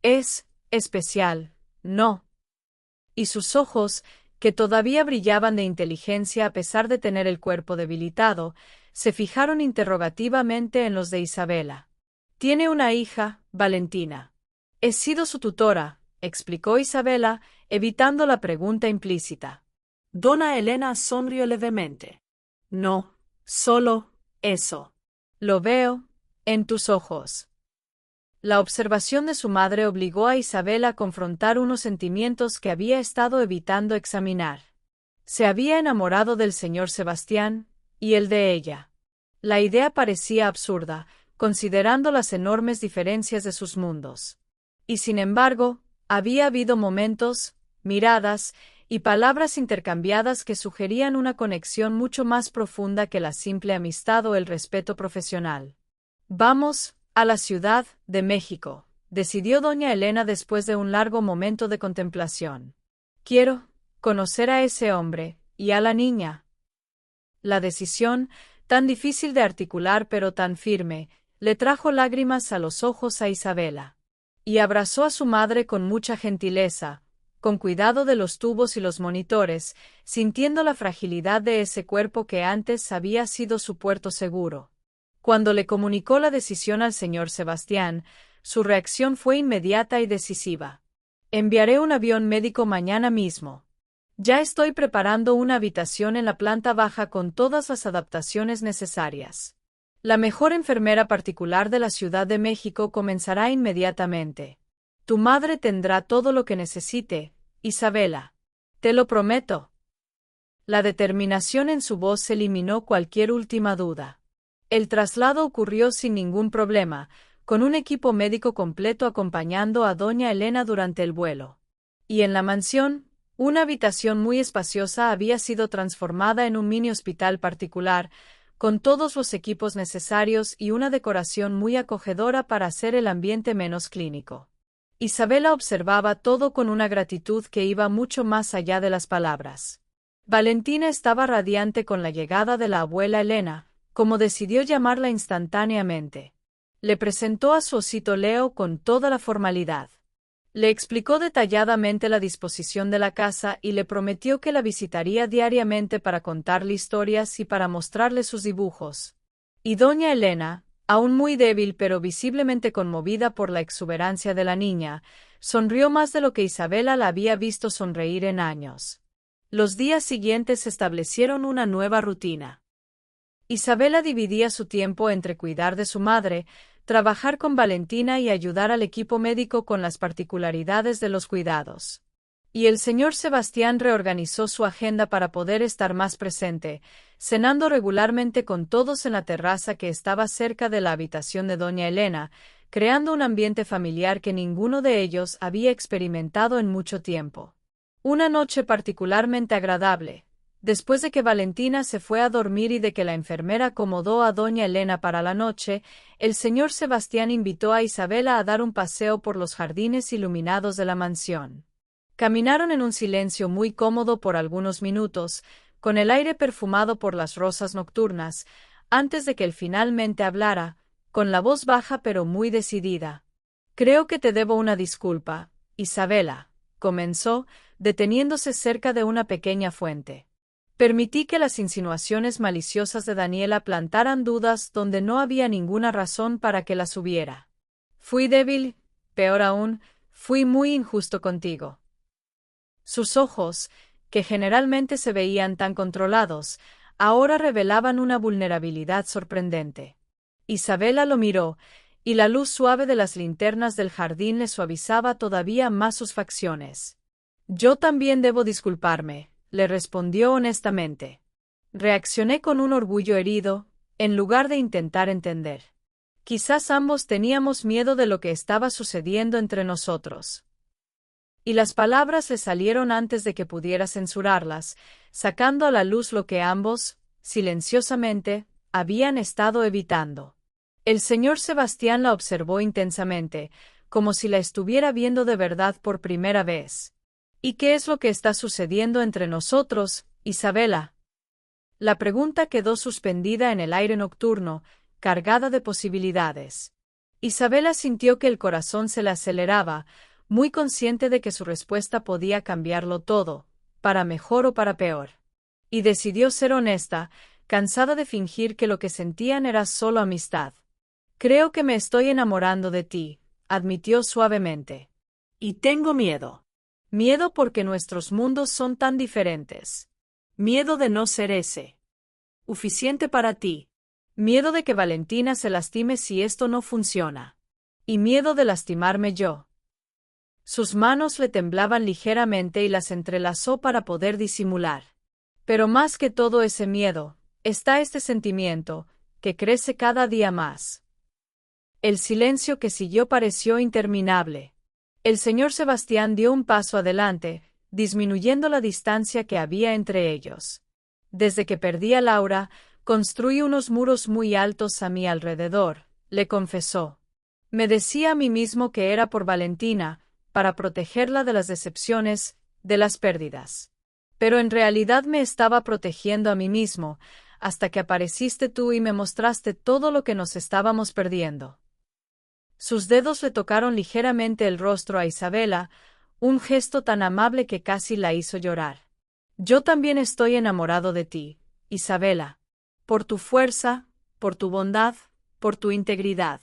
«Es especial, ¿no?». Y sus ojos, que todavía brillaban de inteligencia a pesar de tener el cuerpo debilitado, se fijaron interrogativamente en los de Isabela. «Tiene una hija, Valentina. He sido su tutora», explicó Isabela, evitando la pregunta implícita. Dona Elena sonrió levemente. «No, solo eso». «Lo veo en tus ojos». La observación de su madre obligó a Isabela a confrontar unos sentimientos que había estado evitando examinar. Se había enamorado del señor Sebastián, y él de ella. La idea parecía absurda, considerando las enormes diferencias de sus mundos. Y sin embargo, había habido momentos, miradas y palabras intercambiadas que sugerían una conexión mucho más profunda que la simple amistad o el respeto profesional. «Vamos a la Ciudad de México», decidió doña Elena después de un largo momento de contemplación. «Quiero conocer a ese hombre y a la niña». La decisión, tan difícil de articular pero tan firme, le trajo lágrimas a los ojos a Isabela. Y abrazó a su madre con mucha gentileza, con cuidado de los tubos y los monitores, sintiendo la fragilidad de ese cuerpo que antes había sido su puerto seguro. Cuando le comunicó la decisión al señor Sebastián, su reacción fue inmediata y decisiva. «Enviaré un avión médico mañana mismo. Ya estoy preparando una habitación en la planta baja con todas las adaptaciones necesarias. La mejor enfermera particular de la Ciudad de México comenzará inmediatamente. Tu madre tendrá todo lo que necesite, Isabela. Te lo prometo». La determinación en su voz eliminó cualquier última duda. El traslado ocurrió sin ningún problema, con un equipo médico completo acompañando a doña Elena durante el vuelo. Y en la mansión, una habitación muy espaciosa había sido transformada en un mini hospital particular, con todos los equipos necesarios y una decoración muy acogedora para hacer el ambiente menos clínico. Isabela observaba todo con una gratitud que iba mucho más allá de las palabras. Valentina estaba radiante con la llegada de la abuela Elena, como decidió llamarla instantáneamente. Le presentó a su osito Leo con toda la formalidad. Le explicó detalladamente la disposición de la casa y le prometió que la visitaría diariamente para contarle historias y para mostrarle sus dibujos. Y doña Elena, aún muy débil pero visiblemente conmovida por la exuberancia de la niña, sonrió más de lo que Isabela la había visto sonreír en años. Los días siguientes establecieron una nueva rutina. Isabela dividía su tiempo entre cuidar de su madre, trabajar con Valentina y ayudar al equipo médico con las particularidades de los cuidados. Y el señor Sebastián reorganizó su agenda para poder estar más presente, cenando regularmente con todos en la terraza que estaba cerca de la habitación de doña Elena, creando un ambiente familiar que ninguno de ellos había experimentado en mucho tiempo. Una noche particularmente agradable. Después de que Valentina se fue a dormir y de que la enfermera acomodó a doña Elena para la noche, el señor Sebastián invitó a Isabela a dar un paseo por los jardines iluminados de la mansión. Caminaron en un silencio muy cómodo por algunos minutos, con el aire perfumado por las rosas nocturnas, antes de que él finalmente hablara, con la voz baja pero muy decidida. Creo que te debo una disculpa, Isabela, comenzó, deteniéndose cerca de una pequeña fuente. Permití que las insinuaciones maliciosas de Daniela plantaran dudas donde no había ninguna razón para que las hubiera. Fui débil, peor aún, fui muy injusto contigo. Sus ojos, que generalmente se veían tan controlados, ahora revelaban una vulnerabilidad sorprendente. Isabela lo miró, y la luz suave de las linternas del jardín le suavizaba todavía más sus facciones. Yo también debo disculparme, le respondió honestamente. Reaccioné con un orgullo herido, en lugar de intentar entender. Quizás ambos teníamos miedo de lo que estaba sucediendo entre nosotros. Y las palabras le salieron antes de que pudiera censurarlas, sacando a la luz lo que ambos, silenciosamente, habían estado evitando. El señor Sebastián la observó intensamente, como si la estuviera viendo de verdad por primera vez. ¿Y qué es lo que está sucediendo entre nosotros, Isabela? La pregunta quedó suspendida en el aire nocturno, cargada de posibilidades. Isabela sintió que el corazón se le aceleraba, muy consciente de que su respuesta podía cambiarlo todo, para mejor o para peor. Y decidió ser honesta, cansada de fingir que lo que sentían era solo amistad. Creo que me estoy enamorando de ti, admitió suavemente. Y tengo miedo. Miedo porque nuestros mundos son tan diferentes. Miedo de no ser ese. Suficiente para ti. Miedo de que Valentina se lastime si esto no funciona. Y miedo de lastimarme yo. Sus manos le temblaban ligeramente y las entrelazó para poder disimular. Pero más que todo ese miedo, está este sentimiento, que crece cada día más. El silencio que siguió pareció interminable. El señor Sebastián dio un paso adelante, disminuyendo la distancia que había entre ellos. Desde que perdí a Laura, construí unos muros muy altos a mi alrededor, le confesó. Me decía a mí mismo que era por Valentina, para protegerla de las decepciones, de las pérdidas. Pero en realidad me estaba protegiendo a mí mismo, hasta que apareciste tú y me mostraste todo lo que nos estábamos perdiendo. Sus dedos le tocaron ligeramente el rostro a Isabela, un gesto tan amable que casi la hizo llorar. Yo también estoy enamorado de ti, Isabela. Por tu fuerza, por tu bondad, por tu integridad.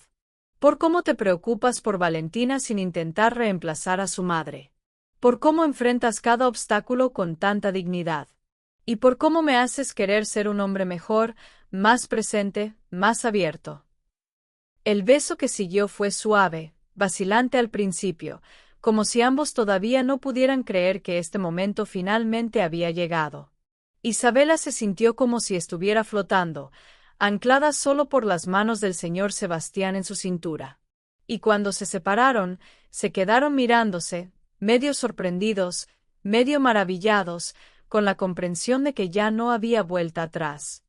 Por cómo te preocupas por Valentina sin intentar reemplazar a su madre. Por cómo enfrentas cada obstáculo con tanta dignidad. Y por cómo me haces querer ser un hombre mejor, más presente, más abierto. El beso que siguió fue suave, vacilante al principio, como si ambos todavía no pudieran creer que este momento finalmente había llegado. Isabela se sintió como si estuviera flotando, anclada solo por las manos del señor Sebastián en su cintura. Y cuando se separaron, se quedaron mirándose, medio sorprendidos, medio maravillados, con la comprensión de que ya no había vuelta atrás.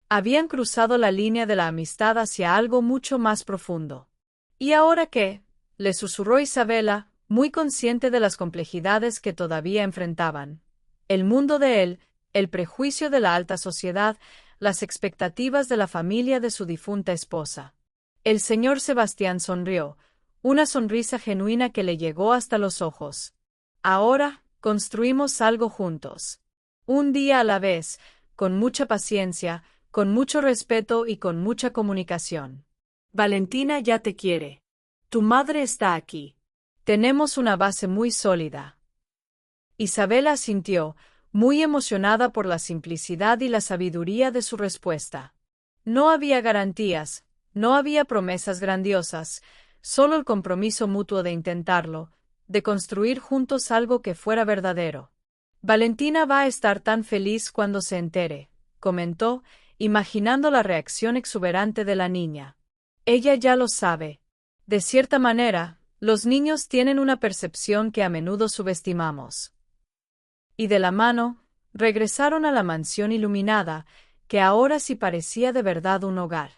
Habían cruzado la línea de la amistad hacia algo mucho más profundo. ¿Y ahora qué?, le susurró Isabela, muy consciente de las complejidades que todavía enfrentaban. El mundo de él, el prejuicio de la alta sociedad, las expectativas de la familia de su difunta esposa. El señor Sebastián sonrió, una sonrisa genuina que le llegó hasta los ojos. Ahora, construimos algo juntos. Un día a la vez, con mucha paciencia, con mucho respeto y con mucha comunicación. Valentina ya te quiere. Tu madre está aquí. Tenemos una base muy sólida. Isabela asintió, muy emocionada por la simplicidad y la sabiduría de su respuesta. No había garantías, no había promesas grandiosas, solo el compromiso mutuo de intentarlo, de construir juntos algo que fuera verdadero. Valentina va a estar tan feliz cuando se entere, comentó, imaginando la reacción exuberante de la niña. Ella ya lo sabe. De cierta manera, los niños tienen una percepción que a menudo subestimamos. Y de la mano, regresaron a la mansión iluminada, que ahora sí parecía de verdad un hogar.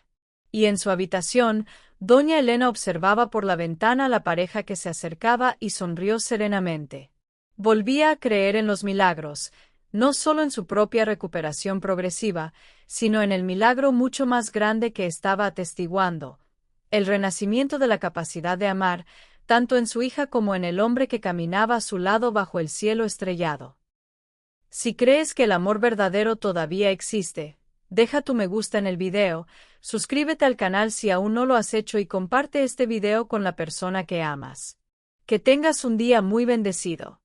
Y en su habitación, doña Elena observaba por la ventana a la pareja que se acercaba y sonrió serenamente. Volvía a creer en los milagros, no solo en su propia recuperación progresiva, sino en el milagro mucho más grande que estaba atestiguando, el renacimiento de la capacidad de amar, tanto en su hija como en el hombre que caminaba a su lado bajo el cielo estrellado. Si crees que el amor verdadero todavía existe, deja tu me gusta en el video, suscríbete al canal si aún no lo has hecho y comparte este video con la persona que amas. Que tengas un día muy bendecido.